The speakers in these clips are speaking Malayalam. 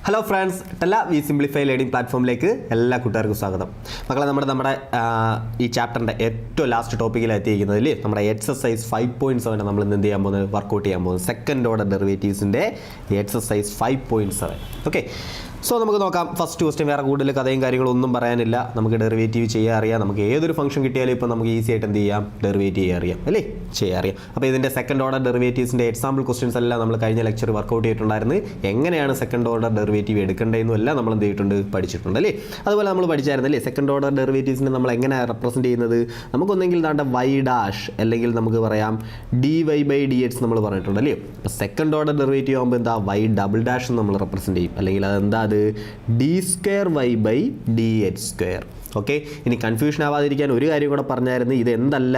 ഹലോ ഫ്രണ്ട്സ്, ടെല്ല വി സിംപ്ലിഫൈ ലേണിംഗ് പ്ലാറ്റ്ഫോമിലേക്ക് എല്ലാ കൂട്ടുകാർക്കും സ്വാഗതം. മക്കളെ, നമ്മുടെ ഈ ചാപ്റ്ററിൻ്റെ ഏറ്റവും ലാസ്റ്റ് ടോപ്പിക്കിൽ എത്തിയിരിക്കുന്നതിൽ നമ്മുടെ എക്സസൈസ് 5.7 നമ്മൾ ഇന്ന് എന്ത് ചെയ്യാൻ പോകുന്നത്, വർക്കൗട്ട് ചെയ്യാൻ പോകുന്നത് സെക്കൻഡ് ഓർഡർ ഡെറിവേറ്റീവ്സിൻ്റെ എക്സസൈസ് 5.7. ഓക്കെ, സോ നമുക്ക് നോക്കാം. ഫസ്റ്റ് ക്വസ്റ്റ്യൻ, വേറെ കൂടുതൽ കഥയും കാര്യങ്ങളും ഒന്നും പറയാനില്ല. നമുക്ക് ഡെറിവേറ്റീവ് ചെയ്യാൻ അറിയാം. നമുക്ക് ഏതൊരു ഫംഗ്ഷൻ കിട്ടിയാലും ഇപ്പോൾ നമുക്ക് ഈസി ആയിട്ട് എന്ത് ചെയ്യാം, ഡെറിവേറ്റീവ് ചെയ്യാൻ അറിയാം അല്ലേ, ചെയ്യാൻ അറിയാം. അപ്പോൾ ഇതിൻ്റെ സെക്കൻഡ് ഓർഡർ ഡെറിവേറ്റീവ്സിൻ്റെ എക്സാമ്പിൾ ക്വസ്റ്റ്യൻസ് എല്ലാം നമ്മൾ കഴിഞ്ഞ ലെക്ചർ വർക്കൗട്ട് ചെയ്തിട്ടുണ്ടായിരുന്നു. എങ്ങനെയാണ് സെക്കൻഡ് ഓർഡർ ഡെറിവേറ്റീവ് എടുക്കേണ്ടതെന്നും എല്ലാം നമ്മൾ എന്ത് ചെയ്തിട്ടുണ്ട്, പഠിച്ചിട്ടുണ്ട് അല്ലേ. അതുപോലെ നമ്മൾ പഠിച്ചായിരുന്നല്ലേ സെക്കൻഡ് ഓർഡർ ഡെറിവേറ്റീവ്സിനെ നമ്മൾ എങ്ങനെ റെപ്രസെൻറ്റ് ചെയ്യുന്നത്. നമുക്കൊന്നെങ്കിൽ ദാണ്ട വൈ ഡാഷ് അല്ലെങ്കിൽ നമുക്ക് പറയാം dy/dx നമ്മൾ പറഞ്ഞിട്ടുണ്ട് അല്ലേ. അപ്പോൾ സെക്കൻഡ് ഓർഡർ ഡെറിവേറ്റീവ് ആകുമ്പോൾ എന്താ, വൈ ഡബിൾ ഡാഷ് നമ്മൾ റെപ്രസെൻറ്റ് ചെയ്യും. അല്ലെങ്കിൽ അതെന്താ, അത് d²y/dx². ഓക്കെ, ഇനി കൺഫ്യൂഷൻ ആവാതിരിക്കാൻ ഒരു കാര്യം കൂടെ പറഞ്ഞായിരുന്നു. ഇത് എന്തല്ല,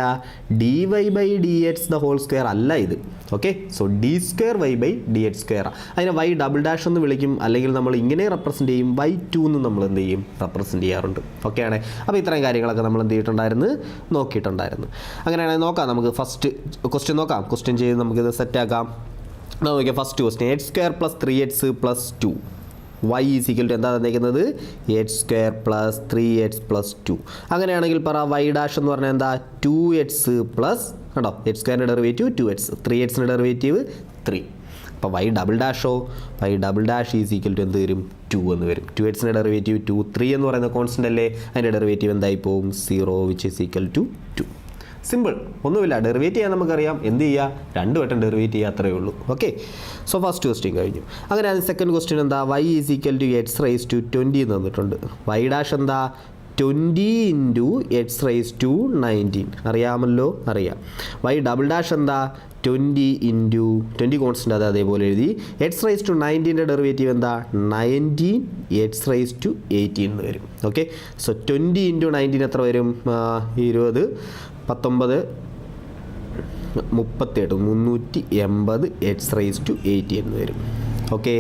dy/dx² അല്ല ഇത്. Okay, so d²y/dx². അതിനെ വൈ ഡബിൾ ഡാഷ് എന്ന് വിളിക്കും, അല്ലെങ്കിൽ നമ്മൾ ഇങ്ങനെ റെപ്രസെൻറ്റ് ചെയ്യും, y2 എന്ന് നമ്മൾ എന്ത് ചെയ്യും, റെപ്രസെൻറ്റ് ചെയ്യാറുണ്ട്. ഓക്കെ ആണ്. അപ്പോൾ ഇത്രയും കാര്യങ്ങളൊക്കെ നമ്മൾ എന്ത് ചെയ്തിട്ടുണ്ടായിരുന്നു, നോക്കിയിട്ടുണ്ടായിരുന്നു. അങ്ങനെയാണെങ്കിൽ നോക്കാം, നമുക്ക് ഫസ്റ്റ് ക്വസ്റ്റ്യൻ നോക്കാം. ക്വസ്റ്റ്യൻ ചെയ്ത് നമുക്കിത് സെറ്റാക്കാം. നോക്കിയാൽ first question, x² + 3x + 2 y = എന്താ തന്നിരിക്കുന്നത്, x² + 3x + 2. അങ്ങനെയാണെങ്കിൽ പറ y ഡാഷ് എന്ന് പറഞ്ഞാൽ എന്താ, 2x പ്ലസ് കേട്ടോ, x² derivative 2x, 3x derivative 3. അപ്പോൾ y ഡബിൾ ഡാഷോ, y ഡബിൾ ഡാഷ് = എന്ത് വരും, 2 എന്ന് വരും. 2x ഡെറിവേറ്റീവ് 2, 3 എന്ന് പറയുന്ന കോൺസ്റ്റൻ്റ് അല്ലേ, അതിൻ്റെ ഡെറിവേറ്റീവ് എന്തായി പോകും, 0 = 2. സിമ്പിൾ, ഒന്നുമില്ല. ഡെറിവേറ്റ് ചെയ്യാൻ നമുക്കറിയാം. എന്ത് ചെയ്യുക, 2 വട്ടം ഡെറിവേറ്റ് ചെയ്യുക, അത്രയേ ഉള്ളൂ. ഓക്കെ, സോ ഫസ്റ്റ് ക്വസ്റ്റ്യൻ കഴിഞ്ഞു. അങ്ങനെ അത് സെക്കൻഡ് ക്വസ്റ്റ്യൻ എന്താ, y = x⁻20 തന്നിട്ടുണ്ട്. y ഡാഷ് എന്താ, 20 × x⁻19. അറിയാമല്ലോ, അറിയാം. y ഡബിൾ ഡാഷ് എന്താ, 20 × കോൺസ്റ്റൻ്റ്, അത് അതേപോലെ എഴുതി. x⁻19 ഡെറിവേറ്റീവ് എന്താ, 19 x⁻18 എന്ന് വരും. ഓക്കെ, സോ 20 × 19 എത്ര വരും, 20, 19, 38, 380 x⁻18 എന്ന് വരും. Okay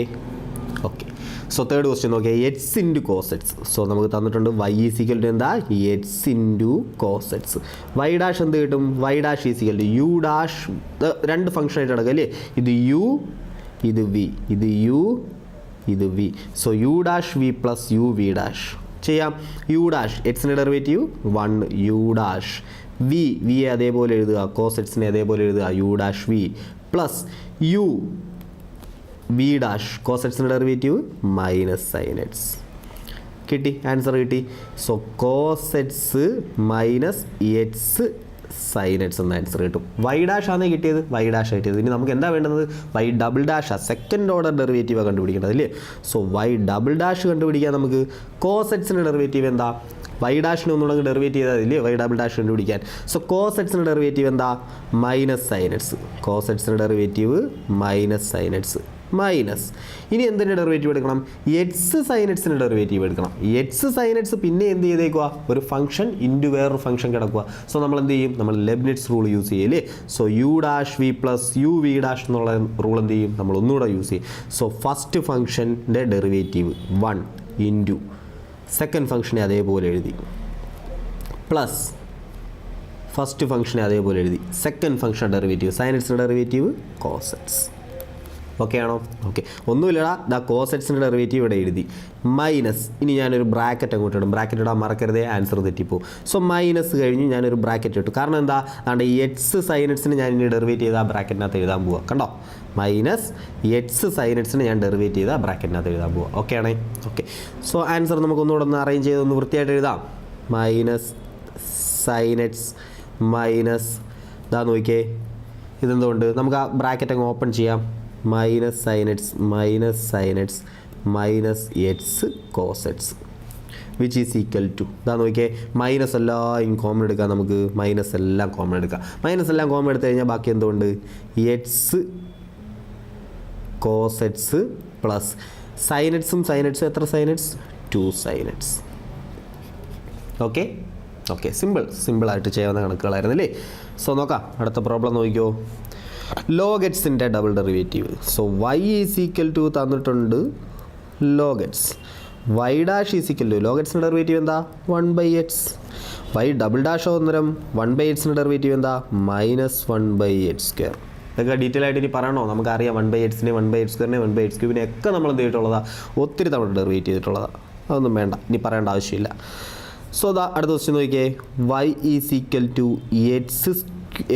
okay, so third question നോക്കിയാൽ x × cos x. സോ നമുക്ക് തന്നിട്ടുണ്ട് y = എന്താ, x × cos x. y dash എന്ത് കിട്ടും, y ഡാഷ് = u ഡാഷ്. രണ്ട് ഫംഗ്ഷൻ ആയിട്ട് കിടക്കുക അല്ലേ, ഇത് u, ഇത് v, ഇത് u, ഇത് v. So u dash v plus u v dash ചെയ്യാം. u ഡാഷ് എക്സിൻ്റെ ഡെറിവേറ്റീവ് 1 u ഡാഷ് വി അതേപോലെ എഴുതുക, കോസ് എക്സിനെ അതേപോലെ എഴുതുക, u dash v plus u v dash cos എക്സിൻ്റെ ഡെറിവേറ്റീവ് മൈനസ് സൈൻ എക്സ്. കിട്ടി, ആൻസർ കിട്ടി. So cos x minus x sine x എന്ന ആൻസർ കിട്ടും. വൈ ഡാഷ് ആണ് കിട്ടിയത്, വൈ ഡാഷ് കിട്ടിയത്. ഇനി നമുക്ക് എന്താ വേണ്ടത്, y double dash, second order derivative കണ്ടുപിടിക്കേണ്ടത് അല്ലേ. സോ വൈ ഡബിൾ ഡാഷ് കണ്ടുപിടിക്കാൻ നമുക്ക് കോസ് എക്സിൻ്റെ ഡെറിവേറ്റീവ് എന്താ, വൈ ഡാഷിന് ഒന്നുകൂടെ ഡെറിവേറ്റ് ചെയ്താൽ വൈ ഡബിൾ ഡാഷ് കണ്ടുപിടിക്കാൻ. സോ കോസ് എക്സിൻ്റെ ഡെറിവേറ്റീവ് എന്താ, മൈനസ് സൈൻ എക്സ്. കോസ് എക്സിൻ്റെ derivative minus sine x minus. ഇനി എന്തിൻ്റെ ഡെറിവേറ്റീവ് എടുക്കണം, എക്സ് സൈൻ എക്സിൻ്റെ ഡെറിവേറ്റീവ് എടുക്കണം. എക്സ് സൈൻ എക്സ് പിന്നെ എന്ത് ചെയ്തേക്കുക, ഒരു ഫംഗ്ഷൻ ഇൻറ്റു വേറൊരു ഫംഗ്ഷൻ കിടക്കുക. സോ നമ്മൾ എന്ത് ചെയ്യും, നമ്മൾ ലെബ്നിറ്റ്സ് റൂൾ യൂസ് ചെയ്യല്ലേ. So u dash v plus u v dash എന്നുള്ള റൂൾ എന്ത് ചെയ്യും, നമ്മൾ ഒന്നുകൂടെ യൂസ് ചെയ്യും. സോ ഫസ്റ്റ് ഫംഗ്ഷൻ്റെ ഡെറിവേറ്റീവ് 1 ഇൻറ്റു സെക്കൻഡ് ഫംഗ്ഷനെ അതേപോലെ എഴുതി, പ്ലസ് ഫസ്റ്റ് ഫംഗ്ഷനെ അതേപോലെ എഴുതി, സെക്കൻഡ് ഫംഗ്ഷൻ ഡെറിവേറ്റീവ് സൈൻ എക്സിൻ്റെ ഡെറിവേറ്റീവ് കോസ് എക്സ്. ഓക്കെ ആണോ? ഓക്കെ, ഒന്നുമില്ലടാ, ദാ കോസ് എക്സിൻ്റെ ഡെറിവേറ്റീവ് ഇവിടെ എഴുതി, മൈനസ്. ഇനി ഞാനൊരു ബ്രാക്കറ്റ് അങ്ങോട്ട് ഇടും, ബ്രാക്കറ്റ് ഇടാൻ മറക്കരുതേ, ആൻസർ തെറ്റിപ്പോവും. സോ മൈനസ് കഴിഞ്ഞ് ഞാനൊരു ബ്രാക്കറ്റ് ഇട്ടു. കാരണം എന്താ, അതുകൊണ്ട് ഈ എക്സ് സൈൻ എക്സിന് ഞാൻ ഇനി ഡെറിവേറ്റ് ചെയ്ത് ആ ബ്രാക്കറ്റിനകത്ത് എഴുതാൻ പോവുക. കണ്ടോ, മൈനസ് എക്സ് സൈൻ എക്സിന് ഞാൻ ഡെറിവേറ്റ് ചെയ്ത് ആ ബ്രാക്കറ്റിനകത്ത് എഴുതാൻ പോവുക. ഓക്കെ ആണേ? ഓക്കെ, സോ ആൻസർ നമുക്കൊന്നുകൂടെ ഒന്ന് അറേഞ്ച് ചെയ്ത് ഒന്ന് വൃത്തിയായിട്ട് എഴുതാം. മൈനസ് സൈൻ എക്സ് മൈനസ്, ഇതാ നോക്കിയേ, ഇതെന്തുകൊണ്ട് നമുക്ക് ആ ബ്രാക്കറ്റ് അങ്ങ് ഓപ്പൺ ചെയ്യാം. Minus sine x minus x cos x which is equal to, ഇതാ നോക്കിയേ, മൈനസ് എല്ലാം കോമൺ എടുക്കാം. നമുക്ക് മൈനസ് എല്ലാം കോമൺ എടുക്കാം. മൈനസ് എല്ലാം കോമൺ എടുത്തു കഴിഞ്ഞാൽ ബാക്കി എന്തുകൊണ്ട്, x cos x plus sine എക്സും എത്ര sine x, 2 sine x. Okay okay, സിമ്പിളായിട്ട് ചെയ്യാവുന്ന കണക്കുകളായിരുന്നു അല്ലേ. സോ നോക്കാം, അടുത്ത പ്രോബ്ലം നോക്കിയോ. ലോഗ് എക്സിൻ്റെ ഡബിൾ ഡെറിവേറ്റീവ്. സോ y = തന്നിട്ടുണ്ട് log X, y dash log എക്സിൻ്റെ ഡെറിവേറ്റീവ് എന്താ, 1/x. y ഡബിൾ ഡാഷ് അന്നേരം 1/xൻ്റെ ഡെറിവേറ്റീവ് എന്താ, -1/x². ഇതൊക്കെ ഡീറ്റെയിൽ ആയിട്ട് ഇനി പറയണോ? നമുക്കറിയാം 1/x, 1/x², 1/x³ ഒക്കെ നമ്മൾ എന്ത് ചെയ്തിട്ടുള്ളതാണ്, ഒത്തിരി തവണ ഡെറിവേറ്റ് ചെയ്തിട്ടുള്ളതാണ്. അതൊന്നും വേണ്ട, ഇനി പറയേണ്ട ആവശ്യമില്ല. സോ അടുത്ത ക്വസ്റ്റ്യൻ നോക്കിയേ, y is equal to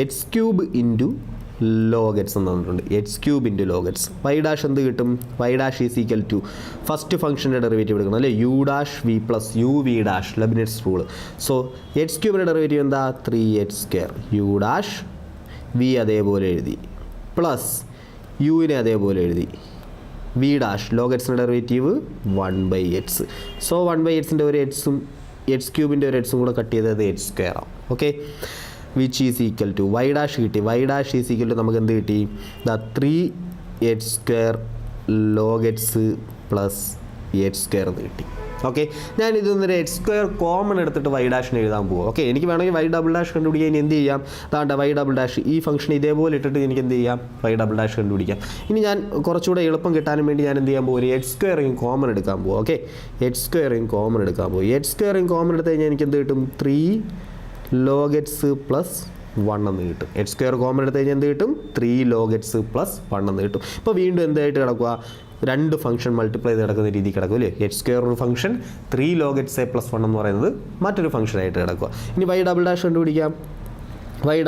x³ into log x എന്ന് പറഞ്ഞിട്ടുണ്ട്. x³ into log x. y dash എന്ത് കിട്ടും? y dash is equal to first ഫംഗ്ഷൻ്റെ ഡെറിവേറ്റീവ് എടുക്കണം അല്ലേ, u dash v plus u v dash, Leibniz rule. So x³ derivative എന്താ? 3x². u ഡാഷ് v അതേപോലെ എഴുതി, പ്ലസ് യുവിനെ അതേപോലെ എഴുതി, v dash log x derivative 1/x. So 1/xൻ്റെ ഒരു എക്സും x³ ഒരു എക്സും കൂടെ കട്ട് ചെയ്തത് x² ആവും. Okay, which is equal to y dash കിട്ടി. y dash is equal to നമുക്ക് എന്ത് കിട്ടി? 3x² log x plus x² എന്ന് കിട്ടി. ഓക്കെ, ഞാൻ ഇതൊന്നൊരു x² കോമൺ എടുത്തിട്ട് y ഡാഷിന് എഴുതാൻ പോകും. ഓക്കെ, എനിക്ക് വേണമെങ്കിൽ y ഡബിൾ ഡാഷ് കണ്ടുപിടിക്കാൻ ഇനി എന്ത് ചെയ്യാം? അതാണ്ട് y ഡബിൾ ഡാഷ് ഈ ഫംഗ്ഷൻ ഇതേപോലെ ഇട്ടിട്ട് എനിക്ക് എന്ത് ചെയ്യാം? y ഡബിൾ ഡാഷ് കണ്ടുപിടിക്കാം. ഇനി ഞാൻ കുറച്ചുകൂടെ എളുപ്പം കിട്ടാനും വേണ്ടി ഞാൻ എന്ത് ചെയ്യാൻ പോകും? ഒരു x² കോമൺ എടുക്കാൻ പോകും. ഓക്കെ, x² കോമൺ എടുക്കാൻ പോകും. x² കോമൺ എടുത്ത് കഴിഞ്ഞാൽ എനിക്ക് എന്ത് കിട്ടും? 3 log x പ്ലസ് 1 എന്ന് കിട്ടും. x² കോമൺ എടുത്ത് കഴിഞ്ഞാൽ എന്ത് കിട്ടും? 3 log x പ്ലസ് 1 എന്ന് കിട്ടും. ഇപ്പോൾ വീണ്ടും എന്തായിട്ട് കിടക്കുക? രണ്ട് ഫംഗ്ഷൻ മൾട്ടിപ്ലൈ ചെയ്ത് കിടക്കുന്ന രീതി കിടക്കും അല്ലേ. x² ഒരു ഫംഗ്ഷൻ, 3 log x പ്ലസ് 1 എന്ന് പറയുന്നത് മറ്റൊരു ഫംഗ്ഷനായിട്ട് കിടക്കുക. ഇനി y ഡബിൾ ഡാഷ് കണ്ടുപിടിക്കാം. y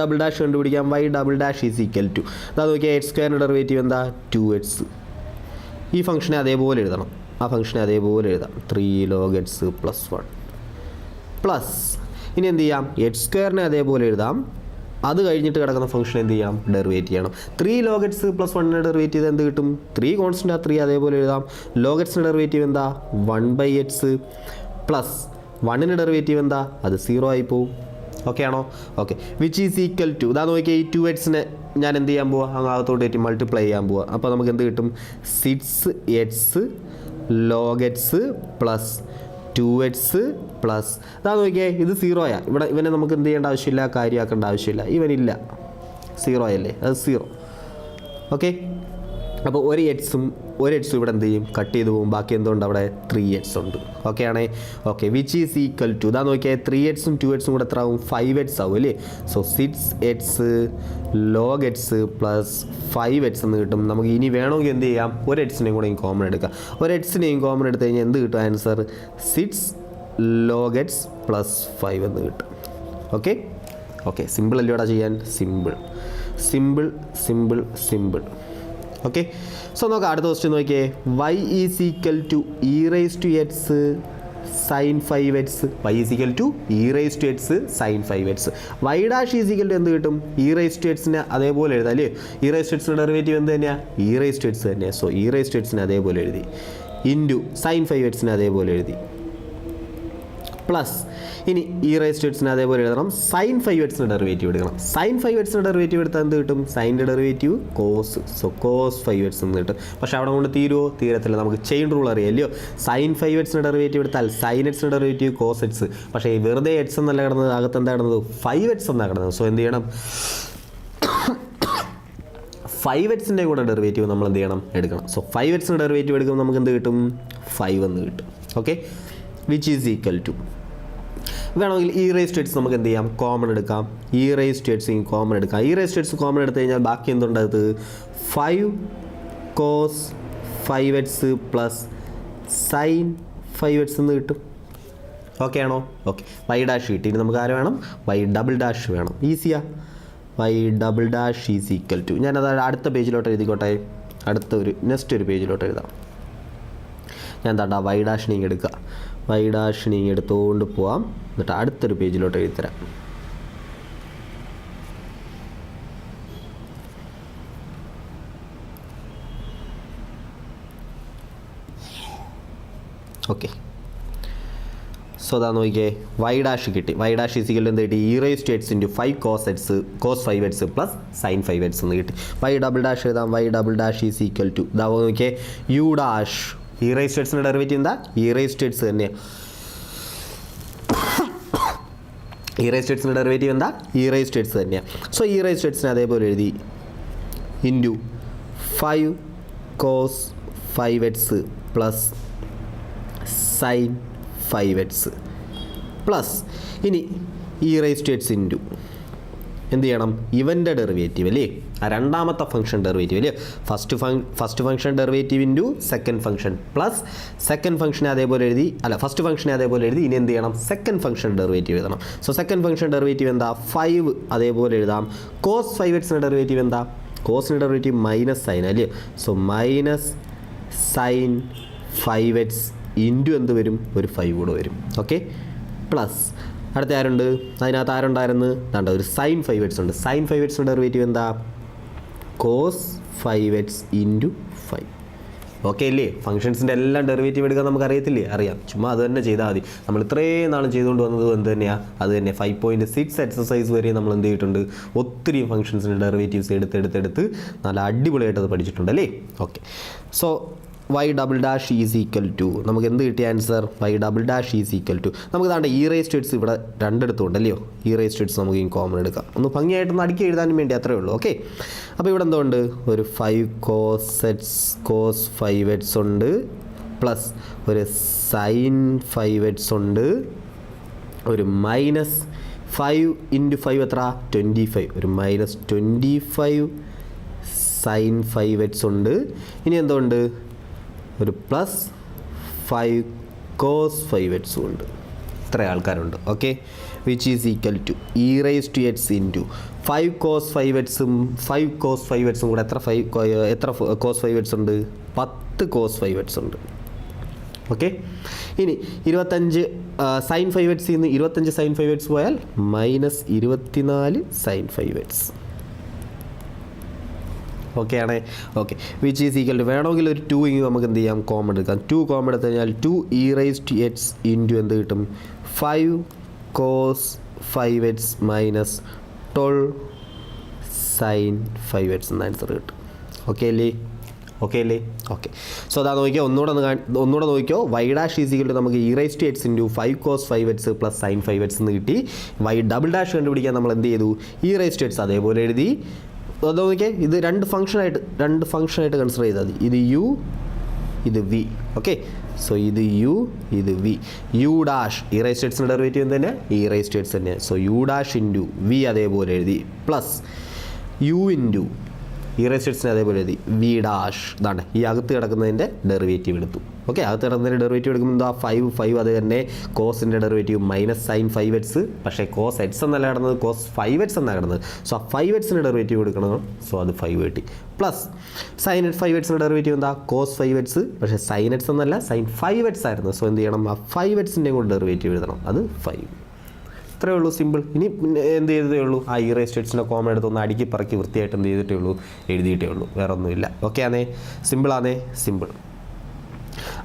double dash is equal to അതാ നോക്കിയാൽ x² ഡെറിവേറ്റീവ് എന്താ? 2x. ഈ ഫംഗ്ഷനെ അതേപോലെ എഴുതണം, ആ ഫംഗ്ഷനെ അതേപോലെ എഴുതാം, 3 log x പ്ലസ് 1 പ്ലസ് ഇനി എന്ത് ചെയ്യാം? x² അതേപോലെ എഴുതാം, അത് കഴിഞ്ഞിട്ട് കിടക്കുന്ന ഫംഗ്ഷൻ എന്ത് ചെയ്യാം? ഡെറിവേറ്റ് ചെയ്യണം. 3 log x പ്ലസ് 1 ഡെറിവേറ്റ് ചെയ്ത് എന്ത് കിട്ടും? 3 കോൺസ്റ്റൻ്റ്, 3 അതേപോലെ എഴുതാം. log x ഡെറിവേറ്റീവ് എന്താ? 1/x പ്ലസ് 1 ഡെറിവേറ്റീവ് എന്താ? അത് 0 ആയി പോവും. ഓക്കെ ആണോ? Okay, which is equal to ഇതാ നോക്കിയാൽ ഈ 2x ഞാൻ എന്ത് ചെയ്യാൻ പോവാ? അങ്ങാകത്തോട്ട് കയറ്റി മൾട്ടിപ്ലൈ ചെയ്യാൻ പോവാ. അപ്പോൾ നമുക്ക് എന്ത് കിട്ടും? 6x log x plus 2x plus അതാ നോക്കിയേ, ഇത് 0 ആയാ. ഇവിടെ ഇവനെ നമുക്ക് എന്ത് ചെയ്യേണ്ട ആവശ്യമില്ല, കാര്യമാക്കേണ്ട ആവശ്യമില്ല, ഇവനില്ല, 0 ആയല്ലേ, അത് 0. ഓക്കെ, അപ്പോൾ ഒരു എക്സും ഇവിടെ എന്ത് ചെയ്യും? കട്ട് ചെയ്ത് പോകും. ബാക്കി എന്തുകൊണ്ട്? അവിടെ 3x ഉണ്ട്. ഓക്കെ ആണേ? Okay, which is equal to ഇതാ നോക്കിയാൽ 3x 2x കൂടെ എത്ര ആവും? 5x ആവും അല്ലേ. So 6x log x plus 5x എന്ന് കിട്ടും. നമുക്ക് ഇനി വേണമെങ്കിൽ എന്ത് ചെയ്യാം? ഒരു എക്സിനെയും കൂടെ കോമൺ എടുക്കാം. ഒരു എക്സിനെയും കോമൺ എടുത്തു കഴിഞ്ഞാൽ എന്ത് കിട്ടും? ആൻസർ 6 log x പ്ലസ് 5 എന്ന് കിട്ടും. ഓക്കെ ഓക്കെ, സിമ്പിൾ അല്ലേ ഇവിടെ ചെയ്യാൻ? സിമ്പിൾ. ഓക്കെ, സോ നോക്കാം അടുത്ത ക്വസ്റ്റ്യൻ നോക്കിയേ. y is equal to e raise to x sin 5x. y is equal to e raise to x sin 5x. y dash is equal to എന്ത് കിട്ടും? e റൈസ് ടു x അതേപോലെ എഴുതാം അല്ലേ. e raise to x derivative എന്ത് തന്നെയാണ്? e റൈസ് ടു x തന്നെയാണ്. So e raise to x അതേപോലെ എഴുതി, ഇൻറ്റു sin 5x അതേപോലെ എഴുതി, പ്ലസ് ഇനി e റൈസ് ടു x അതേപോലെ എഴുതണം. sin 5x ഡെറിവേറ്റീവ് എടുക്കണം. sin 5x ഡെറിവേറ്റീവ് എടുത്താൽ എന്ത് കിട്ടും? സൈൻ്റെ derivative cos. So cos 5x എന്ന് കിട്ടും. പക്ഷേ അവിടെ കൊണ്ട് തീരുമോ? തീരത്തില്ല. നമുക്ക് ചെയിൻ റൂൾ അറിയാമല്ലോ. sin 5x ഡെറിവേറ്റീവ് എടുത്താൽ sin x derivative cos x. പക്ഷേ വെറുതെ x എന്നല്ല കിടന്നത്, അകത്ത് എന്താ കിടന്നത്? 5x എന്നാണ് കിടന്നത്. സോ എന്ത് ചെയ്യണം? 5x കൂടെ ഡെറിവേറ്റീവ് നമ്മൾ എന്ത് ചെയ്യണം? എടുക്കണം. സോ 5x ഡെറിവേറ്റീവ് എടുക്കുമ്പോൾ നമുക്ക് എന്ത് കിട്ടും? 5 എന്ന് കിട്ടും. Okay, which is equal to വേണമെങ്കിൽ e റൈസ് ടു x നമുക്ക് എന്ത് ചെയ്യാം? കോമൺ എടുക്കാം. e raise to x common എടുക്കാം. e raise to x common എടുത്തു കഴിഞ്ഞാൽ ബാക്കി എന്തുണ്ടത്? 5 cos 5x plus sin 5x എന്ന് കിട്ടും. ഓക്കെ ആണോ? ഓക്കെ, y ഡാഷ് കിട്ടി. ഇനി നമുക്ക് ആര് വേണം? y ഡബിൾ ഡാഷ് വേണം. ഈസിയാ. y double dash is equal to ഞാനത് അടുത്ത പേജിലോട്ട് എഴുതിക്കോട്ടെ. നെക്സ്റ്റ് ഒരു പേജിലോട്ട് എഴുതാം. ഞാൻ എന്താ y ഡാഷിനെ ഇങ്ങ് എടുക്കുക. y ഡാഷിനെ ഇങ്ങ് എടുത്തുകൊണ്ട് പോവാം. എന്നിട്ട് അടുത്തൊരു പേജിലോട്ട് എഴുതിത്തരാം. ഓക്കെ, സോ അതാ നോക്കിയേ, y ഡാഷ് കിട്ടി. y ഡാഷ് ഈസിക്കൽ എന്ത് കിട്ടി? e raise to x into 5 cos 5x plus sin 5x എന്ന് കിട്ടി. y ഡബിൾ ഡാഷ് എഴുതാം. y double dash is equal to ഇതാ നോക്കിയേ, u dash e raise to എക്സിൻ്റെ ഡെറിവേറ്റീവ് എന്താ? e റൈസ് ടു എക്സ് തന്നെയാണ്. e റൈസ് ടു എക്സിൻ്റെ ഡെറിവേറ്റീവ് എന്താ? e റൈസ് ടു എക്സ് തന്നെയാണ്. സോ e റൈസ് ടു എക്സിനെ അതേപോലെ എഴുതി, into 5 cos 5x plus sin 5x plus ഇനി e raise to x into എന്ത് ചെയ്യണം, ഇവൻ്റെ ഡെറിവേറ്റീവ് അല്ലേ, ആ രണ്ടാമത്തെ ഫംഗ്ഷൻ ഡെറിവേറ്റീവ് അല്ലേ, first function derivative into second function plus second ഫംഗ്ഷനെ അതേപോലെ എഴുതി, അല്ല ഫസ്റ്റ് ഫംഗ്ഷനെ അതേപോലെ എഴുതി, ഇനി എന്ത് ചെയ്യണം, സെക്കൻഡ് ഫംഗ്ഷൻ ഡെറിവേറ്റീവ് എഴുതണം. സോ സെക്കൻഡ് ഫംഗ്ഷൻ ഡെറിവേറ്റീവ് എന്താ, 5 അതേപോലെ എഴുതാം. കോസ് 5x ഡെറിവേറ്റീവ് എന്താ, കോസിൻ്റെ ഡെറിവേറ്റീവ് മൈനസ് സൈൻ അല്ലേ, so minus sign 5x into എന്ത് വരും, ഒരു 5 കൂടെ വരും. ഓക്കെ, പ്ലസ് അടുത്ത ആരുണ്ട്, അതിനകത്ത് ആരുണ്ടായിരുന്നു, വേണ്ട ഒരു സൈൻ 5x ഉണ്ട്. സൈൻ 5x ഡെറിവേറ്റീവ് എന്താ, കോസ് 5x ഇൻറ്റു 5. ഓക്കെ അല്ലേ, ഫംഗ്ഷൻസിൻ്റെ എല്ലാം ഡെറിവേറ്റീവ് എടുക്കാൻ നമുക്ക് അറിയത്തില്ലേ, അറിയാം, ചുമ്മാ അത് തന്നെ ചെയ്താൽ മതി. നമ്മൾ ഇത്രയും നാളും ചെയ്തുകൊണ്ട് വന്നത് എന്ത് തന്നെയാണ്, അത് തന്നെ 5.6 എക്സസൈസ് വരെ നമ്മൾ എന്ത് ചെയ്തിട്ടുണ്ട്, ഒത്തിരി ഫംഗ്ഷൻസിൻ്റെ ഡെറിവേറ്റീവ്സ് എടുത്ത് നല്ല അടിപൊളിയായിട്ട് അത് പഠിച്ചിട്ടുണ്ട് അല്ലേ. Okay, so y double dash is equal to, നമുക്ക് എന്ത് കിട്ടിയ answer, y double dash is equal to, നമുക്ക് താണ്ട ഇ റേസ് ടു എക്സ് ഇവിടെ രണ്ടിടത്തുണ്ടല്ലോ, ഇ റേസ് ടു എക്സ് നമുക്ക് ഈ കോമൺ എടുക്കാം, ഒന്ന് ഭംഗിയായിട്ടൊന്ന് അടുക്കി എഴുതാനും വേണ്ടി അത്രേ ഉള്ളൂ. ഓക്കെ, അപ്പോൾ ഇവിടെ എന്തുകൊണ്ട്, ഒരു 5 കോസ് 5x ഉണ്ട്, പ്ലസ് ഒരു സൈൻ 5x ഉണ്ട്, ഒരു മൈനസ് 5 ഇൻറ്റു 5 എത്ര, 25, ഒരു മൈനസ് 25 സൈൻ 5x ഉണ്ട്. ഇനി എന്തുകൊണ്ട്, ഒരു പ്ലസ് 5 കോസ് 5x ഉണ്ട്. ഇത്ര ആൾക്കാരുണ്ട്. Okay, which is equal to e raise to x into 5 cos 5xും 5 കോസ് 5xും കൂടെ എത്ര കോസ് 5x ഉണ്ട്, 10 കോസ് 5x ഉണ്ട്. ഓക്കെ, ഇനി 25 സൈൻ 5x നിന്ന് 25 സൈൻ 5x പോയാൽ മൈനസ് 24 സൈൻ 5x. ഓക്കെ ആണേ. Okay, which is equal to, വേണമെങ്കിൽ ഒരു 2 ഇങ്ങ് നമുക്ക് എന്ത് ചെയ്യാം, കോമൺ എടുക്കാം. 2 കോമൺ എടുത്തു കഴിഞ്ഞാൽ 2 e raise to x into എന്ത് കിട്ടും, 5 cos 5x minus 12 sign 5x എന്ന ആൻസർ കിട്ടും. ഓക്കെ അല്ലേ, ഓക്കെ അല്ലേ. ഓക്കെ, സോ അതാ നോക്കിയോ, ഒന്നുകൂടെ നോക്കിയോ, y dash is equal to നമുക്ക് e raise to x into 5 cos 5x plus sine 5x എന്ന് കിട്ടി. വൈ ഡബിൾ ഡാഷ് കണ്ടുപിടിക്കാൻ നമ്മൾ എന്ത് ചെയ്തു, ഇ റേസ് ടു എക്സ് അതേപോലെ എഴുതി. അത് നോക്കിയാൽ ഇത് രണ്ട് ഫംഗ്ഷനായിട്ട് കൺസിഡർ ചെയ്താൽ മതി. ഇത് യു, ഇത് വി. ഓക്കെ, സോ ഇത് യു, ഇത് v. U dash e raise to എക്സിൻ്റെ ഡെറിവേറ്റീവ് തന്നെ ഇ റേസ് ടു എക്സ് തന്നെ, so U dash into v അതേപോലെ എഴുതി, plus u into e raise to എക്സിന് അതേപോലെ എഴുതി വി ഡാഷ്. ഇതാണ് ഈ അകത്ത് കിടക്കുന്നതിൻ്റെ ഡെറിവേറ്റീവ് എടുത്തു. ഓക്കെ, അകത്ത് കിടക്കുന്നതിൻ്റെ ഡെറിവേറ്റീവ് എടുക്കുമ്പോൾ എന്താ 5 അത് തന്നെ കോസിൻ്റെ ഡെറിവേറ്റീവ് മൈനസ് സൈൻ 5x, പക്ഷേ കോസ് എക്സ് എന്നല്ല കിടന്നത്, കോസ് 5x എന്നാണ് കിടന്നത്. സോ ആ 5xൻ്റെ ഡെറിവേറ്റീവ് എടുക്കണം, സോ അത് 5 കിട്ടി. പ്ലസ് സൈൻ 5xൻ്റെ ഡെറിവേറ്റീവ് എന്താ, കോസ് 5x, പക്ഷേ സൈൻ എക്സ് എന്നല്ല സൈൻ 5x ആയിരുന്നു. സോ എന്ത് ചെയ്യണം, ആ 5xൻ്റെയും കൂടെ ഡെറിവേറ്റീവ് എഴുതണം, അത് 5. ഇത്രയേ ഉള്ളൂ, സിമ്പിൾ. ഇനി എന്ത് ചെയ്തതേ ഉള്ളൂ, ആ ഇ റേസ് ടു എക്സിൻ്റെ കോമൺ എടുത്ത് ഒന്ന് അടുക്കി പറക്കി വൃത്തിയായിട്ട് എന്ത് ചെയ്തിട്ടേ ഉള്ളൂ, എഴുതിയിട്ടേ ഉള്ളൂ, വേറെ ഒന്നുമില്ല. ഓക്കെ ആണേ, സിമ്പിളാണേ, സിമ്പിൾ.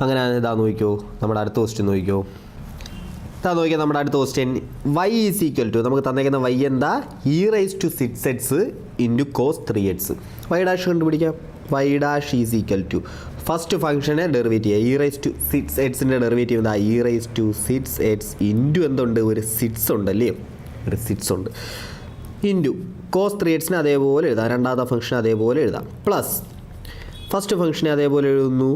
അങ്ങനെ ഇതാ നോക്കിയോ, നമ്മുടെ അടുത്ത ക്വസ്റ്റ്യൻ നോക്കിയോ, നമ്മുടെ അടുത്ത question y is equal to, നമുക്ക് തന്നേക്കുന്ന y എന്താ, e raise to 6x into cos 3x. Y dash കണ്ടുപിടിക്കാം. y dash is equal to first ഫംഗ്ഷനെ ഡെറിവേറ്റീവ് ഇ റേസ് ടു 6xൻ്റെ ഡെറിവേറ്റീവ് എന്താ, e raise to 6x into എന്തുണ്ട്, ഒരു 6 ഉണ്ടല്ലേ, ഒരു 6 ഉണ്ട്, ഇൻറ്റു കോസ് 3xനെ അതേപോലെ എഴുതാം, രണ്ടാമത്തെ ഫംഗ്ഷൻ അതേപോലെ എഴുതാം, പ്ലസ് ഫസ്റ്റ് ഫംഗ്ഷനെ അതേപോലെ എഴുതുന്നു,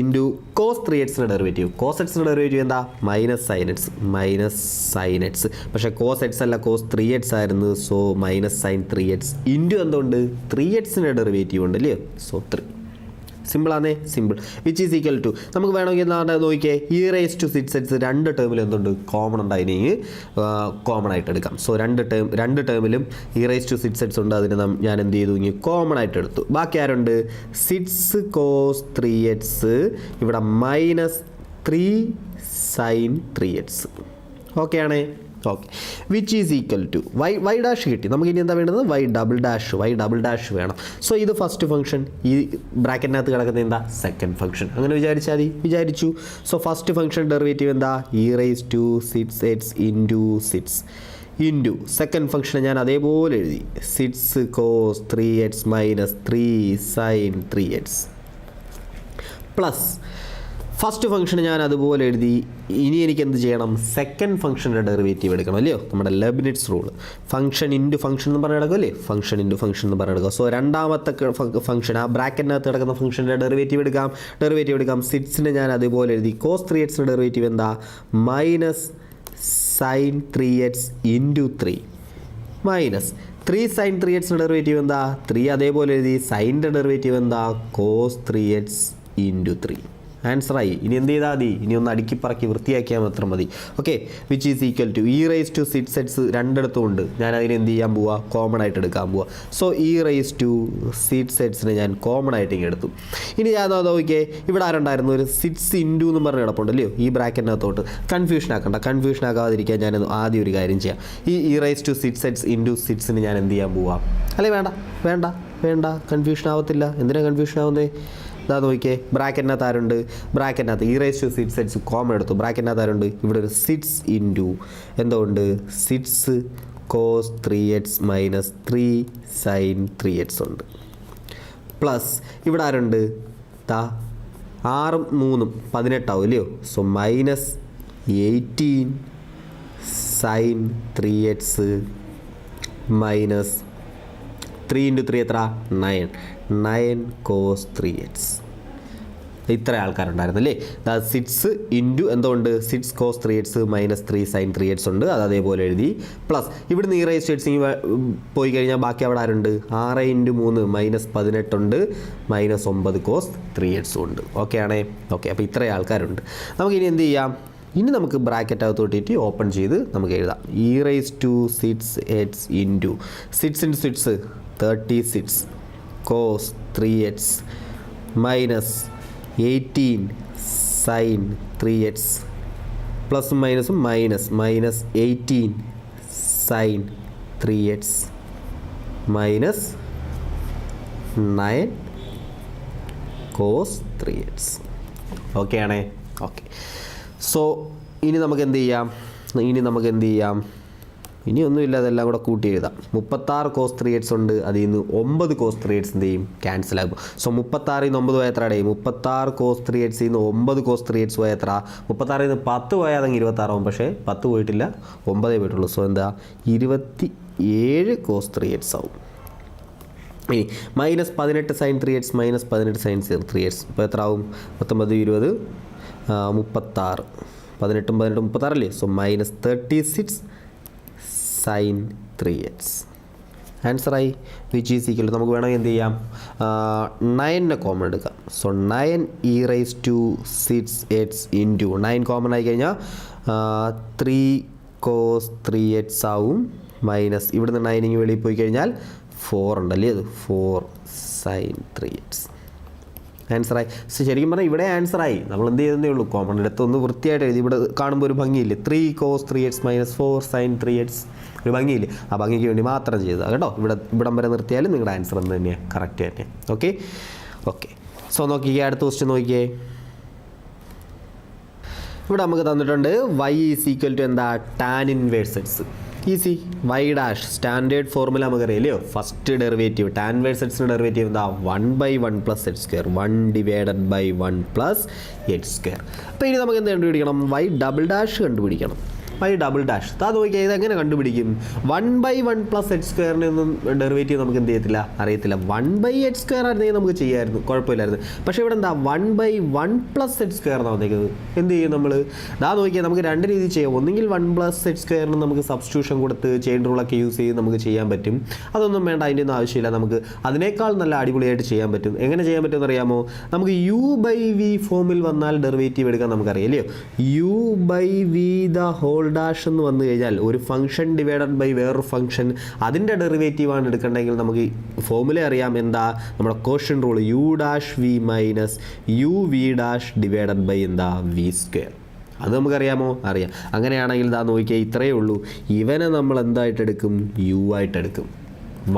ഇൻറ്റു കോസ് 3xൻ്റെ ഡെറിവേറ്റീവ്. കോസ് എക്സിൻ്റെ ഡെറിവേറ്റീവ് എന്താ, മൈനസ് സൈൻ എക്സ്, പക്ഷേ കോസ് എക്സ് അല്ല കോസ് 3x ആയിരുന്നു, so minus sign 3x into എന്തുകൊണ്ട് 3xൻ്റെ ഡെറിവേറ്റീവ് ഉണ്ട് അല്ലേ, സോ 3. സിമ്പിളാണേ, simple. Which is equal to, നമുക്ക് വേണമെങ്കിൽ എന്താ നോക്കിയേ, ഇ റേസ് ടു 6x രണ്ട് ടേമിൽ എന്തുണ്ട്, കോമൺ ഉണ്ടായിരുന്നെങ്കിൽ കോമൺ ആയിട്ട് എടുക്കാം. സോ രണ്ട് ടേമിലും ഇ റേസ് ടു 6x ഉണ്ട്, അതിന് ഞാൻ എന്ത് ചെയ്തു, ഇങ്ങനെ കോമൺ ആയിട്ട് എടുത്തു. ബാക്കി ആരുണ്ട്, 6 കോസ് 3x, ഇവിടെ മൈനസ് 3 സൈൻ 3x. ഓക്കെ ആണേ. Okay, which is equal to y dash കിട്ടി, നമുക്ക് ഇനി എന്താ വേണ്ടത്, വൈ ഡബിൾ ഡാഷ് വേണം. സോ ഇത് ഫസ്റ്റ് ഫംഗ്ഷൻ, ഈ ബ്രാക്കറ്റിനകത്ത് കിടക്കുന്നത് എന്താ, സെക്കൻഡ് ഫംഗ്ഷൻ. അങ്ങനെ വിചാരിച്ചു. സോ ഫസ്റ്റ് ഫംഗ്ഷൻ ഡെറിവേറ്റീവ് എന്താ, e raise to 6x into 6 into second function ഞാൻ അതേപോലെ എഴുതി, 6 cos 3x minus 3 sine 3x, plus first function ഞാൻ അതുപോലെ എഴുതി. ഇനി എനിക്ക് എന്ത് ചെയ്യണം, സെക്കൻഡ് ഫംഗ്ഷൻ്റെ ഡെറിവേറ്റീവ് എടുക്കണം അല്ലയോ, നമ്മുടെ Leibniz rule. Function into function എന്ന് പറഞ്ഞ് കിടക്കും അല്ലേ, ഫംഗ്ഷൻ ഇൻറ്റു ഫംഗ്ഷൻ എന്ന് പറഞ്ഞ് കിടക്കുക. സോ രണ്ടാമത്തെ ഫംഗ്ഷൻ, ആ ബ്രാക്കറ്റിനകത്ത് കിടക്കുന്ന ഫംഗ്ഷൻ്റെ ഡെറിവേറ്റീവ് എടുക്കാം. 6നെ ഞാൻ അതുപോലെ എഴുതി, കോസ് 3xൻ്റെ ഡെറിവേറ്റീവ് എന്താ, minus sign 3x into 3 minus 3 sin 3x derivative എന്താ 3, അതേപോലെ എഴുതി സൈൻ്റെ ഡെറിവേറ്റീവ് എന്താ cos 3x ഇൻറ്റു 3. ആൻസറായി. ഇനി എന്ത് ചെയ്താൽ മതി, ഇനി ഒന്ന് അടുക്കി പറക്കി വൃത്തിയാക്കിയാൽ മാത്രം മതി. Okay, which is equal to e raise to six രണ്ടിടത്തും ഉണ്ട്, ഞാൻ അതിന് എന്ത് ചെയ്യാൻ പോവുക, കോമൺ ആയിട്ട് എടുക്കാൻ പോവുക. സോ ഇ റൈസ് ടു സിക്സിനെ ഞാൻ കോമൺ ആയിട്ട് ഇങ്ങനെ എടുത്തു. ഇനി ഞാൻ നോക്കിയേ, ഇവിടെ ആരുണ്ടായിരുന്നു, ഒരു 6 ഇൻറ്റു എന്ന് പറഞ്ഞ് കിടപ്പുണ്ടല്ലോ ഈ ബ്രാക്കറ്റിനകത്തോട്ട്. കൺഫ്യൂഷൻ ആക്കാതിരിക്കാൻ ഞാൻ ആദ്യം ഒരു കാര്യം ചെയ്യാം. ഈ e raise to six into 6 ഞാൻ എന്ത് ചെയ്യാൻ പോവാം, അല്ലെ വേണ്ട കൺഫ്യൂഷൻ ആവത്തില്ല. എന്തിനാണ് കൺഫ്യൂഷൻ ആവുന്നത്? ഇതാ നോക്കിയേ, ബ്രാക്കറ്റിനകത്ത് ആരുണ്ട്, ബ്രാക്കറ്റിനകത്ത് e raise to six common എടുത്തു. ബ്രാക്കറ്റിനകത്ത് ആരുണ്ട്, ഇവിടെ ഒരു 6 ഇൻറ്റു എന്തുകൊണ്ട് 6 cos 3x minus 3 sin 3x ഉണ്ട്. പ്ലസ് ഇവിടെ ആരുണ്ട്, 6ഉം 3ഉം 18 ആവും അല്ലയോ. So minus 18 sin 3x minus 3 into 3 എത്ര, 9 cos 3x. ഇത്ര ആൾക്കാരുണ്ടായിരുന്നു അല്ലേ. 6 ഇൻറ്റു എന്തുകൊണ്ട് 6 cos 3x minus 3 sin 3x ഉണ്ട്, അത് അതേപോലെ എഴുതി. പ്ലസ് ഇവിടുന്ന് ഈ റൈസ് ടു എക്സ് പോയി കഴിഞ്ഞാൽ ബാക്കി അവിടെ ആരുണ്ട്, 6 ഇൻറ്റു 3 മൈനസ് 18 ഉണ്ട്, മൈനസ് 9 cos 3x ഉണ്ട്. ഓക്കെ ആണേ. ഓക്കെ, അപ്പോൾ ഇത്രയും ആൾക്കാരുണ്ട്. നമുക്കിനി എന്ത് ചെയ്യാം, ഇനി നമുക്ക് ബ്രാക്കറ്റ് അകത്തോട്ടിട്ട് ഓപ്പൺ ചെയ്ത് നമുക്ക് എഴുതാം. E raise to 6x into 6 into 6 36 cos 3x minus 18 sin 3x പ്ലസും മൈനസും minus 18 sin 3x minus 9 cos 3x. Okay ആണേ. ഓക്കെ, സോ ഇനി നമുക്ക് എന്ത് ചെയ്യാം, ഇനി ഒന്നുമില്ല, അതെല്ലാം കൂടെ കൂട്ടി എഴുതാം. 36 cos 3x ഉണ്ട്, അതിൽ നിന്ന് 9 cos 3x എന്ത് ചെയ്യും, ക്യാൻസൽ ആകും. സോ 36 9 പോയ എത്ര അടയും, 36 cos 3x നിന്ന് 9 cos 3x പോയ എത്ര, 36 10 പോയാൽ അതങ്ങ് 26 ആവും. പക്ഷേ 10 പോയിട്ടില്ല, 9 പോയിട്ടുള്ളൂ. സോ എന്താ, 27 cos 3x ആവും. ഇനി minus 18 sin 3x minus 18 sin 3x ഇപ്പോൾ എത്ര ആവും, 19 20 36, 18 36 അല്ലേ. So minus 36 sin 3x. ആൻസറായി. വിച്ച് ഈസ് ഈക്വൽ ടു നമുക്ക് വേണമെങ്കിൽ എന്ത് ചെയ്യാം, 9നെ കോമൺ എടുക്കാം. So 9 e raise to 6x into 9 common ആയി കഴിഞ്ഞാൽ 3 cos 3x ആവും, മൈനസ് ഇവിടുന്ന് 9 ഇങ്ങ് വെളിയിൽ പോയി കഴിഞ്ഞാൽ 4 ഉണ്ടല്ലേ, അത് 4 sin 3x. ആൻസറായി. ശരിക്കും പറഞ്ഞാൽ ഇവിടെ ആൻസറായി. നമ്മൾ എന്ത് ചെയ്തേ ഉള്ളൂ, കോമൺ എടുത്തൊന്ന് വൃത്തിയായിട്ട് എഴുതി. ഇവിടെ കാണുമ്പോൾ ഒരു ഭംഗിയില്ലേ, 3 cos 3x minus 4 sin 3x, ഒരു ഭംഗിയില്ലേ, ആ ഭംഗിക്ക് വേണ്ടി മാത്രം ചെയ്തതാണ് കേട്ടോ. ഇവിടം വരെ നിർത്തിയാലും നിങ്ങളുടെ ആൻസർ എന്ന് തന്നെയാണ്, കറക്റ്റ് തന്നെ. ഓക്കെ. സോ നോക്കിക്കേ, അടുത്ത ക്വസ്റ്റ്യൻ നോക്കിയേ. ഇവിടെ നമുക്ക് തന്നിട്ടുണ്ട് y ഈസ് ഈക്വൽ ടു എന്താ, tan inverse x. Easy. Y dash standard formula നമുക്കറിയാം അല്ലയോ. ഫസ്റ്റ് ഡെറിവേറ്റീവ് ടാൻ ഇൻവേഴ്സ് എക്സിൻ്റെ ഡെറിവേറ്റീവ് എന്താ, 1/1 + x², 1 / 1 + x². അപ്പോൾ ഇനി നമുക്ക് എന്ത് കണ്ടുപിടിക്കണം, y ഡബിൾ ഡാഷ് കണ്ടുപിടിക്കണം. y ഡബിൾ ഡാഷ് അത് നോക്കിയാൽ ഇതെങ്ങനെ കണ്ടുപിടിക്കും, 1/1 + x² ഒന്നും ഡെറിവേറ്റീവ് നമുക്ക് എന്ത് ചെയ്യത്തില്ല, അറിയത്തില്ല. 1/x² ആയിരുന്നെങ്കിൽ നമുക്ക് ചെയ്യാമായിരുന്നു, കുഴപ്പമില്ലായിരുന്നു. പക്ഷേ ഇവിടെ എന്താ 1/1 + x² എന്നാണ് വന്നേക്കുന്നത്. എന്ത് ചെയ്യും നമ്മൾ, നോക്കിയാൽ നമുക്ക് രണ്ട് രീതിയിൽ ചെയ്യാം. ഒന്നെങ്കിൽ 1 + x² നമുക്ക് സബ്സ്റ്റിറ്റ്യൂഷൻ കൊടുത്ത് ചെയിൻ റൂളൊക്കെ യൂസ് ചെയ്ത് നമുക്ക് ചെയ്യാൻ പറ്റും. അതൊന്നും വേണ്ട, അതിൻ്റെ ഒന്നും ആവശ്യമില്ല. നമുക്ക് അതിനേക്കാൾ നല്ല അടിപൊളിയായിട്ട് ചെയ്യാൻ പറ്റും. എങ്ങനെ ചെയ്യാൻ പറ്റുമെന്ന് അറിയാമോ, നമുക്ക് u/v ഫോമിൽ വന്നാൽ ഡെറിവേറ്റീവ് എടുക്കാൻ നമുക്കറിയാം അല്ലയോ. u/v ദ ഹോൾ ഡാഷ് എന്ന് വന്നു കഴിഞ്ഞാൽ ഒരു ഫംഗ്ഷൻ ഡിവൈഡഡ് ബൈ വേറൊരു ഫംഗ്ഷൻ, അതിൻ്റെ ഡെറിവേറ്റീവാണ് എടുക്കേണ്ടെങ്കിൽ നമുക്ക് ഫോമുല അറിയാം. എന്താ നമ്മുടെ ക്വോഷ്യൻ റൂൾ, u'(v - uv') എന്താ v². അത് നമുക്കറിയാമോ, അറിയാം. അങ്ങനെയാണെങ്കിൽ നോക്കിയാൽ ഇത്രയേ ഉള്ളൂ. ഇവനെ നമ്മൾ എന്തായിട്ട് എടുക്കും, u ആയിട്ട് എടുക്കും.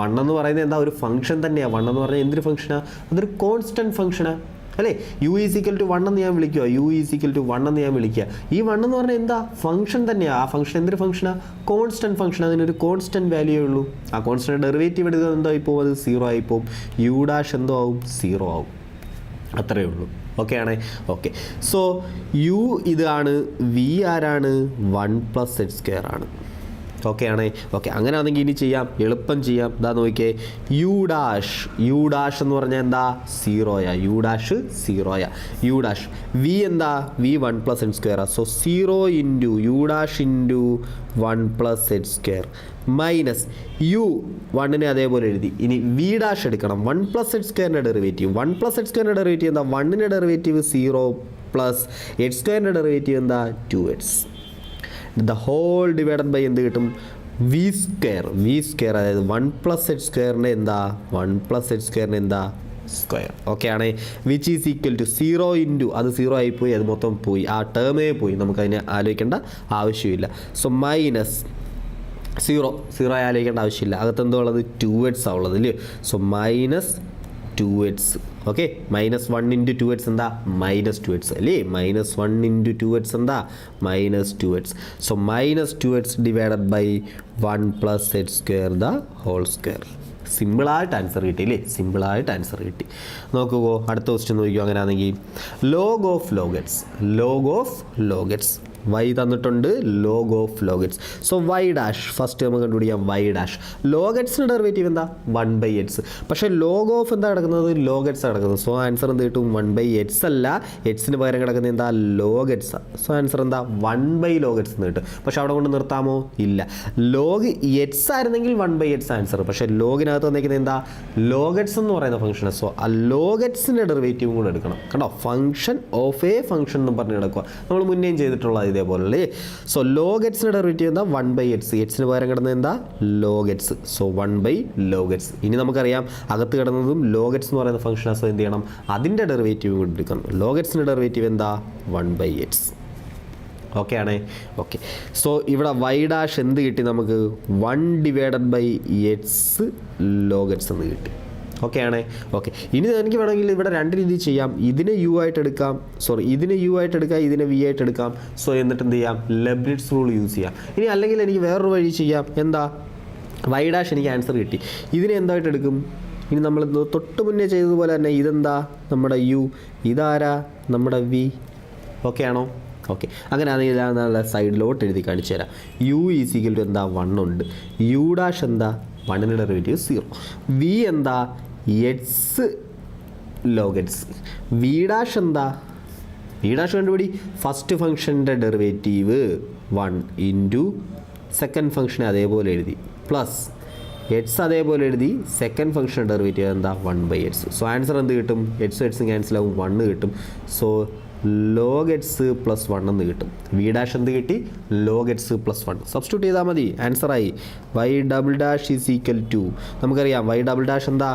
1 എന്ന് പറയുന്നത് എന്താ, ഒരു ഫംഗ്ഷൻ തന്നെയാണ്. 1 എന്ന് പറഞ്ഞാൽ എന്തൊരു ഫംഗ്ഷനാണ്, അതൊരു കോൺസ്റ്റൻറ്റ് ഫംഗ്ഷനാണ് അല്ലേ. u = 1 എന്ന് ഞാൻ വിളിക്കുക, u = 1 എന്ന് ഞാൻ വിളിക്കുക. ഈ 1 എന്ന് പറഞ്ഞാൽ എന്താ, ഫംഗ്ഷൻ തന്നെയാണ്. ആ ഫംഗ്ഷൻ എന്തൊരു ഫംഗ്ഷനാണ്, കോൺസ്റ്റൻറ്റ് ഫംഗ്ഷൻ. അതിനൊരു കോൺസ്റ്റൻറ്റ് വാല്യൂ ഉള്ളൂ. ആ കോൺസ്റ്റൻറ്റ് ഡെറിവേറ്റീവ് എടുക്കുക എന്തോ ആയിപ്പോൾ, അത് 0 ആയിപ്പോൾ. u' എന്തോ ആവും, 0 ആവും. അത്രയേ ഉള്ളൂ. ഓക്കെ ആണേ. ഓക്കെ. സോ u ഇതാണ്, v ആരാണ്, 1 + x² ആണ്. ഓക്കെ ആണേ. ഓക്കെ, അങ്ങനെയാണെങ്കിൽ ഇനി ചെയ്യാം, എളുപ്പം ചെയ്യാം. ഇതാ നോക്കിയേ, യു ഡാഷ് എന്ന് പറഞ്ഞാൽ എന്താ? സീറോയാ. യു ഡാഷ് വി എന്താ? V 1+n². So 0 into u dash into 1+n² minus u 1നെ അതേപോലെ എഴുതി. ഇനി വി ഡാഷ് എടുക്കണം. 1+n² derivative. 1+n² ഡെറിവേറ്റീവ് എന്താ? 1ൻ്റെ ഡെറിവേറ്റീവ് 0 പ്ലസ് h² ഡെറിവേറ്റീവ് എന്താ? 2h. The whole divided by എന്ത് കിട്ടും? V square. അതായത് 1+h² എന്താ? 1+h² എന്താ? സ്ക്വയർ. ഓക്കെ ആണേ. Which is equal to 0 into, അത് 0 ആയിപ്പോയി, അത് മൊത്തം പോയി, ആ ടേമേ പോയി, നമുക്കതിനെ ആലോചിക്കേണ്ട ആവശ്യമില്ല. സോ മൈനസ് 0 ആലോചിക്കേണ്ട ആവശ്യമില്ല. അകത്തെന്തോ ഉള്ളത്? 2h ഉള്ളത് അല്ലേ? So minus 2h. Okay, -1 into 2h എന്താ? -2h അല്ലേ? -1 ഇൻറ്റു 2h എന്താ? -2h. So -2h divided by 1+h² the whole square. സിമ്പിളായിട്ട് ആൻസർ കിട്ടി അല്ലേ? സിമ്പിളായിട്ട് ആൻസർ കിട്ടി. നോക്കുമോ, അടുത്ത ക്വസ്റ്റ്യൻ നോക്കിയോ. അങ്ങനെയാണെങ്കിൽ ലോഗ് ഓഫ് ലോഗറ്റ്സ് y തന്നിട്ടുണ്ട്. Log of log x. So y dash first നമുക്ക് കണ്ടുപിടിക്കാം. വൈ ഡാഷ് ലോഗറ്റ്സിൻ്റെ ഡെറിവേറ്റീവ് എന്താ? 1/x. പക്ഷേ ലോഗ് ഓഫ് എന്താ കിടക്കുന്നത്? ലോഗറ്റ്സ് കിടക്കുന്നത്. സോ ആൻസർ എന്ത് കിട്ടും? 1/x അല്ല, എക്സിന് പകരം കിടക്കുന്നത് എന്താ? ലോഗറ്റ്സ്. സോ ആൻസർ എന്താ? 1/ലോഗറ്റ്സ് എന്ന് കിട്ടും. പക്ഷെ അവിടെ കൊണ്ട് നിർത്താമോ? ഇല്ല. ലോഗ് എക്സ് ആയിരുന്നെങ്കിൽ 1/x ആൻസർ. പക്ഷേ ലോഗിനകത്ത് വന്നിരിക്കുന്നത് എന്താ? ലോഗറ്റ്സ് എന്ന് പറയുന്ന ഫംഗ്ഷൻ. സോ ആ ലോഗറ്റ്സിൻ്റെ ഡെറിവേറ്റീവും കൂടെ എടുക്കണം. കണ്ടോ, ഫംഗ്ഷൻ ഓഫ് എ ഫംഗ്ഷൻ എന്ന് പറഞ്ഞ് കിടക്കുക. നമ്മൾ മുന്നേയും ചെയ്തിട്ടുള്ളത് ഇതേപോലെ. സോ ലോഗറ്റ്സിൻ്റെ ഡെറിവേറ്റീവ് എന്താ? 1/x. എക്സിന് പകരം കിടന്നത് എന്താ? ലോഗറ്റ്സ്. സോ 1/ലോഗറ്റ്സ്. ഇനി നമുക്കറിയാം അകത്ത് കിടന്നതും ലോഗറ്റ്സ് എന്ന് പറയുന്ന ഫംഗ്ഷൻ. സോ എന്ത് ചെയ്യണം? അതിൻ്റെ ഡെറിവേറ്റീവ് കൂടി എടുക്കണം. ലോഗറ്റ്സിൻ്റെ ഡെറിവേറ്റീവ് എന്താ? 1/x. ഓക്കെ ആണേ. ഓക്കെ, സോ ഇവിടെ വൈ ഡാഷ് എന്ത് കിട്ടി നമുക്ക്? 1/x ലോഗറ്റ്സ് എന്ന് കിട്ടി. ഓക്കെ ആണേ. ഓക്കെ, ഇനി എനിക്ക് വേണമെങ്കിൽ ഇവിടെ രണ്ട് രീതി ചെയ്യാം. ഇതിനെ യു ആയിട്ട് എടുക്കാം, ഇതിനെ യു ആയിട്ട് എടുക്കാം, ഇതിനെ വി ആയിട്ട് എടുക്കാം. സോ എന്നിട്ട് എന്ത് ചെയ്യാം? ലെബ്നിറ്റ്സ് റൂൾ യൂസ് ചെയ്യാം. ഇനി അല്ലെങ്കിൽ എനിക്ക് വേറൊരു വഴി ചെയ്യാം. എന്താ? വൈ ഡാഷ് എനിക്ക് ആൻസർ കിട്ടി, ഇതിനെ എന്തായിട്ട് എടുക്കും? ഇനി നമ്മൾ തൊട്ട് മുന്നേ ചെയ്തതുപോലെ തന്നെ ഇതെന്താ? നമ്മുടെ യു. ഇതാരാ? നമ്മുടെ വി. ഓക്കെ ആണോ? ഓക്കെ, അങ്ങനെ ആണെങ്കിൽ നല്ല സൈഡിലോട്ട് എഴുതി കാണിച്ചു തരാം. യു ഈസ് ഈക്വൽ ടു എന്താ? 1 ഉണ്ട്. യു ഡാഷ് എന്താ? 1ൻ്റെ ഡെറിവേറ്റീവ് 0. വി എന്താ? X log x. വി ഡാഷ് എന്താ? വി ഡാഷ് കണ്ടുപിടി. ഫസ്റ്റ് ഫംഗ്ഷൻ്റെ ഡെറിവേറ്റീവ് 1 ഇൻറ്റു സെക്കൻഡ് ഫംഗ്ഷനെ അതേപോലെ എഴുതി പ്ലസ് എക്സ് അതേപോലെ എഴുതി. സെക്കൻഡ് ഫംഗ്ഷൻ ഡെറിവേറ്റീവ് എന്താ? 1/x. സോ ആൻസർ എന്ത് കിട്ടും? എക്സും ക്യാൻസൽ ആവും, 1 കിട്ടും. സോ log x പ്ലസ് 1 എന്ന് കിട്ടും. വി ഡാഷ് എന്ത് കിട്ടി? log x പ്ലസ് 1 സബ്സ്റ്റിറ്റ്യൂട്ട് ചെയ്താൽ മതി, ആൻസറായി. Y double dash is equal to, നമുക്കറിയാം വൈ ഡബിൾ ഡാഷ് എന്താ?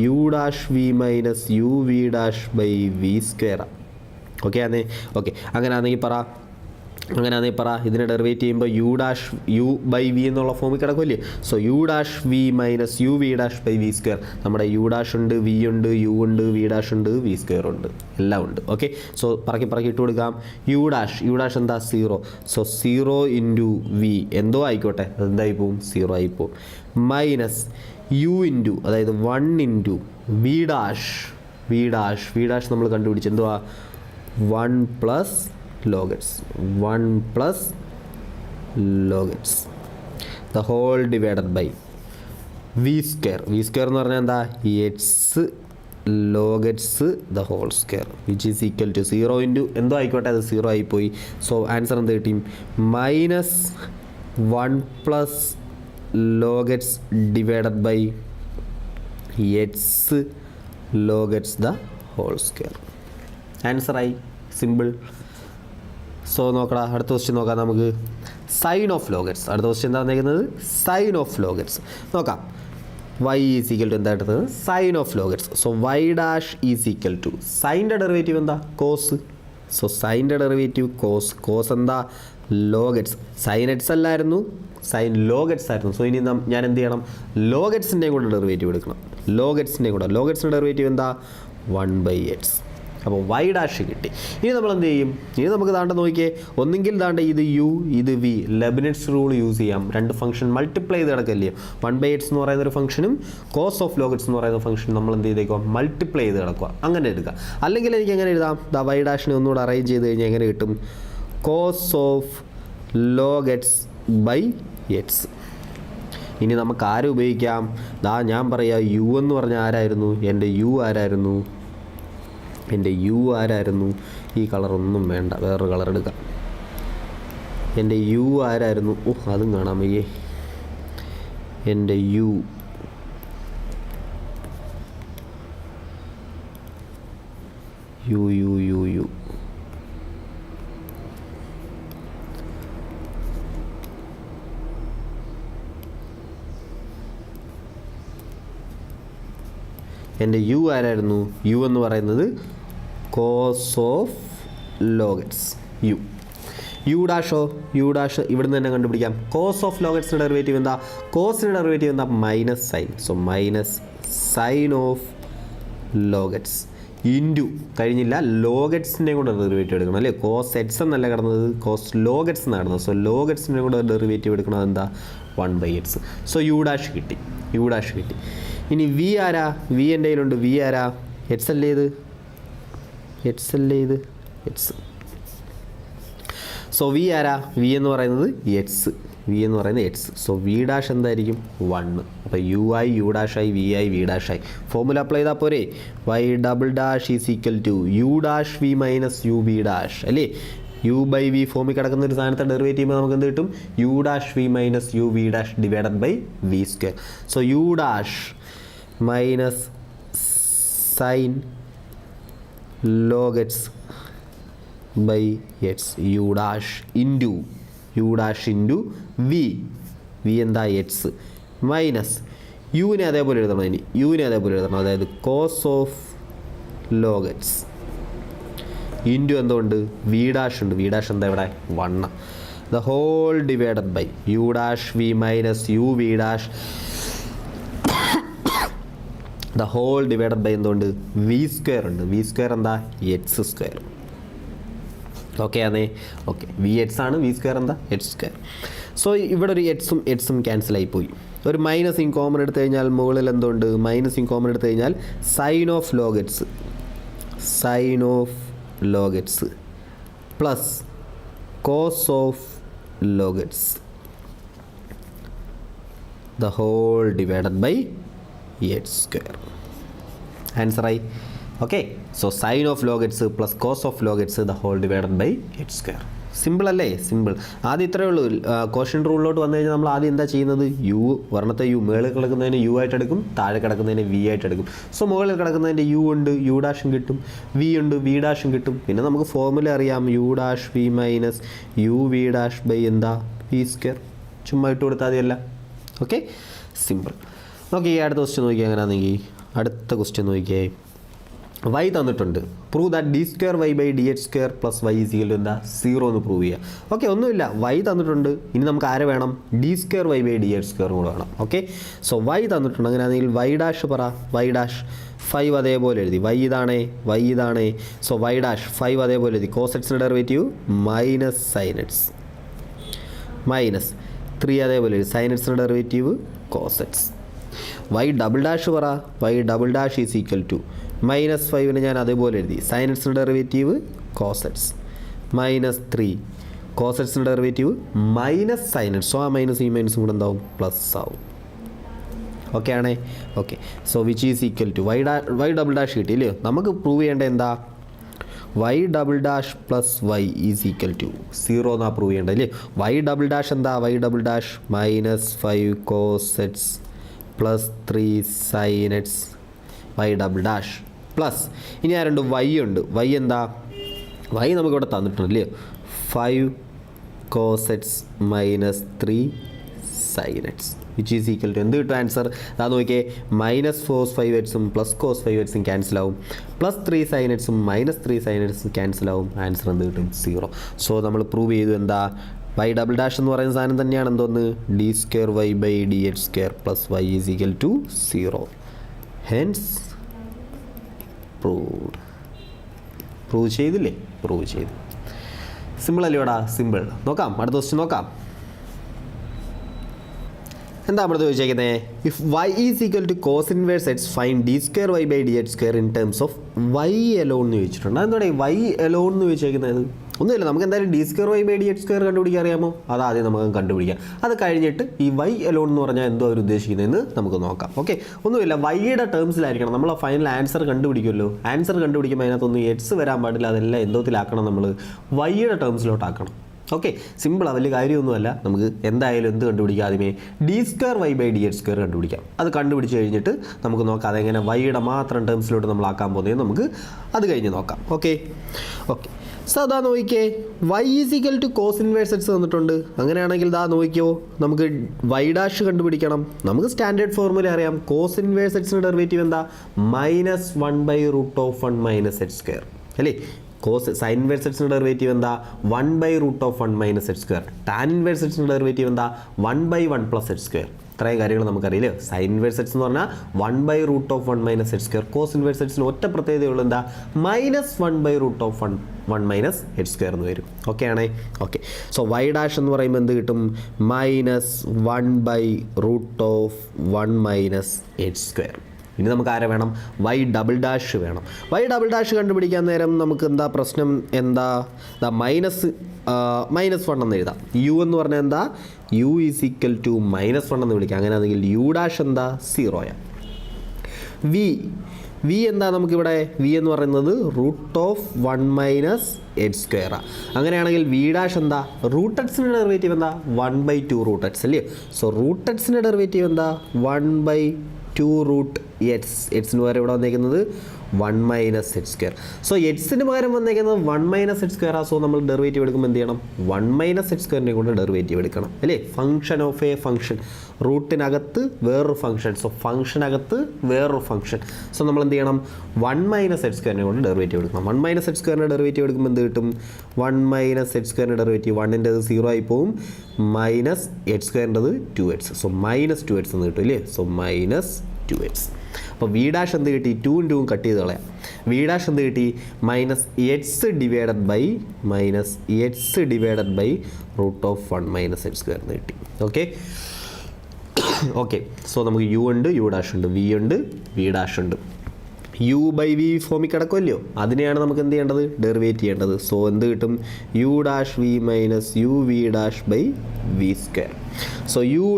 U dash V minus U V dash by V square. Okay ആണേ. ഓക്കെ, അങ്ങനെയാണെങ്കിൽ പറ ഇതിനെ ഡെറിവേറ്റ് ചെയ്യുമ്പോൾ u dash u by v എന്നുള്ള ഫോമിൽ കിടക്കുമല്ലേ? So U dash V minus U V dash by V square. നമ്മുടെ യു ഡാഷ് ഉണ്ട്, വി ഉണ്ട്, യു ഉണ്ട്, വി ഡാഷ് ഉണ്ട്, വി സ്ക്വയർ ഉണ്ട്, എല്ലാം ഉണ്ട്. ഓക്കെ, സോ പറക്കി ഇട്ട് കൊടുക്കാം. യു ഡാഷ് എന്താ? 0. സോ 0 ഇൻറ്റു വി എന്തോ ആയിക്കോട്ടെ, അതെന്തായി പോവും? 0 ആയി പോവും. മൈനസ് യു ഇൻറ്റു, അതായത് 1 ഇൻറ്റു വി ഡാഷ് നമ്മൾ കണ്ടുപിടിച്ച് എന്തുവാ? 1 plus log x. 1 plus log x the whole divided by V square. V square എന്ന് പറഞ്ഞാൽ എന്താ? X log x the whole square which is equal to 0 into എന്തോ ആയിക്കോട്ടെ, അത് 0 ആയിപ്പോയി. സോ ആൻസർ എന്ത് കിട്ടി? Minus 1 plus log x divided by x log x the whole square. ആൻസറായി, സിമ്പിൾ. സോ നോക്കടാ, അടുത്ത ക്വസ്റ്റ്യൻ നോക്കാം നമുക്ക്. Sine of log x. അടുത്ത ക്വസ്റ്റ്യൻ എന്താ വന്നിരിക്കുന്നത്? Sine of log x. നോക്കാം. വൈ ഈസ് ഈക്വൽ ടു എന്താ എടുത്തത്? Sine of log x. So y dash is equal to, സൈൻ്റെ ഡെറിവേറ്റീവ് എന്താ? കോസ്. സോ സൈൻ്റെ ഡെറിവേറ്റീവ് കോസ് എന്താ? ലോഗറ്റ്സ്. സൈൻ എക്സ് അല്ലായിരുന്നു, സൈൻ ലോഗറ്റ്സ് ആയിരുന്നു. സോ ഇനി ഞാൻ എന്ത് ചെയ്യണം? ലോഗറ്റ്സിൻ്റെയും കൂടെ ഡെറിവേറ്റീവ് എടുക്കണം. ലോഗറ്റ്സിൻ്റെ ഡെറിവേറ്റീവ് എന്താ? 1/x. അപ്പോൾ വൈ ഡാഷ് കിട്ടി. ഇനി നമ്മൾ എന്ത് ചെയ്യും? ഇനി നമുക്ക് താണ്ട നോക്കിയേ, ഒന്നെങ്കിൽ താണ്ട ഇത് യു, ഇത് വി, ലെബ്നിറ്റ്സ് റൂൾ യൂസ് ചെയ്യാം. രണ്ട് ഫംഗ്ഷൻ മൾട്ടിപ്ലൈ ചെയ്ത് കിടക്കല്ലേ? 1/x എന്ന് പറയുന്ന ഒരു ഫംഗ്ഷനും കോസ് ഓഫ് ലോഗറ്റ്സ് എന്ന് പറയുന്ന ഫംഗ്ഷൻ നമ്മൾ എന്ത് ചെയ്തേക്കുക? മൾട്ടിപ്ലൈ ചെയ്ത് കിടക്കുക. അങ്ങനെ എടുക്കുക. അല്ലെങ്കിൽ എനിക്ക് എങ്ങനെ എഴുതാം? വൈ ഡാഷിനെ ഒന്നുകൂടെ അറേഞ്ച് ചെയ്ത് കഴിഞ്ഞാൽ എങ്ങനെ കിട്ടും? Cos of log x by x. ഇനി നമുക്ക് ആരെ ഉപയോഗിക്കാം? ഞാൻ പറയാം യു എന്ന് പറഞ്ഞാൽ ആരായിരുന്നു? എൻ്റെ യു ആരായിരുന്നു? ഈ കളറൊന്നും വേണ്ട, വേറൊരു കളർ എടുക്കാം. എൻ്റെ യു ആരായിരുന്നു? അതും കാണാൻ വയ്യേ. എൻ്റെ u u u u u എൻ്റെ യു ആരായിരുന്നു? യു എന്ന് പറയുന്നത് cos of log x u. U ഡാഷോ? യു ഡാഷ് ഇവിടുന്ന് തന്നെ കണ്ടുപിടിക്കാം. കോസ് ഓഫ് ലോഗറ്റ്സിൻ്റെ ഡെറിവേറ്റീവ് എന്താ? കോസിൻ്റെ ഡെറിവേറ്റീവ് എന്താ? Minus sine. So minus sine of log x into കഴിഞ്ഞില്ല ലോഗറ്റ്സിൻ്റെ കൂടെ ഡെറിവേറ്റീവ് എടുക്കണം അല്ലേ? കോസ് എക്സ് എന്നല്ല കിടന്നത്, കോസ് ലോഗറ്റ്സ് എന്നാണ് കിടന്നത്. സോ ലോഗറ്റ്സിൻ്റെ കൂടെ ഡെറിവേറ്റീവ് എടുക്കണത് എന്താ? 1/x. സോ യു ഡാഷ് കിട്ടി. ഇനി വി ആരാ? വി എൻ്റെ കയ്യിലുണ്ട്. വി ആരാ? എക്സ് അല്ലേ ഇത്? എക്സ്. സോ വി ആരാ? വി എന്ന് പറയുന്നത് എക്സ്. സോ വി ഡാഷ് എന്തായിരിക്കും? 1. അപ്പോൾ യു ആയി യു ഡാഷ് ആയി വി ആയി വി ഡാഷ് ആയി. ഫോർമുല അപ്ലൈ ചെയ്താൽ പോരെ? Y double dash is equal to u dash V minus U V dash അല്ലേ? യു ബൈ വി ഫോമിൽ കിടക്കുന്ന ഒരു സാധനത്തെ ഡെറിവേറ്റീവ് നമുക്ക് എന്ത് കിട്ടും? U dash V minus U V dash divided by V square. So U dash minus sine log x by x u dash into V എന്താ? എക്സ് മൈനസ് യുവിനെ അതേപോലെ എഴുതണം. അതായത് കോസ് ഓഫ് ലോഗറ്റ്സ് ഇൻറ്റു എന്തുകൊണ്ട്? വി ഡാഷ് ഉണ്ട്. വി ഡാഷ് എന്താ ഇവിടെ? 1. The whole divided by u dash V minus U V dash the whole divided by എന്തുകൊണ്ട്? വി സ്ക്വയർ ഉണ്ട്. വി സ്ക്വയർ എന്താ? X square. ഓക്കെ ആണേ? ഓക്കെ. വി എക്സ് ആണ്, വി സ്ക്വയർ എന്താ? X square. സോ ഇവിടെ ഒരു എക്സും ക്യാൻസലായി പോയി. ഒരു മൈനസ് ഇൻ കോമൺ എടുത്തു കഴിഞ്ഞാൽ മുകളിൽ എന്തുണ്ട്? Sine of log x plus cos of log x the whole divided by x square. ആൻസറായി. Okay. So sine of log x plus cos of log x the whole divided by x square. Simple അല്ലേ? സിമ്പിൾ. ആദ്യം ഇത്രയേ ഉള്ളൂ. ക്വസ്റ്റ്യൻ റൂളിലോട്ട് വന്നു കഴിഞ്ഞാൽ നമ്മൾ ആദ്യം എന്താ ചെയ്യുന്നത്? ഒരെണ്ണത്തെ യു മുകളിൽ കിടക്കുന്നതിന് യു ആയിട്ട് എടുക്കും, താഴെ കിടക്കുന്നതിന് വി ആയിട്ട് എടുക്കും. സോ മുകളിൽ കിടക്കുന്നതിൻ്റെ യു ഉണ്ട്, യു ഡാഷും കിട്ടും. വി ഉണ്ട്, വി ഡാഷും കിട്ടും. പിന്നെ നമുക്ക് ഫോർമുല അറിയാം, u dash V minus U V dash by എന്താ? V square. ചുമ്മാ ഇട്ട് കൊടുത്താൽ മതിയല്ല. Okay, simple. ഓക്കെ, ഈ അടുത്ത ക്വസ്റ്റ്യൻ നോക്കിയാൽ എങ്ങനെയാണെങ്കിൽ അടുത്ത ക്വസ്റ്റ്യൻ നോക്കിയേ. വൈ തന്നിട്ടുണ്ട്. Prove that D square Y by D H square plus y is equal to എന്താ? 0 എന്ന് പ്രൂവ് ചെയ്യുക. ഓക്കെ, ഒന്നുമില്ല. വൈ തന്നിട്ടുണ്ട്. ഇനി നമുക്ക് ആരെ വേണം? D square Y by D H square കൂടെ വേണം. ഓക്കെ, സോ വൈ തന്നിട്ടുണ്ട്. അങ്ങനെയാണെങ്കിൽ വൈ ഡാഷ് പറ. വൈ ഡാഷ് 5 അതേപോലെ എഴുതി. വൈ ഇതാണേ. സോ വൈ ഡാഷ് 5 അതേപോലെ എഴുതി. കോസ് എക്സിൻ്റെ derivative minus sine x minus 3 അതേപോലെ എഴുതി. സൈൻ എക്സിൻ്റെ derivative cos x. Y double dash പറ. Y double dash is equal to -5 ഞാൻ അതേപോലെ എഴുതി. സൈൻ എക്സിൻ്റെ derivative cos x minus 3 cos എക്സിൻ്റെ derivative minus sine x. So ആ മൈനസ് ഈ മൈനസും കൂടെ എന്താവും? പ്ലസ് ആവും. ഓക്കെ ആണേ? Okay, so which is equal to y double dash കിട്ടി ഇല്ലയോ? നമുക്ക് പ്രൂവ് ചെയ്യേണ്ടത് എന്താ? Y double dash plus y is equal to 0 എന്നാ പ്രൂവ് ചെയ്യേണ്ടത് അല്ലേ? വൈ ഡബിൾ ഡാഷ് എന്താ? Y double dash -5 cos x plus 3 sine x y double dash plus ഇനി ആരുണ്ട്? വൈ ഉണ്ട്. വൈ എന്താ? വൈ നമുക്കിവിടെ തന്നിട്ടുണ്ടല്ലേ? 5 cos x minus 3 sine x which is equal to എന്ത് കിട്ടും? ആൻസർ അതാ നോക്കിയേ. -cos 5x plus cos 5x cancel ആവും. പ്ലസ് 3 സൈൻ എക്സും -3 സൈൻ എക്സും ക്യാൻസൽ ആവും. ആൻസർ എന്ത് കിട്ടും? 0. സോ നമ്മൾ പ്രൂവ് ചെയ്തു എന്താ? വൈ ഡബിൾ ഡാഷ് എന്ന് പറയുന്ന സാധനം തന്നെയാണ് എന്തോന്ന്? D square Y by D H square plus y is equal to 0. Hence prove ചെയ്തില്ലേ? പ്രൂവ് ചെയ്തു. സിമ്പിൾ അല്ലേടാ? സിമ്പിൾ. നോക്കാം, അടുത്ത ക്വസ്റ്റ്യൻ നോക്കാം. എന്താ നമ്മൾ ചോദിച്ചേക്കുന്നത്? If y is equal to cos inverse x find d square Y by D H square in terms of y alone എന്ന് ചോദിച്ചിട്ടുണ്ട്. എന്താണ് വൈ എലോൺ എന്ന് ചോദിച്ചേക്കുന്നത്? ഒന്നുമില്ല, നമുക്ക് എന്തായാലും d square Y by D H square കണ്ടുപിടിക്കാൻ അറിയാമോ? അതാദ്യം നമുക്ക് കണ്ടുപിടിക്കാം. അത് കഴിഞ്ഞിട്ട് ഈ വൈ എലോൺ എന്ന് പറഞ്ഞാൽ എന്തോ അവർ ഉദ്ദേശിക്കുന്നതെന്ന് നമുക്ക് നോക്കാം. ഓക്കെ, ഒന്നുമില്ല, വൈയുടെ ടേംസിലായിരിക്കണം നമ്മൾ ഫൈനൽ ആൻസർ കണ്ടുപിടിക്കുമല്ലോ. ആൻസർ കണ്ടുപിടിക്കുമ്പോൾ അതിനകത്തൊന്നും എക്സ് വരാൻ പാടില്ല, അതെല്ലാം എന്തോത്തിലാക്കണം, നമ്മൾ വൈയുടെ ടേംസിലോട്ടാക്കണം. ഓക്കെ, സിമ്പിളാണ്, വലിയ കാര്യമൊന്നുമല്ല. നമുക്ക് എന്തായാലും എന്ത് കണ്ടുപിടിക്കാം? ആദ്യമേ d square Y by D H square കണ്ടുപിടിക്കാം. അത് കണ്ടുപിടിച്ച് കഴിഞ്ഞിട്ട് നമുക്ക് നോക്കാം അതെങ്ങനെ വൈയുടെ മാത്രം ടേംസിലോട്ട് നമ്മൾ ആക്കാൻ പോകുന്നതെന്ന് നമുക്ക് അത് കഴിഞ്ഞ് നോക്കാം. ഓക്കെ ഓക്കെ സോ അതാ നോക്കിക്കേ, y is equal to cos inverse x തന്നിട്ടുണ്ട്. അങ്ങനെയാണെങ്കിൽ ഇതാ നോക്കിയോ, നമുക്ക് വൈ ഡാഷ് കണ്ടുപിടിക്കണം. നമുക്ക് സ്റ്റാൻഡേർഡ് ഫോർമുല അറിയാം. കോസ് ഇൻവേഴ്സ് എക്സിൻ്റെ ഡെറിവേറ്റീവ് എന്താ? -1/√(1 - h സ്ക്വയർ അല്ലേ? കോസ് സൈൻ ഇൻവേഴ്സ് എക്സിൻ്റെ ഡെറിവേറ്റീവ് എന്താ? 1/√(1 - h സ്ക്വയർ. ടാൻ ഇൻവേഴ്സ് എക്സിൻ്റെ ഡെറിവേറ്റീവ് എന്താ? 1/1 + h സ്ക്വയർ. ഇത്രയും കാര്യങ്ങൾ നമുക്കറിയില്ലേ. സൈൻ ഇൻവേഴ്സ് എക്സ് എന്ന് പറഞ്ഞാൽ 1/√(1 - h സ്ക്വയർ. കോസ് ഇൻവേഴ്സ് എക്സിന് ഒറ്റ പ്രത്യേകതയുള്ളൂ, എന്താ? -1/√(1 - h സ്ക്വയർ എന്ന് വരും. ഓക്കെ ആണേ? ഓക്കെ, സോ വൈ ഡാഷ് എന്ന് പറയുമ്പോൾ എന്ത് കിട്ടും? -1/√(1 - h സ്ക്വയർ. ഇനി നമുക്ക് ആരെ വേണം? വൈ ഡബിൾ ഡാഷ് വേണം. വൈ ഡബിൾ ഡാഷ് കണ്ടുപിടിക്കാൻ നേരം നമുക്ക് എന്താ പ്രശ്നം? എന്താ -1 എന്ന് എഴുതാം. യു എന്ന് പറഞ്ഞാൽ എന്താ? യു ഈസ് ഈക്വൽ ടു -1 എന്ന് വിളിക്കാം. അങ്ങനെയാണെങ്കിൽ യു ഡാഷ് എന്താ? 0. വി എന്താ? നമുക്കിവിടെ വി എന്ന് പറയുന്നത് √(1 - h സ്ക്വയർ. അങ്ങനെയാണെങ്കിൽ വി ഡാഷ് എന്താ? √(x)ൻ്റെ ഡെറിവേറ്റീവ് എന്താ? 1/2√(x) അല്ലേ? സോ √(x)ൻ്റെ ഡെറിവേറ്റീവ് എന്താ? 1/2√x. എക്സിന് പകരം ഇവിടെ വന്നേക്കുന്നത് 1 - h സ്ക്വയർ. സോ എക്സിന് പകരം വന്നേക്കുന്നത് 1 - h സ്ക്വയർ. സോ നമ്മൾ ഡെറിവേറ്റീവ് എടുക്കുമ്പോൾ എന്ത് ചെയ്യണം? 1 - h സ്ക്വയറിനെ കൊണ്ട് ഡെറിവേറ്റീവ് എടുക്കണം അല്ലേ? ഫംഗ്ഷൻ ഓഫ് എ ഫംഗ്ഷൻ, റൂട്ടിനകത്ത് വേറൊരു ഫംഗ്ഷൻ. സോ ഫംഗ്ഷനകത്ത് വേറൊരു ഫംഗ്ഷൻ. സോ നമ്മൾ എന്ത് ചെയ്യണം? 1 - h സ്ക്വയറിനെ കൊണ്ട് ഡെറിവേറ്റീവ് എടുക്കണം. 1 - h സ്ക്വയറിൻ്റെ ഡെറിവേറ്റീവ് എടുക്കുമ്പോൾ എന്ത് കിട്ടും? 1 - h സ്ക്വയറിൻ്റെ ഡെറിവേറ്റീവ് 1ൻ്റെത് 0 ആയി പോവും, -h സ്ക്വയറിൻ്റെത് 2h. സോ -2h എന്ന് കിട്ടും അല്ലേ? So -2h. അപ്പോൾ വി ഡാഷ് എന്ത് കിട്ടി? 2 × 2 കട്ട് ചെയ്ത് കളയാം. വി ഡാഷ് എന്ത് കിട്ടി? -h divided by -h divided by √(1 - h square എന്ന് കിട്ടി. ഓക്കെ ഓക്കെ, സോ നമുക്ക് യു ഉണ്ട്, യു ഡാഷ് ഉണ്ട്, വി ഉണ്ട്, വി ഡാഷ് ഉണ്ട്. യു ബൈ വി ഫോമിൽ കിടക്കുമല്ലോ, അതിനെയാണ് നമുക്ക് എന്ത് ചെയ്യേണ്ടത്? ഡെറിവേറ്റ് ചെയ്യേണ്ടത്. സോ എന്ത് കിട്ടും? U dash V minus U V dash by V square. So U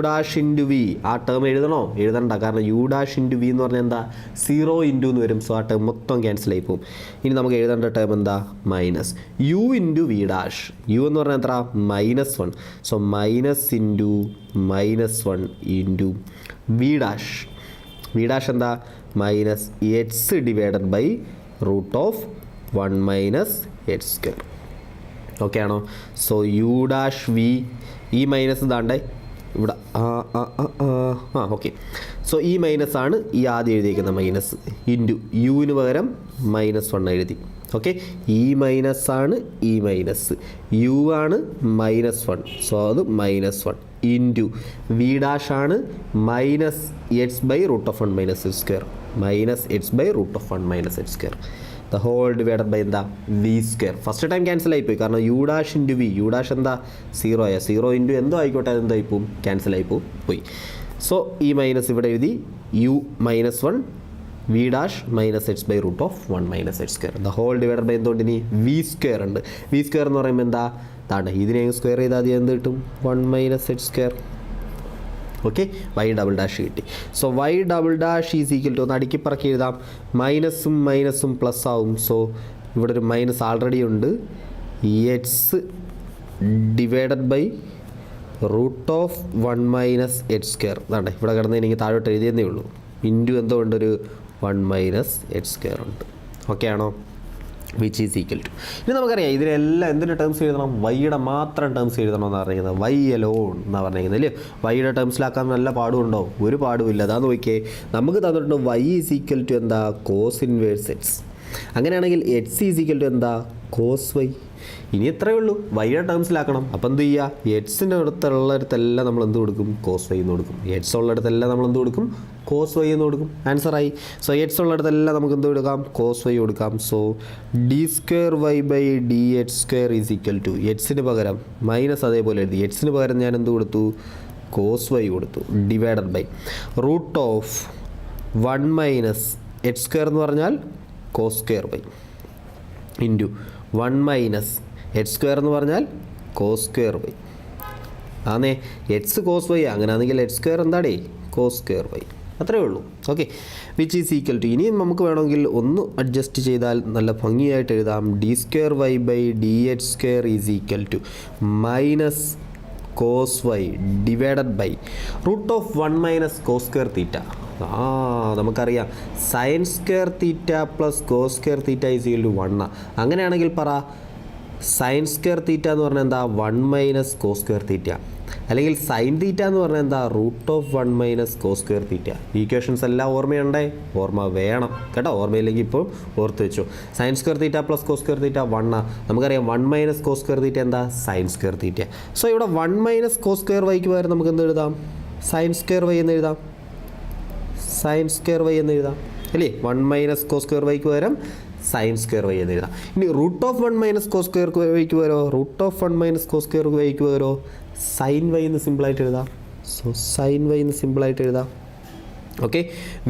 dash into v, ആ ടേം എഴുതണോ? എഴുതണ്ട, കാരണം യു ഡാഷ് ഇൻറ്റു വി എന്ന് പറഞ്ഞാൽ എന്താ? 0 ഇൻറ്റു എന്ന് വരും. സോ ആ ടേം മൊത്തം ക്യാൻസൽ ആയി പോകും. ഇനി നമുക്ക് എഴുതേണ്ട ടേം എന്താ? Minus U into V dash. U എന്ന് പറഞ്ഞാൽ എത്ര? -1. So -1 into V dash. V dash എന്താ? -h divided by √(1 - h square. Okay ആണോ? സോ യു ഡാഷ് വി, ഈ മൈനസ് ഇതാണ്ടേ ഇവിടെ ഓക്കെ. സോ ഈ മൈനസ് ആണ് ഈ ആദ്യം എഴുതിയിരിക്കുന്ന മൈനസ്, ഇൻറ്റു യുവിന് പകരം -1 എഴുതി. ഓക്കെ, ഈ മൈനസ് ആണ് ഈ മൈനസ്, യു ആണ് -1. സോ അത് -1 ഇൻറ്റു വി ഡാഷ് ആണ് -h by √(1 - h square. -h by √(1 - h square. The whole divided by എന്താ? V square. First time cancel ആയിപ്പോയി, കാരണം u dash into v, u dash എന്താ? 0 ആയ 0 ഇൻറ്റു എന്തോ ആയിക്കോട്ടെ, അതെന്തോ ആയിപ്പോവും, ക്യാൻസൽ ആയിപ്പോവും, പോയി. സോ ഈ മൈനസ് ഇവിടെ എഴുതി, u -1 v dash -h by √(1 - h square. The whole divided by എന്തുകൊണ്ട് ഇനി വി സ്ക്വയർ ഉണ്ട്. വി സ്ക്വയർ എന്ന് പറയുമ്പോൾ എന്താ? താണ്ട ഇതിനെ സ്ക്വയർ ചെയ്താൽ ആദ്യം എന്ത് കിട്ടും? 1 - h square. Okay, y double dash കിട്ടി. So y double dash is equal to, ഒന്ന് അടുക്കി പറക്കി എഴുതാം, മൈനസും മൈനസും പ്ലസ് ആവും. സോ ഇവിടെ ഒരു മൈനസ് ആൾറെഡി ഉണ്ട്, h divided by √(1 - h square. അതാണ്ട് ഇവിടെ കിടന്ന് എനിക്ക് താഴോട്ട് എഴുതിയെന്നേ ഉള്ളൂ, ഇൻറ്റു എന്തോ ഉണ്ട്, ഒരു 1 - h സ്ക്വയർ ഉണ്ട്. ഓക്കെ ആണോ? വിച്ച് ഈസ് ഈക്വൽ ടു, ഇനി നമുക്കറിയാം ഇതിലെല്ലാം എന്തിൻ്റെ ടേംസ് എഴുതണം? വൈയുടെ മാത്രം ടേംസ് എഴുതണം എന്നാണ് പറഞ്ഞിരിക്കുന്നത്. വൈ എലോൺ എന്നാണ് പറഞ്ഞിരിക്കുന്നത് അല്ലേ? വൈയുടെ ടേംസിലാക്കാൻ നല്ല പാടുണ്ടോ? ഒരു പാടുമില്ല. അതാ നോക്കിയേ, നമുക്ക് തന്നിട്ടുണ്ട് വൈ ഈസ് ഈക്വൽ ടു എന്താ? Cos inverse x. അങ്ങനെയാണെങ്കിൽ എക്സ് ഈസ് ഈക്വൽ ടു എന്താ? Cos y. ഇനി എത്രയേ ഉള്ളൂ? വൈയുടെ ടേംസിലാക്കണം. അപ്പം എന്ത് ചെയ്യുക? എക്സിൻ്റെ അടുത്തുള്ളിടത്തെല്ലാം നമ്മൾ എന്ത് കൊടുക്കും? കോസ് വൈ എന്ന് കൊടുക്കും. എക്സ് ഉള്ളിടത്തെല്ലാം നമ്മൾ എന്ത് കൊടുക്കും? കോസ് വൈ എന്ന് കൊടുക്കും. ആൻസറായി. സോ എക്സ് ഉള്ളിടത്തെല്ലാം നമുക്ക് എന്ത് കൊടുക്കാം? കോസ് വൈ കൊടുക്കാം. So D square Y by D H square is equal to, എക്സിന് പകരം മൈനസ് അതേപോലെ എഴുതി, എക്സിന് പകരം ഞാൻ എന്ത് കൊടുത്തു? കോസ് വൈ കൊടുത്തു divided by root of 1 minus h square എന്ന് പറഞ്ഞാൽ cos square y into 1 minus h square എന്ന് പറഞ്ഞാൽ കോസ് സ്ക്വയർ വൈ ആന്നേ എക്സ് കോസ് വൈ അങ്ങനെയാണെങ്കിൽ എച്ച് സ്ക്വയർ എന്താടേ കോസ് സ്ക്വയർ വൈ അത്രയേ ഉള്ളൂ. Okay, which is equal to ഇനിയും നമുക്ക് വേണമെങ്കിൽ ഒന്ന് അഡ്ജസ്റ്റ് ചെയ്താൽ നല്ല ഭംഗിയായിട്ട് എഴുതാം. D square Y by D H square is equal to minus cos Y divided by root of 1 minus cos square theta. നമുക്കറിയാം sine square theta plus cos square theta is equal to 1. അങ്ങനെയാണെങ്കിൽ പറ സൈൻ സ്ക്വയർ തീറ്റ എന്ന് പറഞ്ഞാൽ എന്താ 1 മൈനസ് കോസ് സ്ക്വയർ തീറ്റ, അല്ലെങ്കിൽ സൈൻ തീറ്റ എന്ന് പറഞ്ഞാൽ എന്താ root of 1 minus cos square theta. Equations എല്ലാം ഓർമ്മയുണ്ടേ, ഓർമ്മ വേണം കേട്ടോ. ഓർമ്മയില്ലെങ്കിൽ ഇപ്പോൾ ഓർത്ത് വെച്ചു. Sine square theta plus cos square theta 1. നമുക്കറിയാം 1 മൈനസ് കോസ് സ്ക്വയർ തീറ്റ എന്താ സൈൻ സ്ക്വയർ തീറ്റ. സോ ഇവിടെ 1 മൈനസ് കോസ് സ്ക്വയർ വൈക്ക് പകരം നമുക്ക് എന്ത് എഴുതാം? സൈൻ സ്ക്വയർ വൈ എന്ന് എഴുതാം. സൈൻ സ്ക്വയർ വൈ എന്ന് എഴുതാം അല്ലേ? 1 മൈനസ് കോസ് സ്ക്വയർ വൈക്ക് പകരം സൈൻ സ്ക്വയർ വൈ എന്ന് എഴുതാം. ഇനി root of 1 minus cos square വൈക്ക് വരോ? Root of 1 minus cos square വൈക്ക് വരോ? സൈൻ വൈ എന്ന് സിമ്പിളായിട്ട് എഴുതാം. സോ സൈൻ വൈ എന്ന് സിമ്പിളായിട്ട് എഴുതാം. Okay,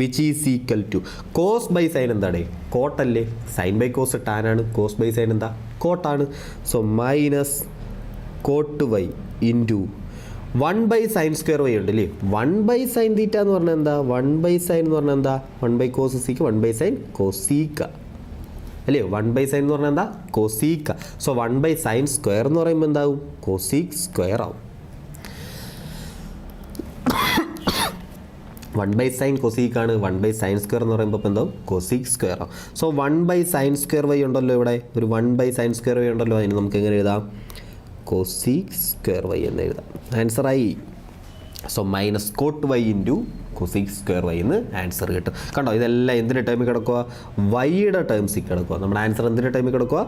which is equal to cos by sine എന്താണ്? കോട്ടല്ലേ. സൈൻ ബൈ കോസ് ടാനാണ്, കോസ് ബൈ സൈൻ എന്താ? കോട്ടാണ്. So minus cot y into 1 by sine square y ഉണ്ട് അല്ലേ? 1 ബൈ സൈൻ തീറ്റ എന്ന് പറഞ്ഞാൽ എന്താ? 1 ബൈ സൈൻ എന്ന് പറഞ്ഞാൽ എന്താ? 1 by cos sec 1 by sine cosec അല്ലേ? 1 ബൈ സൈൻ എന്ന് പറഞ്ഞാൽ എന്താ? Cosec. So 1 by sine square എന്ന് പറയുമ്പോൾ എന്താവും? കോസീക് സ്ക്വയർ ആവും. 1 ബൈ സൈൻ കോസീക്കാണ്. 1 ബൈ സൈൻ സ്ക്വയർ എന്ന് പറയുമ്പോൾ ഇപ്പോൾ എന്താവും? കോസീക് സ്ക്വയർ ആവും. So 1 by sine square y ഉണ്ടല്ലോ ഇവിടെ, ഒരു 1 ബൈ സൈൻ സ്ക്വയർ വൈ ഉണ്ടല്ലോ, അതിന് നമുക്ക് എങ്ങനെ എഴുതാം? കോസീക് സ്ക്വയർ വൈ എന്ന് എഴുതാം. ആൻസറായി. So minus cot y into cosec square y എന്ന് ആൻസർ കിട്ടും. കണ്ടോ, ഇതെല്ലാം എന്തിൻ്റെ ടേമിൽ കിടക്കുക? വൈയുടെ ടേംസിൽ കിടക്കുക. നമ്മുടെ ആൻസർ എന്തിൻ്റെ ടേമിൽ കിടക്കുക?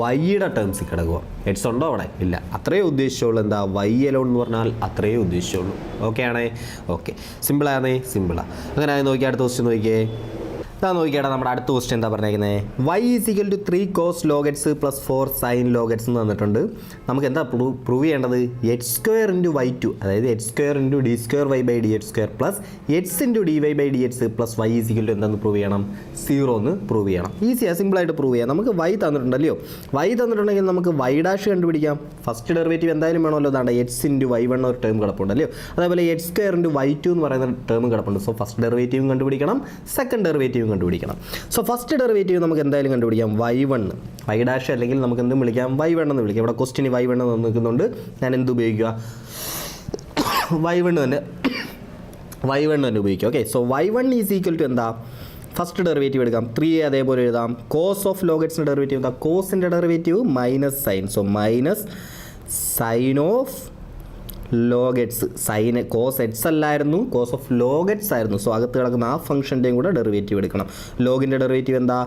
വൈയുടെ ടേംസിൽ കിടക്കുക. എഡ്സ് ഉണ്ടോ അവിടെ? ഇല്ല. അത്രയേ ഉദ്ദേശിച്ചുള്ളൂ. എന്താ? വൈ അലോൺ എന്ന് പറഞ്ഞാൽ അത്രയേ ഉദ്ദേശിച്ചുള്ളൂ. ഓക്കെ ആണേ? ഓക്കെ, സിമ്പിളാണേ? സിമ്പിളാണ്. അങ്ങനെ ആയി നോക്കിയാൽ അടുത്ത ക്വസ്റ്റ്യൻ നോക്കിയേ. ഇതാ നോക്കിയാടാ, നമ്മുടെ അടുത്ത ക്വസ്റ്റ്യൻ എന്താ പറഞ്ഞേക്കുന്നത്? Y is equal to 3 cos log x plus 4 sine log x എന്ന് തന്നിട്ടുണ്ട്. നമുക്ക് എന്താ പ്രൂവ് ചെയ്യേണ്ടത്? H square into y two, അതായത് h square into d square Y by D H square plus x into D Y by D x plus y is equal to എന്താണെന്ന് പ്രൂവ് ചെയ്യണം? 0 എന്ന് പ്രൂവ് ചെയ്യണം. ഈസിയാണ്, സിമ്പിളായിട്ട് പ്രൂവ് ചെയ്യാം. നമുക്ക് വൈ തന്നിട്ടുണ്ടല്ലോ. വൈ തന്നിട്ടുണ്ടെങ്കിൽ നമുക്ക് വൈ ഡാഷ് കണ്ടുപിടിക്കാം. ഫസ്റ്റ് ഡെറിവേറ്റീവ് എന്തായാലും വേണമല്ലോ. അതാണ് എച്ച് ഇൻറ്റു വൈ 1 ഒരു ടേം കിടപ്പുണ്ടല്ലോ. അതേപോലെ എച്ച് സ്ക്വയർ ഇൻറ്റു വൈ 2 എന്ന് പറയുന്ന ടേം കിടപ്പുണ്ട്. സോ ഫസ്റ്റ് ഡെറിവേറ്റീവും കണ്ടുപിടിക്കണം, സെക്കൻഡ് ഡെറിവേറ്റീവും കണ്ടുപിടിക്കണം. സോ ഫസ്റ്റ് ഡെറിവേറ്റീവ് നമുക്ക് എന്തായാലും കണ്ടുപിടിക്കാം. y1 വൈ ഡാഷ് അല്ലെങ്കിൽ നമുക്ക് എന്തും വിളിക്കാം, y1 എന്ന് വിളിക്കാം. ഇവിടെ ക്വസ്റ്റിന് y1 എന്ന് നിൽക്കുന്നുണ്ട്. ഞാൻ എന്ത് ഉപയോഗിക്കുക? y1 തന്നെ ഉപയോഗിക്കുക. Okay, so y1 is equal to എന്താ? ഫസ്റ്റ് ഡെറിവേറ്റീവ് എടുക്കാം. 3 അതേപോലെ എഴുതാം. കോസ് ഓഫ് ലോഗ് എക്സിൻ്റെ ഡെറിവേറ്റീവ് എന്താ? കോസിൻ്റെ derivative minus sine. So minus sine of log x. Sine cos x അല്ലായിരുന്നു, കോസ് ഓഫ് ലോഗ് എക്സ് ആയിരുന്നു. സോ അകത്ത് കിടക്കുന്ന ആ ഫംഗ്ഷൻ്റെയും കൂടെ ഡെറിവേറ്റീവ് എടുക്കണം. ലോഗിൻ്റെ ഡെറിവേറ്റീവ് എന്താ?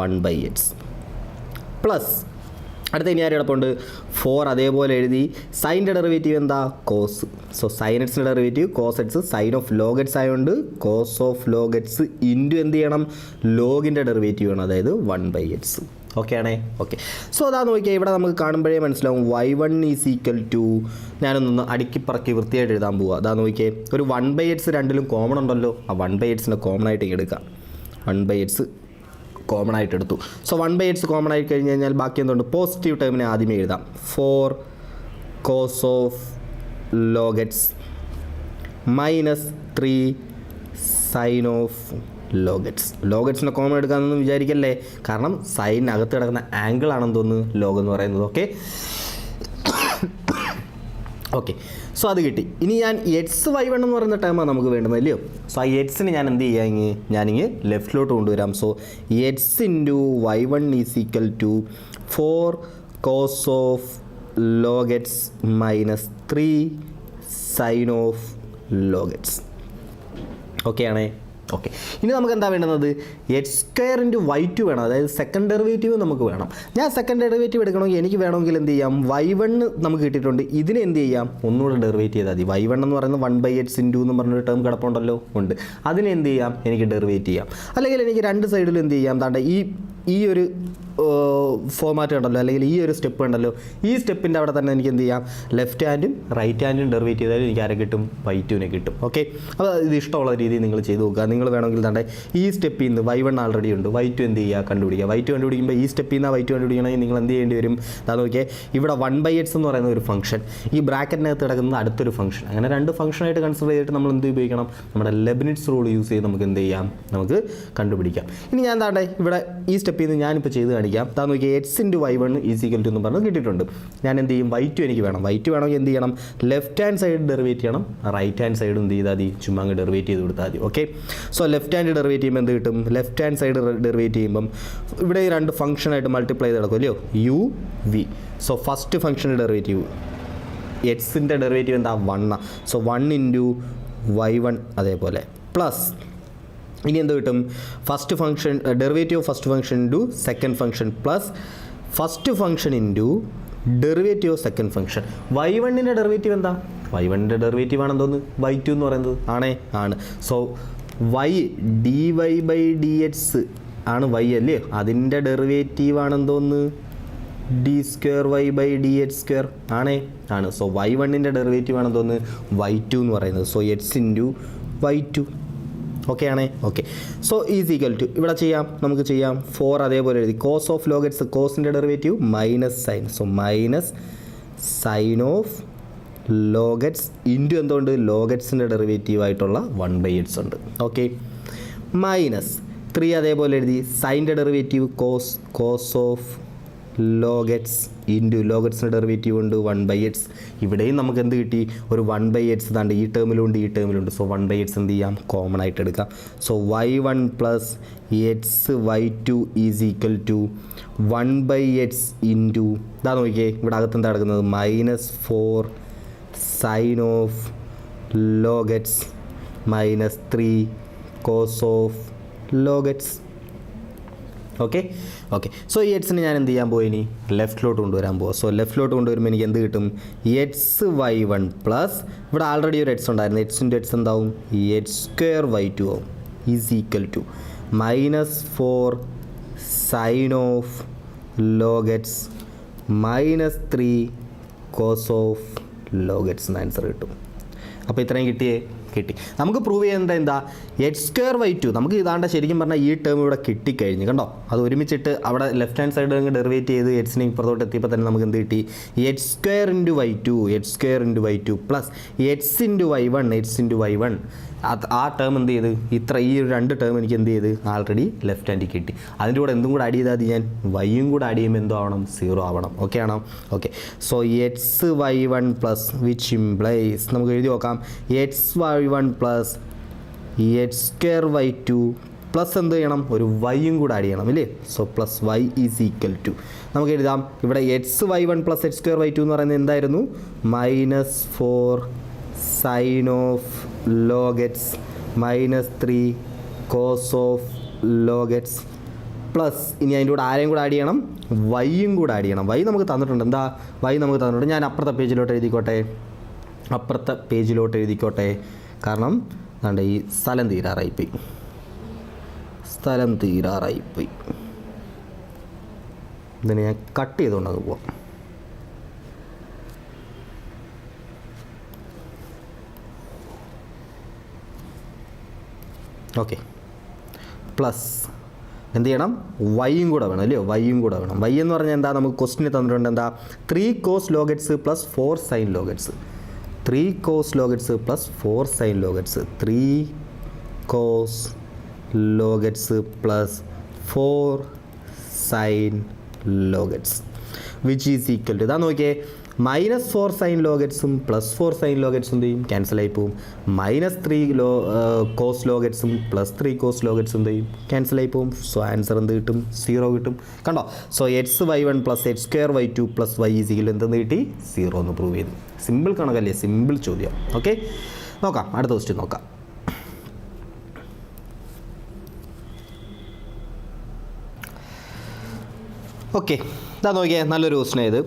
1 ബൈ എക്സ് പ്ലസ് അടുത്ത ഇനി ആരും എളുപ്പമുണ്ട് 4 അതേപോലെ എഴുതി. സൈൻ്റെ ഡെറിവേറ്റീവ് എന്താ? കോസ്. സോ സൈൻ എക്സിൻ്റെ derivative cos x. Sine of log x ആയതുകൊണ്ട് cos of log x into എന്ത് ചെയ്യണം? ലോഗിൻ്റെ ഡെറിവേറ്റീവ് ആണ്, അതായത് 1 ബൈ എക്സ്. ഓക്കെ ആണേ? ഓക്കെ, സോ അതാ നോക്കിയാൽ ഇവിടെ നമുക്ക് കാണുമ്പോഴേ മനസ്സിലാവും y1 ഈസ് ഈക്വൽ ടു, ഞാനൊന്ന് അടുക്കി പറക്കി വൃത്തിയായിട്ട് എഴുതാൻ പോവുക. അതാ നോക്കിയേ, ഒരു 1 ബൈ എക്സ് രണ്ടിലും കോമൺ ഉണ്ടല്ലോ. ആ 1 ബൈ എക്സിനെ കോമൺ ആയിട്ട് എടുക്കാം. 1 ബൈ എക്സ് കോമൺ ആയിട്ട് എടുത്തു. സോ 1 ബൈ എക്സ് കോമൺ ആയി കഴിഞ്ഞ് കഴിഞ്ഞാൽ ബാക്കി എന്തുണ്ട്? പോസിറ്റീവ് ടേമിനെ ആദ്യമേ എഴുതാം. 4 cos of log x minus 3 sine of log x. Log എക്സിനെ കോമൺ എടുക്കാമെന്ന് വിചാരിക്കല്ലേ, കാരണം സൈനകത്ത് കിടക്കുന്ന ആംഗിൾ ആണെന്ന് തോന്നുന്നു ലോഗ് എന്ന് പറയുന്നത്. ഓക്കെ ഓക്കെ, സോ അത് കിട്ടി. ഇനി ഞാൻ എക്സ് y1 എന്ന് പറയുന്ന ടേമാണ് നമുക്ക് വേണ്ടുന്നത് അല്ലയോ. സോ ആ എക്സിന് ഞാൻ എന്ത് ചെയ്യാം? ഞാനിങ്ങ് ലെഫ്റ്റിലോട്ട് കൊണ്ടുവരാം. So x into y1 is equal to 4 cos of log x minus 3 sine of log x. Okay ആണേ? ഓക്കെ, ഇനി നമുക്ക് എന്താ വേണ്ടുന്നത്? എച്ച് സ്ക്വയർ ഇൻറ്റു y2 വേണം, അതായത് സെക്കൻഡ് ഡെറിവേറ്റീവ് നമുക്ക് വേണം. ഞാൻ സെക്കൻഡ് ഡെറിവേറ്റീവ് എടുക്കണമെങ്കിൽ എനിക്ക് വേണമെങ്കിൽ എന്ത് ചെയ്യാം? y1 നമുക്ക് കിട്ടിയിട്ടുണ്ട്. ഇതിനെ എന്ത് ചെയ്യാം? ഒന്നുകൂടെ ഡെറിവേറ്റ് ചെയ്താൽ മതി. y1 എന്ന് പറയുന്നത് 1 ബൈ എച്ച് ഇൻറ്റു എന്ന് പറഞ്ഞൊരു ടേം കിടപ്പുണ്ടല്ലോ, ഉണ്ട്. അതിനെ എന്ത് ചെയ്യാം? എനിക്ക് ഡെറിവേറ്റ് ചെയ്യാം. അല്ലെങ്കിൽ എനിക്ക് രണ്ട് സൈഡിലും എന്ത് ചെയ്യാം? താണ്ട ഈ ഒരു ഫോമാറ്റ് ഉണ്ടല്ലോ, അല്ലെങ്കിൽ ഈ ഒരു സ്റ്റെപ്പ് ഉണ്ടല്ലോ, ഈ സ്റ്റെപ്പിൻ്റെ അവിടെ തന്നെ എനിക്ക് എന്ത് ചെയ്യാം, ലെഫ്റ്റ് ഹാൻഡും റൈറ്റ് ഹാൻഡും ഡെറിവേറ്റ് ചെയ്താലും എനിക്ക് ആരെ കിട്ടും, y2 കിട്ടും. ഓക്കെ, അപ്പോൾ ഇത് ഇഷ്ടമുള്ള രീതിയിൽ നിങ്ങൾ ചെയ്ത് നോക്കുക. നിങ്ങൾ വേണമെങ്കിൽ തന്നെ ഈ സ്റ്റെപ്പിൽ നിന്ന് y1 ആൾറെഡി ഉണ്ട്, y2 എന്ത് ചെയ്യുക, കണ്ടുപിടിക്കുക. y2 കണ്ടുപിടിക്കുമ്പോൾ ഈ സ്റ്റെപ്പിൽ നിന്ന് y2 കണ്ടുപിടിക്കണമെങ്കിൽ നിങ്ങൾ എന്ത് ചെയ്യേണ്ടി വരും, അതാ നോക്കിയാൽ ഇവിടെ 1/x എന്ന് പറയുന്ന ഒരു ഫംഗ്ഷൻ, ഈ ബ്രാക്കറ്റിനകത്ത് കിടക്കുന്ന അടുത്തൊരു ഫംഗ്ഷൻ, അങ്ങനെ രണ്ട് ഫംഗ്ഷനായിട്ട് കൺസിഡർ ചെയ്തിട്ട് നമ്മൾ എന്ത് ഉപയോഗിക്കണം, നമ്മുടെ ലെബ്നിറ്റ്സ് റൂൾ യൂസ് ചെയ്ത് നമുക്ക് എന്ത് ചെയ്യാം, നമുക്ക് കണ്ടുപിടിക്കാം. ഇനി ഞാൻ എന്താണ്ടേ ഇവിടെ ഈ സ്റ്റെപ്പിൽ നിന്ന് ഞാനിപ്പോൾ ചെയ്ത് കാണിക്കാം. താ നോക്കിയാൽ x × y1 = എന്ന് പറഞ്ഞ് കിട്ടിയിട്ടുണ്ട്. ഞാൻ എന്ത് ചെയ്യും, y2 എനിക്ക് വേണം. y2 വേണമെങ്കിൽ എന്ത് ചെയ്യണം, ലെഫ്റ്റ് ഹാൻഡ് സൈഡ് ഡെറിവേറ്റ് ചെയ്യണം, റൈറ്റ് ഹാൻഡ് സൈഡ് എന്ത് ചെയ്താൽ മതി, ചുമ്മാ അങ്ങ് ഡെറിവേറ്റ് ചെയ്ത് കൊടുത്താൽ മതി. Okay, so left hand derive ചെയ്യുമ്പോൾ എന്ത് കിട്ടും, ലെഫ്റ്റ് ഹാൻഡ് സൈഡ് ഡെറിവേറ്റ് ചെയ്യുമ്പം ഇവിടെ ഈ രണ്ട് ഫംഗ്ഷനായിട്ട് മൾട്ടിപ്ലൈ ചെയ്ത് കിടക്കും അല്ലയോ, u v. So first function derivative എക്സിൻ്റെ ഡെറിവേറ്റീവ് എന്താ, 1. സോ 1 × y1 അതേപോലെ പ്ലസ് ഇനി എന്ത് കിട്ടും, first function derivative of first function into second function plus first function into derivative of second function. y1ൻ്റെ ഡെറിവേറ്റീവ് എന്താ, y1ൻ്റെ ഡെറിവേറ്റീവ് ആണെന്തോന്ന്, y2 എന്ന് പറയുന്നത് ആണ്. സോ y dy/dx ആണ് y അല്ലേ, അതിൻ്റെ ഡെറിവേറ്റീവ് ആണെന്തോന്ന് d²y/dx² ആണ്. സോ y1ൻ്റെ ഡെറിവേറ്റീവ് ആണെന്തോന്ന് y2 എന്ന് പറയുന്നത്. So x × y2. ഓക്കെ ആണേ. ഓക്കെ, സോ = ഇവിടെ ചെയ്യാം, നമുക്ക് ചെയ്യാം 4 അതേപോലെ എഴുതി. കോസ് ഓഫ് ലോഗറ്റ്സ്, കോസിൻ്റെ derivative minus sine, so minus sine of log x into എന്തുകൊണ്ട്, ലോഗറ്റ്സിൻ്റെ ഡെറിവേറ്റീവ് ആയിട്ടുള്ള 1/x ഉണ്ട്. ഓക്കെ, മൈനസ് 3 അതേപോലെ എഴുതി. സൈൻ്റെ derivative cos of log x into ലോഗറ്റ്സിൻ്റെ ഡെറിവേറ്റീവ് ഉണ്ട് 1/x. ഇവിടെയും നമുക്ക് എന്ത് കിട്ടി, ഒരു 1/x താണ്ട് ഈ ടേമിലുണ്ട് ഈ ടേമിലുണ്ട്. സോ 1/x എന്ത് ചെയ്യാം, കോമൺ ആയിട്ട് എടുക്കാം. So y1 plus xy2 = 1/x into ഇതാ നോക്കിയേ, ഇവിടെ അകത്ത് എന്താ കിടക്കുന്നത്, -4 sine of log x minus 3 cos of log x. Okay, so ഈ എക്സിന് ഞാൻ എന്ത് ചെയ്യാൻ പോയി, ഇനി ലെഫ്റ്റിലോട്ട് കൊണ്ടുവരാൻ പോവാം. സോ ലെഫ്റ്റിലോട്ട് കൊണ്ടുവരുമ്പോൾ എനിക്ക് എന്ത് കിട്ടും, xy1 പ്ലസ് ഇവിടെ ആൾറെഡി ഒരു എക്സ് ഉണ്ടായിരുന്നു, x × x എന്താവും, x² y2 ആവും = -4 sine of log x minus 3 cos of log x എന്ന് ആൻസർ കിട്ടും. അപ്പോൾ ഇത്രയും കിട്ടി. നമുക്ക് പ്രൂവ് ചെയ്യേണ്ടത് എന്താ, x² y2 നമുക്ക് ഇതാണ്ട് ശരിക്കും പറഞ്ഞാൽ ഈ ടേം ഇവിടെ കിട്ടിക്കഴിഞ്ഞു കണ്ടോ, അത് ഒരുമിച്ചിട്ട് അവിടെ ലെഫ്റ്റ് ഹാൻഡ് സൈഡ് ഡെറിവേറ്റ് ചെയ്ത് എക്സിനെ ഇപ്പുറത്തോട്ട് എത്തിയപ്പോൾ തന്നെ നമുക്ക് എന്ത് കിട്ടി, x² × y2 plus x × y1 ആ ടേം എന്ത് ചെയ്ത്, ഈ ഒരു രണ്ട് ടേം എനിക്ക് എന്ത് ചെയ്ത് ആൾറെഡി ലെഫ്റ്റ് ഹാൻഡിൽ കിട്ടി. അതിൻ്റെ കൂടെ എന്തും കൂടെ ആഡ് ചെയ്താൽ മതി, ഞാൻ വൈയും കൂടെ ആഡ് ചെയ്യുമ്പോൾ എന്തോ ആവണം, 0 ആവണം. ഓക്കെ ആണോ? Okay, so xy1 plus which implies നമുക്ക് എഴുതി നോക്കാം, xy1 plus x² y2 plus എന്ത് ചെയ്യണം, ഒരു വൈയും കൂടെ ആഡ് ചെയ്യണം ഇല്ലേ. സോ പ്ലസ് y = നമുക്ക് എഴുതാം, ഇവിടെ xy1 പ്ലസ് x² y2 എന്ന് പറയുന്നത് എന്തായിരുന്നു, -4 sine of log x minus 3 cos of log x plus ഇനി അതിൻ്റെ കൂടെ ആരെയും കൂടെ ആഡ് ചെയ്യണം, വൈയും കൂടെ ആഡ് ചെയ്യണം. വൈ നമുക്ക് തന്നിട്ടുണ്ട്, എന്താ വൈ നമുക്ക് തന്നിട്ടുണ്ട്. ഞാൻ അപ്പുറത്തെ പേജിലോട്ട് എഴുതിക്കോട്ടെ, കാരണം എന്താണ്ട് ഈ സ്ഥലം തീരാറായിപ്പോയി. ഇതിനെ ഞാൻ കട്ട് ചെയ്തുകൊണ്ട് അങ്ങ് പോവാം. ഓക്കെ, പ്ലസ് എന്ത് ചെയ്യണം, വൈയും കൂടെ വേണം അല്ലയോ, വൈയും കൂടെ വേണം. വൈ എന്ന് പറഞ്ഞാൽ എന്താ, നമുക്ക് ക്വസ്റ്റിന് തന്നിട്ടുണ്ട് എന്താ, 3 cos log x plus 4 sine log x, 3 cos log x plus 4 sine log x, 3 cos log x plus 4 sine log x which is equal to ഇതാ നോക്കിയേ, -4 സൈൻ ലോഗറ്റ്സും പ്ലസ് 4 സൈൻ ലോഗറ്റ്സും എന്ത് ചെയ്യും, ക്യാൻസൽ ആയി പോവും. -3 കോസ് ലോഗറ്റ്സും പ്ലസ് 3 കോസ് ലോഗറ്റ്സും എന്ത് ചെയ്യും, ക്യാൻസൽ ആയി പോവും. സോ ആൻസർ എന്ത് കിട്ടും, 0 കിട്ടും. കണ്ടോ, so xy1 plus x² y2 plus y = എന്തെന്ന് കിട്ടി, 0 എന്ന് പ്രൂവ് ചെയ്തു. സിമ്പിൾ കണക്കല്ലേ, സിമ്പിൾ ചോദ്യം. ഓക്കെ, നോക്കാം, അടുത്ത ക്വസ്റ്റ്യൻ നോക്കാം. ഓക്കെ, ഇതാ നോക്കിയേ, നല്ലൊരു ക്വസ്റ്റൻ ഇത്.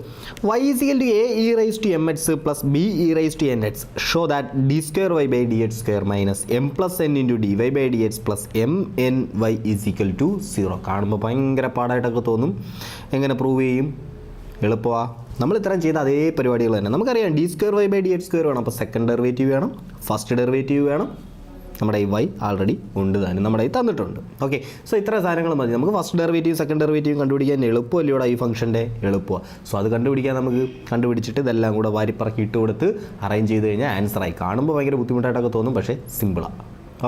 y is equal to a e raise to M H plus b e raise to N H show that D square Y by D H square minus M plus N into D Y by D H plus M N Y is equal to 0. കാണുമ്പോൾ ഭയങ്കര പാടായിട്ടൊക്കെ തോന്നും. എങ്ങനെ പ്രൂവ് ചെയ്യും? എളുപ്പമാണ്. നമ്മൾ ഇത്രയും ചെയ്ത അതേ പരിപാടികൾ തന്നെ. നമുക്കറിയാം D square Y by D H square വേണം. അപ്പോൾ സെക്കൻഡ് ഡെറിവേറ്റീവ് വേണം, ഫസ്റ്റ് ഡെറിവേറ്റീവ് വേണം. നമ്മുടെ ഈ വൈ ആൾറെഡി ഉണ്ട് തന്നെ, നമ്മുടെ ഈ തന്നിട്ടുണ്ട്. ഓക്കെ, സോ ഇത്ര സാധനങ്ങൾ മതി. നമുക്ക് ഫസ്റ്റ് ഡെറിവേറ്റീവ് സെക്കൻഡ് ഡെറിവേറ്റീവ് കണ്ടുപിടിക്കാൻ എളുപ്പമല്ലേ ഇവിടെ ഈ ഫംഗ്ഷൻ്റെ? എളുപ്പമാണ്. സോ അത് കണ്ടുപിടിക്കാൻ നമുക്ക് കണ്ടുപിടിച്ചിട്ട് ഇതെല്ലാം കൂടെ വാരിപ്പറക്കി ഇട്ട് കൊടുത്ത് അറേഞ്ച് ചെയ്ത് കഴിഞ്ഞാൽ ആൻസറായി. കാണുമ്പോൾ ഭയങ്കര ബുദ്ധിമുട്ടായിട്ടൊക്കെ തോന്നും, പക്ഷേ സിമ്പിളാണ്.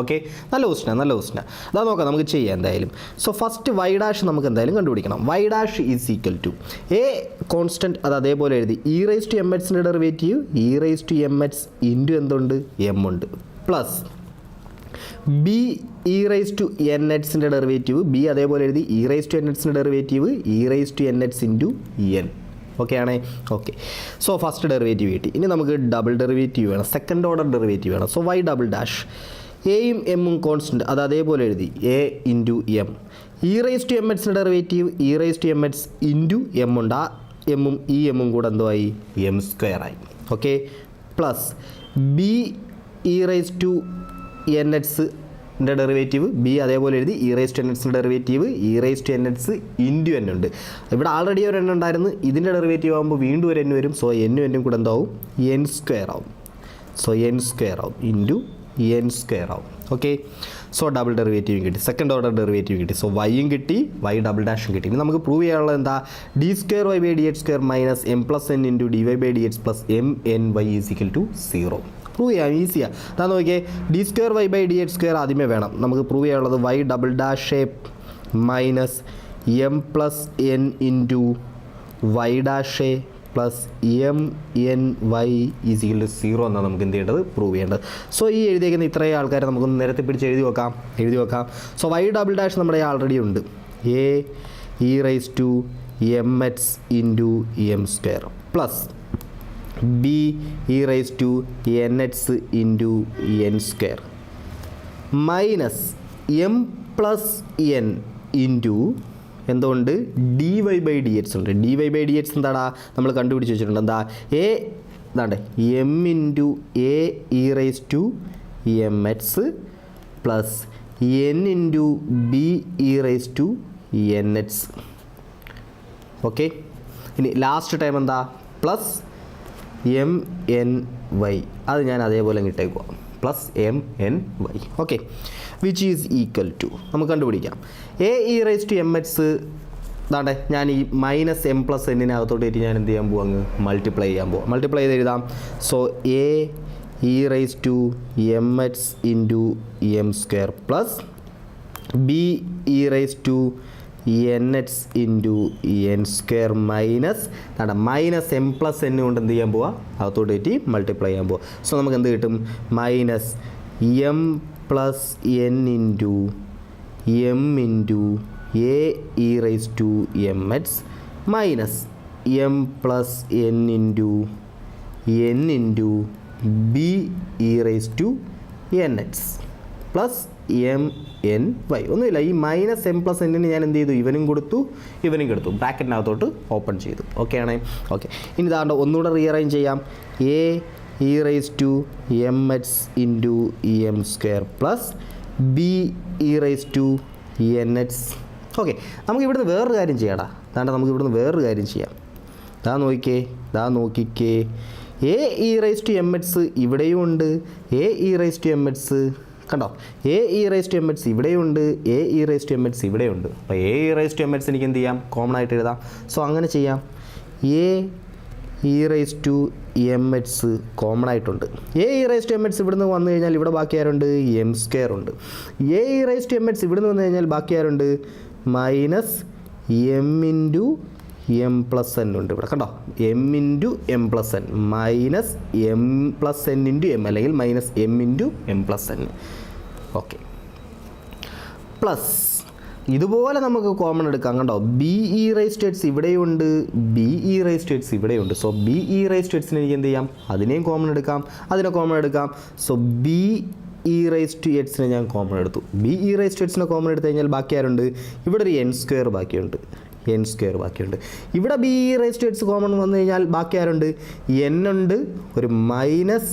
ഓക്കെ, നല്ല ക്വസ്റ്റനാണ്. അതാ നോക്കാം, നമുക്ക് ചെയ്യാം എന്തായാലും. സോ ഫസ്റ്റ് വൈ ഡാഷ് നമുക്ക് എന്തായാലും കണ്ടുപിടിക്കണം. Y dash is equal to A constant, അത് അതേപോലെ എഴുതി ഇ റൈസ് ടു എം എച്ചിൻ്റെ derivative E raise to M H into എന്തുണ്ട്, എം ഉണ്ട്, plus B E raise to N എച്ചിൻ്റെ ഡെറിവേറ്റീവ് ബി അതേപോലെ എഴുതി ഇ റൈസ് ടു എൻ എച്ചിൻ്റെ derivative E raise to N H into N. Okay ആണേ? ഓക്കെ, സോ ഫസ്റ്റ് ഡെറിവേറ്റീവ് കിട്ടി. ഇനി നമുക്ക് ഡബിൾ ഡെറിവേറ്റീവ് വേണം, സെക്കൻഡ് ഓർഡർ ഡെറിവേറ്റീവ് വേണം. സോ വൈ ഡബിൾ ഡാഷ് എയും എമ്മും കോൺസ്റ്റൻറ്റ്, അത് അതേപോലെ എഴുതി a into m e raise to M എച്ചിൻ്റെ derivative E raise to M H into m ഉണ്ട്. ആ എമ്മും ഈ എമ്മും കൂടെ എന്തോ ആയി, എം സ്ക്വയർ ആയി. Okay, plus B E raise to N എച്ചിൻ്റെ ഡെറിവേറ്റീവ് ബി അതേപോലെ എഴുതി ഇ റൈസ് ടു എൻ എച്ചിൻ്റെ derivative E raise to N H into n ഉണ്ട്. ഇവിടെ ആൾറെഡി ഒരു എൻ ഉണ്ടായിരുന്നു, ഇതിൻ്റെ ഡെറിവേറ്റീവ് ആകുമ്പോൾ വീണ്ടും ഒരു എൻ വരും. സോ എന്നും എന്നും കൂടെ എന്താവും, എൻ സ്ക്വയർ ആവും. സോ എൻ സ്ക്വയർ ആവും ഇൻറ്റു എൻ സ്ക്വയർ ആവും. ഓക്കെ, സോ ഡബിൾ ഡെറിവേറ്റീവും കിട്ടി, സെക്കൻഡ് ഓർഡർ ഡെറിവേറ്റീവ് കിട്ടി. സോ വൈയും കിട്ടി, വൈ ഡബിൾ ഡാഷും കിട്ടി. ഇനി നമുക്ക് പ്രൂവ് ചെയ്യാനുള്ളത് എന്താ, D square Y by D H square minus M plus N into D Y by D H plus M N Y is equal to 0. Prove ചെയ്യാം, ഈസിയാണ്. അതാ നോക്കിയേ, D square Y by D H square ആദ്യമേ വേണം. നമുക്ക് പ്രൂവ് ചെയ്യാനുള്ളത് Y double dash minus M plus N into Y dash plus M N Y is equal to 0 എന്നാണ് നമുക്ക് എന്ത് ചെയ്യേണ്ടത്, പ്രൂവ് ചെയ്യേണ്ടത്. സോ ഈ എഴുതിയേക്കുന്ന ഇത്രയും ആൾക്കാരെ നമുക്കൊന്ന് നിരത്തി പിടിച്ച് എഴുതി വെക്കാം. സോ വൈ ഡബിൾ ഡാഷ് നമ്മുടെ ആൾറെഡി ഉണ്ട്, a E raise to M H into M square plus B E raise to N H into N square minus M plus N into എന്തുകൊണ്ട് d Y by D h ഉണ്ട്. D Y by D h എന്താടാ നമ്മൾ കണ്ടുപിടിച്ച് വെച്ചിട്ടുണ്ട്. എന്താ എ ഇതാണ്ട് m into A E raise to M H plus N into B E raise to N H. Okay, ഇനി ലാസ്റ്റ് ടൈം എന്താ, പ്ലസ് എം എൻ വൈ, അത് ഞാൻ അതേപോലെ ഇട്ടേക്കുക, plus M N y. Okay, which is equal to നമുക്ക് കണ്ടുപിടിക്കാം. A E raise to M h ഇതാണ്ടെ ഞാൻ ഈ മൈനസ് എം പ്ലസ് എന്നിനകത്തോട്ട് ഞാൻ എന്ത് ചെയ്യാൻ പോവാം, മൾട്ടിപ്ലൈ ചെയ്യാൻ പോവാം. മൾട്ടിപ്ലൈ ചെയ്ത് എഴുതാം. So A E raise to M H into M square plus B E raise to N H into N square minus M plus N കൊണ്ട് എന്ത് ചെയ്യാൻ പോവാം, അകത്തോട്ട് കയറ്റി മൾട്ടിപ്ലൈ ചെയ്യാൻ പോവാം. സോ നമുക്ക് എന്ത് കിട്ടും, minus M plus N into M into A E raise to M H minus M plus N into B E raise to N H plus M N Y. ഒന്നുമില്ല, ഈ മൈനസ് എം പ്ലസ് എന്നിന് ഞാൻ എന്ത് ചെയ്തു, ഇവനും കൊടുത്തു ബ്രാക്കറ്റിനകത്തോട്ട് ഓപ്പൺ ചെയ്തു. ഓക്കെ ആണേ? ഓക്കെ, ഇനി ഇതാണ്ട് ഒന്നുകൂടെ റീഅറേഞ്ച് ചെയ്യാം. A E raise to M H into M square plus B E raise to N H. Okay, നമുക്ക് ഇവിടുന്ന് വേറൊരു കാര്യം ചെയ്യാടാ. നമുക്ക് ഇവിടുന്ന് വേറൊരു കാര്യം ചെയ്യാം. നോക്കിക്കേ, a E raise to M h ഇവിടെയും ഉണ്ട്, a E raise to M h കണ്ടോ, a E raise to M h ഇവിടെയുണ്ട്, a E raise to M h ഇവിടെയുണ്ട്. അപ്പോൾ a E raise to M h എനിക്ക് എന്ത് ചെയ്യാം, കോമൺ ആയിട്ട് എഴുതാം. സോ അങ്ങനെ ചെയ്യാം. A E raise to M h common ആയിട്ടുണ്ട്. A E raise to M h ഇവിടുന്ന് വന്നു കഴിഞ്ഞാൽ ഇവിടെ ബാക്കി ആരുണ്ട്, എം സ്ക്വയർ ഉണ്ട്. A E raise to M h ഇവിടുന്ന് വന്നു കഴിഞ്ഞാൽ ബാക്കി ആരുണ്ട്, minus m into m plus n ഉണ്ട്. ഇവിടെ കണ്ടോ, m into m plus n minus M plus N into m, അല്ലെങ്കിൽ minus m into m plus n. Okay, plus ഇതുപോലെ നമുക്ക് കോമൺ എടുക്കാം. കണ്ടോ, b E raise to x ഇവിടെയുണ്ട്, b E raise to x ഇവിടെയുണ്ട്. So b E raise to എക്സിന് എനിക്ക് എന്ത് ചെയ്യാം, അതിനെയും കോമൺ എടുക്കാം, so b E raise to എക്സിനെ ഞാൻ കോമൺ എടുത്തു. ബി ഇ റൈസ് ടു എക്സിനെ കോമൺ എടുത്തു കഴിഞ്ഞാൽ ബാക്കി ആരുണ്ട്, ഇവിടെ ഒരു എൻ സ്ക്വയർ ബാക്കിയുണ്ട്. എൻ സ്ക്വയർ ബാക്കിയുണ്ട്. ഇവിടെ b raise to x common വന്നു കഴിഞ്ഞാൽ ബാക്കി ആരുണ്ട്? എൻ ഉണ്ട്, ഒരു minus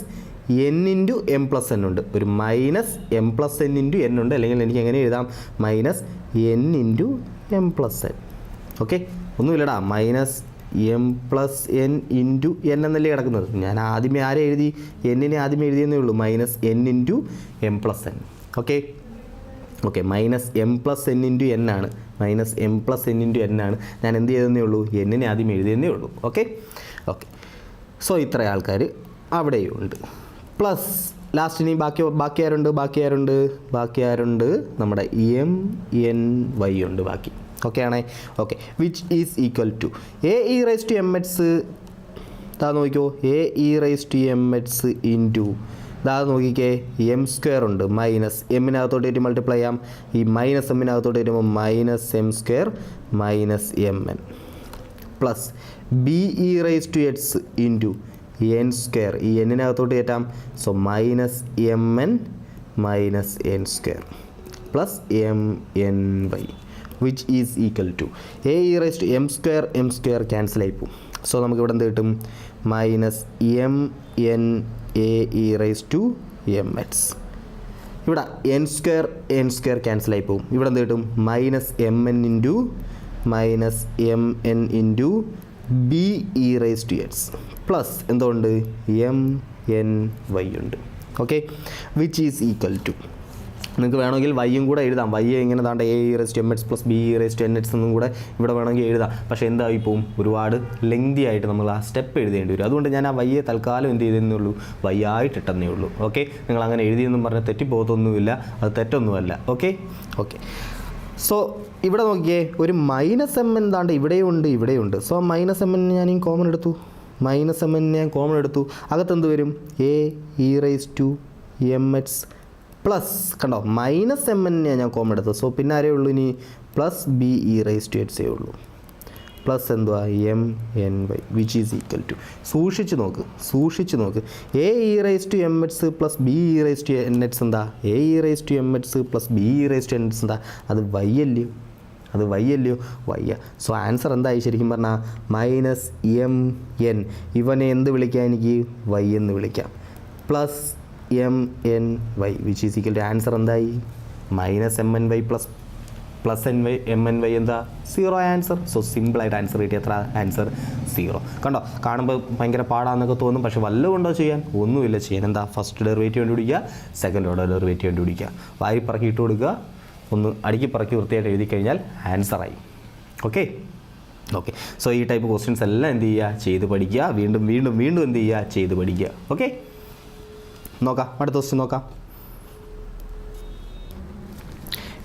n into m plus n ഉണ്ട്, ഒരു minus M plus N into n ഉണ്ട്, അല്ലെങ്കിൽ എനിക്ക് എങ്ങനെ എഴുതാം? Minus n into m plus n. Okay, ഒന്നുമില്ലടാ, minus M plus N into N എന്നല്ലേ കിടക്കുന്നത്. ഞാൻ ആദ്യമേ ആരെ എഴുതി? എന്നിനെ ആദ്യമേ എഴുതിയെന്നേ ഉള്ളൂ, minus n into m plus n. Okay okay, minus M plus N into n ആണ്, minus M plus N into n ആണ്. ഞാൻ എന്ത് ചെയ്തെന്നേ ഉള്ളൂ? എന്നിനെ ആദ്യം എഴുതിയെന്നേ ഉള്ളൂ. ഓക്കെ ഓക്കെ, സോ ഇത്ര ആൾക്കാർ അവിടെയും ഉണ്ട്. പ്ലസ് ലാസ്റ്റ് ഇനി ബാക്കി ആരുണ്ട്? നമ്മുടെ എം എൻ വൈ ഉണ്ട് ബാക്കി. ഓക്കെ ആണേ? Okay, which is equal to a E raise to m x. ഇതാ നോക്കിക്കോ, a E raise to m x into ഇതാ നോക്കിക്കേ, എം സ്ക്വയർ ഉണ്ട്, മൈനസ് എമ്മിനകത്തോട്ട് ആയിട്ട് മൾട്ടിപ്ലൈ ചെയ്യാം. ഈ മൈനസ് എമ്മിനകത്തോട്ട് വരുമ്പോൾ minus m square minus m n plus B E raise to x into N square, ഈ എന്നിനകത്തോട്ട് കയറ്റാം. So minus m n minus n square plus M N y which is equal to a E raise to m square cancel ആയി പോകും. സോ നമുക്ക് ഇവിടെ എന്ത് കിട്ടും? Minus m n a E raise to m x. ഇവിടെ എൻ സ്ക്വയർ ക്യാൻസൽ ആയി പോകും. ഇവിടെ എന്ത് കിട്ടും? Minus m n into minus m n into B E raise to x plus എന്തുകൊണ്ട്? എം എൻ വൈ ഉണ്ട്. Okay, which is equal to, നിങ്ങൾക്ക് വേണമെങ്കിൽ വൈയും കൂടെ എഴുതാം. വൈ ഇങ്ങനെ താണ്ട a E raise to m x plus B E raise to N X എന്നും കൂടെ ഇവിടെ വേണമെങ്കിൽ എഴുതാം. പക്ഷേ എന്തായി പോവും? ഒരുപാട് ലെങ്തി ആയിട്ട് നമ്മൾ ആ സ്റ്റെപ്പ് എഴുതേണ്ടി വരും. അതുകൊണ്ട് ഞാൻ ആ വൈയെ തൽക്കാലം എന്ത് ചെയ്തേ ഉള്ളൂ? വൈ ആയിട്ട് ഇട്ടെന്നേ ഉള്ളൂ. ഓക്കെ, നിങ്ങൾ അങ്ങനെ എഴുതിയെന്നും പറഞ്ഞാൽ തെറ്റിപ്പോകത്തൊന്നുമില്ല, അത് തെറ്റൊന്നുമല്ല. ഓക്കെ ഓക്കെ, സോ ഇവിടെ നോക്കിയേ, ഒരു മൈനസ് എം എൻ താണ്ട് ഇവിടെയുണ്ട്. സോ മൈനസ് എം എൻ ഞാൻ കോമൺ എടുത്തു, അകത്തെന്ത് വരും? A E raise to m x plus, കണ്ടോ, മൈനസ് എം എൻ ഞാൻ കോമൺ എടുത്തു. സോ പിന്നെ ആരേ ഉള്ളൂ ഇനി? Plus B E raise to എക്സേ ഉള്ളൂ, പ്ലസ് എന്തുവാ? M N y which is equal to, സൂക്ഷിച്ച് നോക്ക്, a E raise to m x plus B E raise to N X എന്താ? A E raise to m x plus B E raise to N X എന്താ? അത് വൈ അല്ലയോ? വയ്യ. സോ ആൻസർ എന്തായി ശരിക്കും പറഞ്ഞാൽ? മൈനസ് എം എൻ, ഇവനെ എന്ത് വിളിക്കാം? എനിക്ക് വൈ എന്ന് വിളിക്കാം, plus M N y which is equal to answer എന്തായി? Minus m N y plus n y m N y എന്താ? 0 ആൻസർ. സോ സിമ്പിളായിട്ട് ആൻസർ കിട്ടി. എത്ര ആൻസർ? 0. കണ്ടോ, കാണുമ്പോൾ ഭയങ്കര പാടാന്നൊക്കെ തോന്നും, പക്ഷെ വല്ലതും ഉണ്ടോ ചെയ്യാൻ? ഒന്നുമില്ല ചെയ്യാൻ. എന്താ? ഫസ്റ്റ് ഡെറിവേറ്റീവ് കണ്ടുപിടിക്കുക, സെക്കൻഡ് ഓർഡർ ഡെറിവേറ്റീവ് കണ്ടുപിടിക്കുക, വാരി പറക്കി ഇട്ട് കൊടുക്കുക, ഒന്ന് അടുക്കി പറക്കി വൃത്തിയായിട്ട് എഴുതി കഴിഞ്ഞാൽ ആൻസറായി. ഓക്കെ ഓക്കെ, സോ ഈ ടൈപ്പ് ക്വസ്റ്റ്യൻസ് എല്ലാം എന്ത് ചെയ്യുക? ചെയ്ത് പഠിക്കുക, വീണ്ടും എന്ത് ചെയ്യുക? ചെയ്ത് പഠിക്കുക. ഓക്കെ, നോക്കാം, അടുത്ത ക്വസ്റ്റ്യൻ നോക്കാം.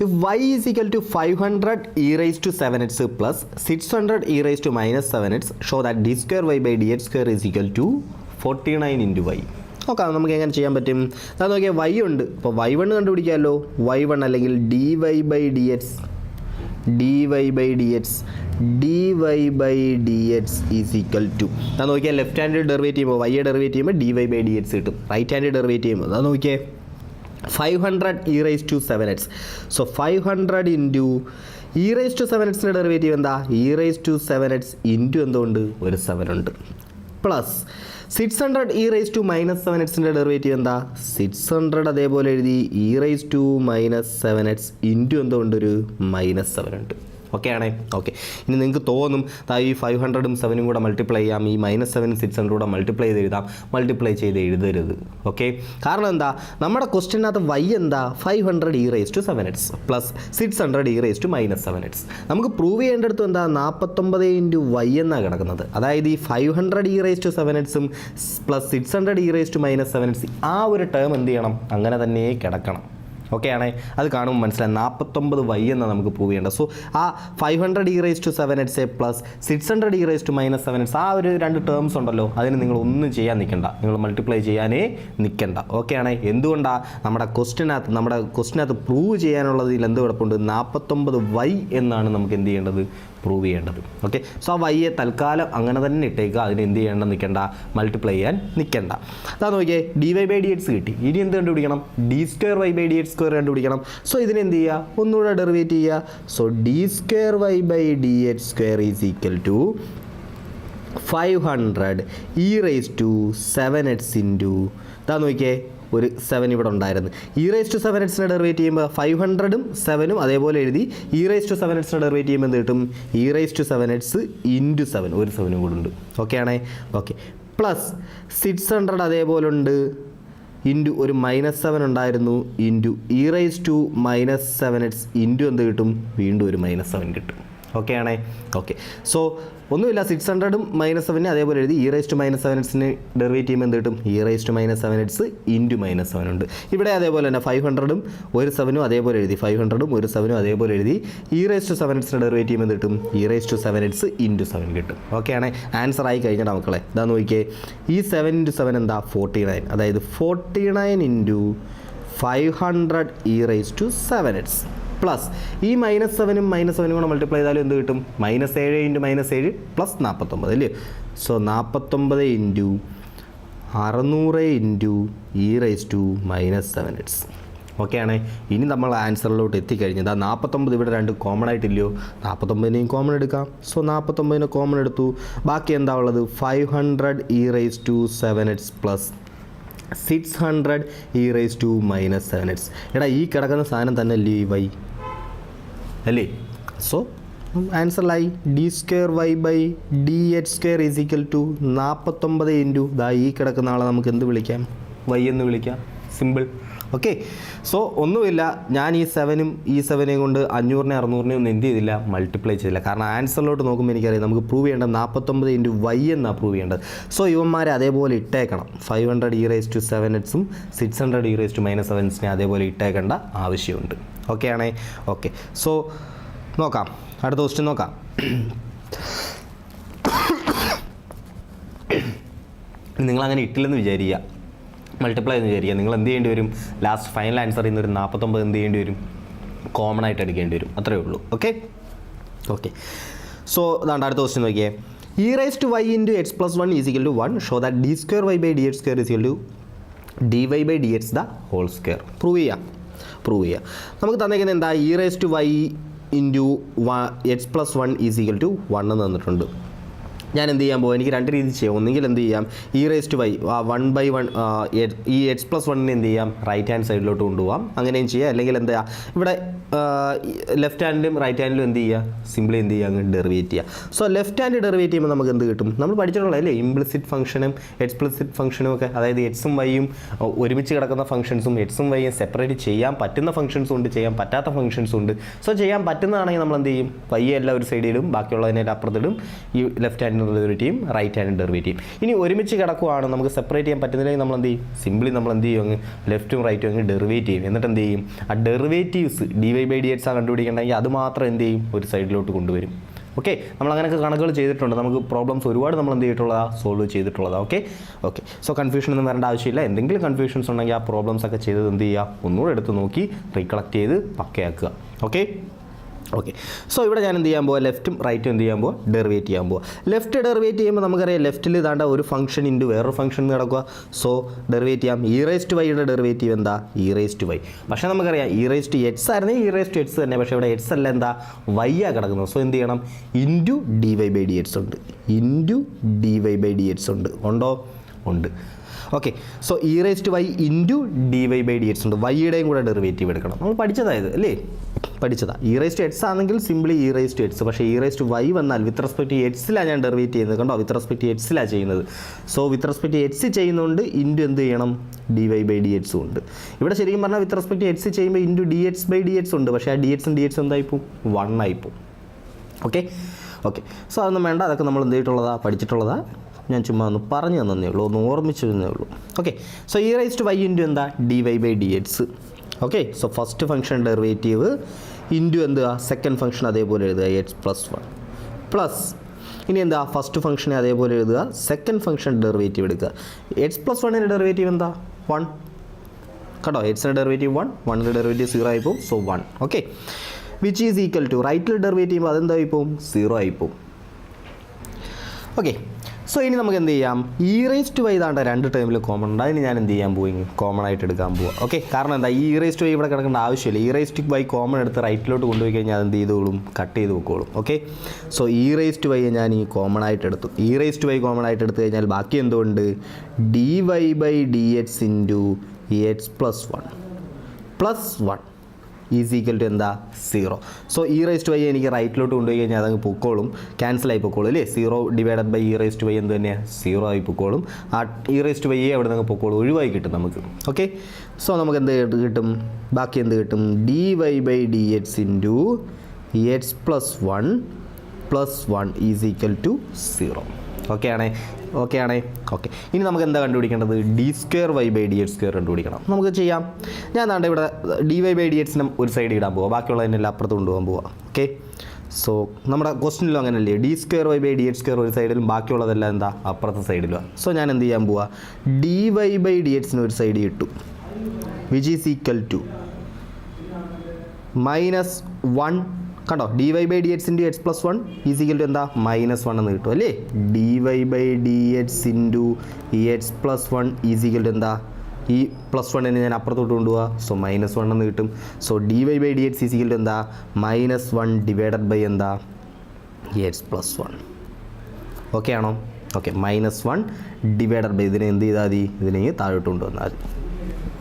If y is equal to 500 e raised to 7x plus 600 e raised to minus 7x, show that d square y by dx square is equal to 49 into y. നോക്കാം നമുക്ക് എങ്ങനെ ചെയ്യാൻ പറ്റും. അത് നോക്കിയാൽ വൈ ഉണ്ട്, അപ്പോൾ y1 കണ്ടുപിടിക്കാമല്ലോ. y1 അല്ലെങ്കിൽ dy by dx is equal to, അത് നോക്കിയാൽ ലെഫ്റ്റ് ഹാൻഡ് ഡെറിവേറ്റ് ചെയ്യുമ്പോൾ y ഡെറിവേറ്റ് ചെയ്യുമ്പോൾ dy by dx കിട്ടും. റൈറ്റ് ഹാൻഡ് ഡെറിവേറ്റ് ചെയ്യുമ്പോൾ അത് നോക്കിയേ 500 e raised to 7x. So 500 into e raised to 7x derivative എന്താ? e raised to 7x into എന്തുകൊണ്ട്? ഒരു 7 ഉണ്ട്, plus 600 e raised to minus 7x derivative എന്താ? 600 അതേപോലെ എഴുതി e raised to minus 7x into എന്തുകൊണ്ട്? ഒരു മൈനസ് 7 ഉണ്ട്. ഓക്കെ ആണേ? ഓക്കെ, ഇനി നിങ്ങൾക്ക് തോന്നും ഈ 500ഉം 7ഉം കൂടെ മൾട്ടിപ്ലൈ ചെയ്യാം, ഈ മൈനസ് 7 600 കൂടെ മൾട്ടിപ്ലൈ ചെയ്ത് എഴുതാം. മൾട്ടിപ്ലൈ ചെയ്ത് എഴുതരുത്. ഓക്കെ, കാരണം എന്താ? നമ്മുടെ ക്വസ്റ്റ്യനകത്ത് y എന്താ? 500 e raised to 7x plus 600 e raised to minus 7x. നമുക്ക് പ്രൂവ് ചെയ്യേണ്ടടുത്ത് എന്താ? 49 ഇൻറ്റു y എന്നാണ് കിടക്കുന്നത്. അതായത് ഈ 500 e raised to 7xും plus 600 e raised to minus 7x ആ ഒരു ടേം എന്ത് ചെയ്യണം? അങ്ങനെ തന്നെ കിടക്കണം. ഓക്കെ ആണേ? അത് കാണുമ്പോൾ മനസ്സിലായി 49 y എന്നാണ് നമുക്ക് പ്രൂവ് ചെയ്യേണ്ടത്. സോ ആ 500 e raised to 7x plus 600 e raised to minus 7x ആ ഒരു രണ്ട് ടേംസ് ഉണ്ടല്ലോ, അതിന് നിങ്ങൾ ഒന്നും ചെയ്യാൻ നിൽക്കണ്ട, നിങ്ങൾ മൾട്ടിപ്ലൈ ചെയ്യാനേ നിൽക്കണ്ട. ഓക്കെ ആണേ? എന്തുകൊണ്ടാണ്? നമ്മുടെ ക്വസ്റ്റിനകത്ത് പ്രൂവ് ചെയ്യാനുള്ളതിൽ എന്ത് കുഴപ്പമുണ്ട്? 49 y എന്നാണ് നമുക്ക് എന്ത് ചെയ്യേണ്ടത്? പ്രൂവ് ചെയ്യേണ്ടത്. ഓക്കെ, സോ ആ വൈയെ തൽക്കാലം അങ്ങനെ തന്നെ ഇട്ടേക്കുക, അതിന് എന്ത് ചെയ്യേണ്ട നിൽക്കേണ്ട, മൾട്ടിപ്ലൈ ചെയ്യാൻ നിൽക്കേണ്ട. അതാ നോക്കിയേ, dy/dx കിട്ടി. ഇനി എന്ത് കണ്ടുപിടിക്കണം, d²y/dx² കണ്ടുപിടിക്കണം. സോ ഇതിനെന്ത് ചെയ്യുക, ഒന്നുകൂടെ ഡെറിവേറ്റ് ചെയ്യുക. So d²y/dx² is equal to 500 e⁻7x into, ഇതാ നോക്കിയേ ഒരു 7 ഇവിടെ ഉണ്ടായിരുന്നു. e⁻7x ഡെറിവേറ്റ് ചെയ്യുമ്പോൾ 500ഉം 7ഉം അതേപോലെ എഴുതി. e⁻7x ഡെറിവേറ്റ് ചെയ്യുമ്പോൾ എന്ത് കിട്ടും, e⁻7x ഇൻറ്റു 7, ഒരു 7ഉം കൂടെ ഉണ്ട്. ഓക്കെ ആണേ, ഓക്കെ. പ്ലസ് 600 അതേപോലെ ഉണ്ട്, ഇൻറ്റു ഒരു -7 ഉണ്ടായിരുന്നു, ഇൻറ്റു e⁻7x ഇൻറ്റു എന്ത് കിട്ടും, വീണ്ടും ഒരു -7 കിട്ടും. ഓക്കെ ആണേ, ഓക്കെ. സോ ഒന്നുമില്ല, 600ഉം -7നെ അതേപോലെ എഴുതി. e⁻7xനെ ഡെറിവേറ്റ് ചെയ്യുമ്പോൾ എന്ത് കിട്ടും, e⁻7x ഇൻറ്റു -7 ഉണ്ട്. ഇവിടെ അതേപോലെ തന്നെ 500ഉം ഒരു 7ഉം അതേപോലെ എഴുതി, 500ഉം ഒരു 7ഉം അതേപോലെ എഴുതി. e⁻7xനെ ഡെറിവേറ്റ് ചെയ്യുമ്പോൾ എന്ത് കിട്ടും, e⁻7x ഇൻറ്റു 7 കിട്ടും. ഓക്കെ ആണേ, ആൻസർ ആയി കഴിഞ്ഞാൽ മക്കളെ ഇതാ നോക്കിയേ, ഈ 7 × 7 എന്താ 49, അതായത് 49 ഇൻറ്റു 500 e⁻7x പ്ലസ് ഈ -7ഉം -7ഉം കൂടെ മൾട്ടിപ്ലൈ ചെയ്താലും എന്ത് കിട്ടും, -7 ഇൻറ്റു -7 പ്ലസ് 49 അല്ലേ. So 49 into 600 into e⁻7x. Okay ആണേ, ഇനി നമ്മൾ ആൻസറിലോട്ട് എത്തിക്കഴിഞ്ഞത് 49 ഇവിടെ 2 കോമൺ ആയിട്ടില്ലയോ, 49നെയും കോമൺ എടുക്കാം. സോ 49നെ കോമൺ എടുത്തു. ബാക്കി എന്താ ഉള്ളത്, 500 e⁻7x പ്ലസ് 600 e⁻7x. എടാ ഈ കിടക്കുന്ന സാധനം തന്നെ അല്ലേ ഈ വൈ അല്ലേ. സോ ആൻസറിലായി d²y/dx² is equal to 49 into ദാ ഈ കിടക്കുന്ന ആളെ നമുക്ക് എന്ത് വിളിക്കാം, വൈ എന്ന് വിളിക്കാം. സിമ്പിൾ. ഓക്കെ, സോ ഒന്നുമില്ല, ഞാൻ ഈ 7ഉം ഈ 7നെയും കൊണ്ട് 500നെ 600നെ ഒന്നും എന്ത് ചെയ്തില്ല, മൾട്ടിപ്ലൈ ചെയ്തില്ല. കാരണം ആൻസറിലോട്ട് നോക്കുമ്പോൾ എനിക്കറിയാം നമുക്ക് പ്രൂവ് ചെയ്യേണ്ടത് 49 ഇൻറ്റു വൈ എന്നാണ് പ്രൂവ് ചെയ്യേണ്ടത്. സോ ഇവന്മാരെ അതേപോലെ ഇട്ടേക്കണം. 500 e⁻7xഉം 600 e⁻7xനെ അതേപോലെ ഇട്ടേക്കേണ്ട ആവശ്യമുണ്ട്. ഓക്കെ ആണേ, ഓക്കെ. സോ നോക്കാം, അടുത്ത ക്വസ്റ്റ്യൻ നോക്കാം. നിങ്ങളങ്ങനെ ഇട്ടില്ലെന്ന് വിചാരിക്കുക, മൾട്ടിപ്ലൈ എന്ന് വിചാരിക്കുക. നിങ്ങൾ എന്ത് ചെയ്യേണ്ടി വരും, ലാസ്റ്റ് ഫൈനൽ ആൻസറിൽ നിന്ന് ഒരു 49 എന്ത് ചെയ്യേണ്ടി വരും, കോമൺ ആയിട്ട് എടുക്കേണ്ടി വരും. അത്രയേ ഉള്ളൂ. Okay, okay. സോ അതാണ്ട് അടുത്ത ക്വസ്റ്റ്യൻ നോക്കിയേ, e⁻y into x + 1 is equal to 1 show that d²y/dx² is equal to dy/dx the whole square. Prove ചെയ്യാം. നമുക്ക് തന്നേക്കുന്നത് എന്താ, e⁻y into x + 1 is equal to 1 എന്ന് തന്നിട്ടുണ്ട്. ഞാൻ എന്ത് ചെയ്യാൻ പോകും, എനിക്ക് 2 രീതി ചെയ്യാം. ഒന്നുകിൽ എന്ത് ചെയ്യാം, e⁻y 1/1 ഈ x + 1നെ എന്ത് ചെയ്യാം, റൈറ്റ് ഹാൻഡ് സൈഡിലോട്ട് കൊണ്ടുപോകാം, അങ്ങനെയും ചെയ്യാം. അല്ലെങ്കിൽ എന്താ, ഇവിടെ ലെഫ്റ്റ് ഹാൻഡിലും റൈറ്റ് ഹാൻഡിലും എന്ത് ചെയ്യുക, സിംപ്ലി എന്ത് ചെയ്യുക, അങ്ങ് ഡെറിവേറ്റ് ചെയ്യുക. സോ ലെഫ്റ്റ് ഹാൻഡ് ഡെറിവേറ്റ് ചെയ്യുമ്പോൾ നമുക്ക് എന്ത് കിട്ടും, നമ്മൾ പഠിച്ചിട്ടുള്ള അല്ലേ ഇംപ്ലിസിറ്റ് ഫംഗ്ഷനും എക്സ്പ്ലിസിറ്റ് ഫംഗ്ഷനും ഒക്കെ. അതായത് എക്സും വൈയും ഒരുമിച്ച് കിടക്കുന്ന ഫംഗ്ഷൻസും എക്സും വൈയും സെപ്പറേറ്റ് ചെയ്യാൻ പറ്റുന്ന ഫംഗ്ഷൻസും ഉണ്ട്, ചെയ്യാൻ പറ്റാത്ത ഫംഗ്ഷൻസും ഉണ്ട്. സോ ചെയ്യാൻ പറ്റുന്നതാണെങ്കിൽ നമ്മൾ എന്ത് ചെയ്യും, വൈയെ എല്ലാം ഒരു സൈഡിലും ബാക്കിയുള്ളതിൻ്റെ അപ്പുറത്തിടും, ഈ ലെഫ്റ്റ് ഹാൻഡ് ഡെറിവേറ്റ് ചെയ്യും, റൈറ്റ് ഹാൻഡ് ഡെറിവേറ്റ് ചെയ്യും. ഇനി ഒരുമിച്ച് കിടക്കുവാണ്, നമുക്ക് സെപ്പറേറ്റ് ചെയ്യാൻ പറ്റുന്നില്ലെങ്കിൽ നമ്മൾ എന്ത് ചെയ്യും, സിംപ്ലി നമ്മൾ എന്ത് ചെയ്യും, അങ്ങ് ലെഫ്റ്റും റൈറ്റും അങ്ങ് ഡെറിവേറ്റ് ചെയ്യും. എന്നിട്ട് എന്ത് ചെയ്യും, ആ ഡെറിവേറ്റീവ്സ് dy/dx ആ കണ്ടുപിടിക്കണമെങ്കിൽ അത് മാത്രം എന്ത് ചെയ്യും, ഒരു സൈഡിലോട്ട് കൊണ്ടുവരും. ഓക്കെ, നമ്മൾ അങ്ങനെയൊക്കെ കണക്കുകൾ ചെയ്തിട്ടുണ്ട്. നമുക്ക് പ്രോബ്ലംസ് ഒരുപാട് നമ്മൾ എന്ത് ചെയ്തിട്ടുള്ളതാണ്, സോൾവ് ചെയ്തിട്ടുള്ളതാണ്. Okay, okay. സോ കൺഫ്യൂഷൻ ഒന്നും വരേണ്ട ആവശ്യമില്ല. എന്തെങ്കിലും കൺഫ്യൂഷൻസ് ഉണ്ടെങ്കിൽ ആ പ്രോബ്ലംസ് ഒക്കെ ചെയ്തത് എന്ത് ചെയ്യുക, ഒന്നുകൂടെ എടുത്ത് നോക്കി റീകളക്ട് ചെയ്ത് പക്കയാക്കുക. Okay, okay. സോ ഇവിടെ ഞാൻ എന്ത് ചെയ്യാൻ പോവാ, ലെഫ്റ്റും റൈറ്റും എന്ത് ചെയ്യാൻ പോവാ, ഡെറിവേറ്റ് ചെയ്യാൻ പോവാ. ലെഫ്റ്റ് ഡെറിവേറ്റ് ചെയ്യുമ്പോൾ നമുക്കറിയാം ലെഫ്റ്റിൽ ഇതാണ്ട ഒരു ഫംഗ്ഷൻ ഇൻറ്റു വേറൊരു ഫംഗ്ഷൻ നടക്കുക. സോ ഡെറിവേറ്റ് ചെയ്യാം. e⁻y ഡെറിവേറ്റീവ് എന്താ, e⁻y. പക്ഷേ നമുക്കറിയാം e⁻x ആയിരുന്നെങ്കിൽ e⁻x തന്നെ, പക്ഷേ ഇവിടെ x അല്ല എന്താ, y ആ കിടക്കുന്നത്. സോ എന്ത് ചെയ്യണം, ഇൻറ്റു dy/dx ഉണ്ട്, ഇൻറ്റു dy/dx ഉണ്ട്. ഉണ്ടോ, ഉണ്ട്. Okay, so e⁻y into dy/dx ഉണ്ട്. വൈയുടെയും കൂടെ ഡെറിവേറ്റീവ് എടുക്കണം. നമ്മൾ പഠിച്ചതായത് അല്ലേ, പഠിച്ചതാ. e⁻x ആണെങ്കിൽ സിംപ്ലി e⁻x, പക്ഷേ e⁻y വന്നാൽ വിത്ത് റെസ്പെക്ട് ടു എക്സിലാണ് ഞാൻ ഡെറിവേറ്റ് ചെയ്യുന്നത്. കണ്ടോ, വിത്ത് റെസ്പെക്ട് ടു എക്സിലാണ് ചെയ്യുന്നത്. So with respect to x ചെയ്യുന്നതുകൊണ്ട് ഇൻറ്റു എന്ത് ചെയ്യണം, dy/dx ഉണ്ട്. ഇവിടെ ശരിക്കും പറഞ്ഞാൽ വിത്ത് റെസ്പെക്ട് ടു എക്സ് ചെയ്യുമ്പോൾ ഇൻറ്റു dx/dx ഉണ്ട്, പക്ഷേ ആ dx എന്തായിപ്പോവും, 1 ആയിപ്പോവും. Okay, okay. സോ അതൊന്നും വേണ്ട, അതൊക്കെ നമ്മൾ എന്ത് ചെയ്തിട്ടുള്ളതാ, പഠിച്ചിട്ടുള്ളതാ. ഞാൻ ചുമ്മാ ഒന്ന് പറഞ്ഞു തന്നേ ഉള്ളൂ, ഒന്ന് ഓർമ്മിച്ചു തന്നേ ഉള്ളൂ. ഓക്കെ, സോ e⁻y ഇൻറ്റു എന്താ, dy/dx. Okay, so first function derivative into എന്താ, സെക്കൻഡ് ഫംഗ്ഷൻ അതേപോലെ എഴുതുക x + 1 പ്ലസ് ഇനി എന്താ, ഫസ്റ്റ് ഫംഗ്ഷനെ അതേപോലെ എഴുതുക, സെക്കൻഡ് ഫംഗ്ഷൻ ഡെറിവേറ്റീവ് എടുക്കുക. x + 1ൻ്റെ ഡെറിവേറ്റീവ് എന്താ, 1. കേട്ടോ, എക്സിൻ്റെ ഡെറിവേറ്റീവ് 1, 1ൻ്റെ ഡെറിവേറ്റീവ് 0 ആയിപ്പോൾ. So 1. Okay, which is equal to റൈറ്റിൽ ഡെറിവേറ്റ് ചെയ്യുമ്പോൾ അതെന്തായി പോവും 0 ആയി പോവും. ഓക്കെ, സോ ഇനി നമുക്ക് എന്ത് ചെയ്യാം, ഇ റേസ് ടു വൈ ഇതാണ്ട് രണ്ട് ടേമിൽ കോമൺ ഉണ്ട്. അതിന് ഞാൻ എന്ത് ചെയ്യാൻ പോയി, കോമൺ ആയിട്ട് എടുക്കാൻ പോവാം. ഓക്കെ, കാരണം എന്താ, ഈ റേസ് ടു വൈ ഇവിടെ കിടക്കേണ്ട ആവശ്യമില്ല. E raise to y common എടുത്ത് റൈറ്റിലോട്ട് കൊണ്ടുപോയി കഴിഞ്ഞാൽ അതെന്ത് ചെയ്തോളും, കട്ട് ചെയ്ത് വെക്കോളും. Okay, so e raise to y ഞാൻ ഈ കോമൺ ആയിട്ട് എടുത്തു. E raise to y common ആയിട്ട് എടുത്തു കഴിഞ്ഞാൽ ബാക്കി എന്തുകൊണ്ട്, d Y by D X into X plus 1 is equal to എന്താ 0. So e raise to y എനിക്ക് റൈറ്റിലോട്ട് കൊണ്ടുപോയി കഴിഞ്ഞാൽ അതങ്ങ് പൊക്കോളും, ക്യാൻസൽ ആയി പൊക്കോളും അല്ലേ. 0 divided by E raise to Y എന്ത് തന്നെയാണ് 0 ആയി പൊക്കോളും. ആ ഇ റേസ് ടു വൈ അവിടെ നിന്ന് പൊക്കോളും, ഒഴിവായി കിട്ടും നമുക്ക്. ഓക്കെ, സോ നമുക്ക് എന്ത് കിട്ടും, ബാക്കി എന്ത് കിട്ടും, D Y by D X into X plus 1 is equal to 0. Okay ആണേ. ഓക്കെ, ഇനി നമുക്ക് എന്താ കണ്ടുപിടിക്കേണ്ടത്, D square Y by D X square കണ്ടുപിടിക്കണം. നമുക്ക് ചെയ്യാം. ഞാൻ ദാണ്ട് ഇവിടെ ഡി വൈ ബൈ ഡി എക്സിനെ ഒരു സൈഡ് ഇടാൻ പോവാം, ബാക്കിയുള്ളതിനെല്ലാം അപ്പുറത്ത് കൊണ്ടുപോകാൻ പോവാം. ഓക്കെ, സോ നമ്മുടെ ക്വസ്റ്റനിലും അങ്ങനെയല്ലേ, D square Y by D X square ഒരു സൈഡിലും ബാക്കിയുള്ളതെല്ലാം എന്താ അപ്പുറത്തെ സൈഡിലും. സോ ഞാൻ എന്ത് ചെയ്യാൻ പോവാ, ഡി വൈ ബൈ ഡി എക്സിന് ഒരു സൈഡ് ഇട്ടു, വിച്ച് ഈസ് ഈക്വൽ ടു -1. കണ്ടോ, D Y by D X into X plus 1 is equal to എന്താ -1 എന്ന് കിട്ടും അല്ലേ. D Y by D X into X plus 1 is equal to എന്താ, ഈ +1 ഞാൻ അപ്പുറത്തോട്ട് കൊണ്ടുപോവാം. സോ -1 എന്ന് കിട്ടും. So D Y by D X is equal to എന്താ, -1 ഡിവൈഡഡ് ബൈ എന്താ, എക്സ് പ്ലസ് 1. ഓക്കെ ആണോ. ഓക്കെ, -1 ഡിവൈഡഡ് ബൈ ഇതിനെ എന്ത് ചെയ്താൽ മതി, ഇതിനെ താഴോട്ട് കൊണ്ടുവന്നാൽ മതി.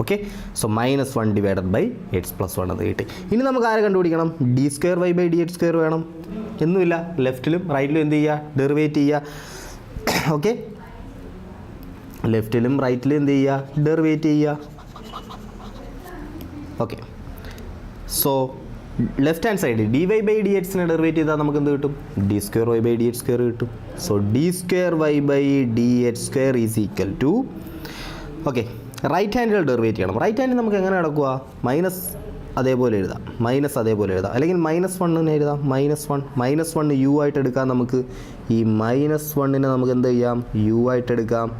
Okay, so -1 divided by X plus 1 എന്ന് കിട്ടി. ഇനി നമുക്ക് ആരെ കണ്ടുപിടിക്കണം, D square Y by D X square വേണം. ഒന്നുമില്ല, ലെഫ്റ്റിലും റൈറ്റിലും എന്ത് ചെയ്യുക, ഡെറിവേറ്റ് ചെയ്യുക. ഓക്കെ, ലെഫ്റ്റിലും റൈറ്റിലും എന്ത് ചെയ്യുക, ഡെറിവേറ്റ് ചെയ്യുക. Okay, so left hand side d Y by D എക്സിനെ ഡെറിവേറ്റ് ചെയ്താൽ നമുക്ക് എന്ത് കിട്ടും, d square Y by D X square കിട്ടും. So D square Y by D X square is equal to, okay, right ഹാൻഡിൽ ഡെറിവേറ്റ് ചെയ്യണം. റൈറ്റ് ഹാൻഡിൽ നമുക്ക് എങ്ങനെ നടക്കുക, മൈനസ് അതേപോലെ എഴുതാം, അല്ലെങ്കിൽ -1 എഴുതാം. -1 യു ആയിട്ട് എടുക്കാം. നമുക്ക് ഈ -1നെ നമുക്ക് എന്ത് ചെയ്യാം, യു ആയിട്ട് എടുക്കാം.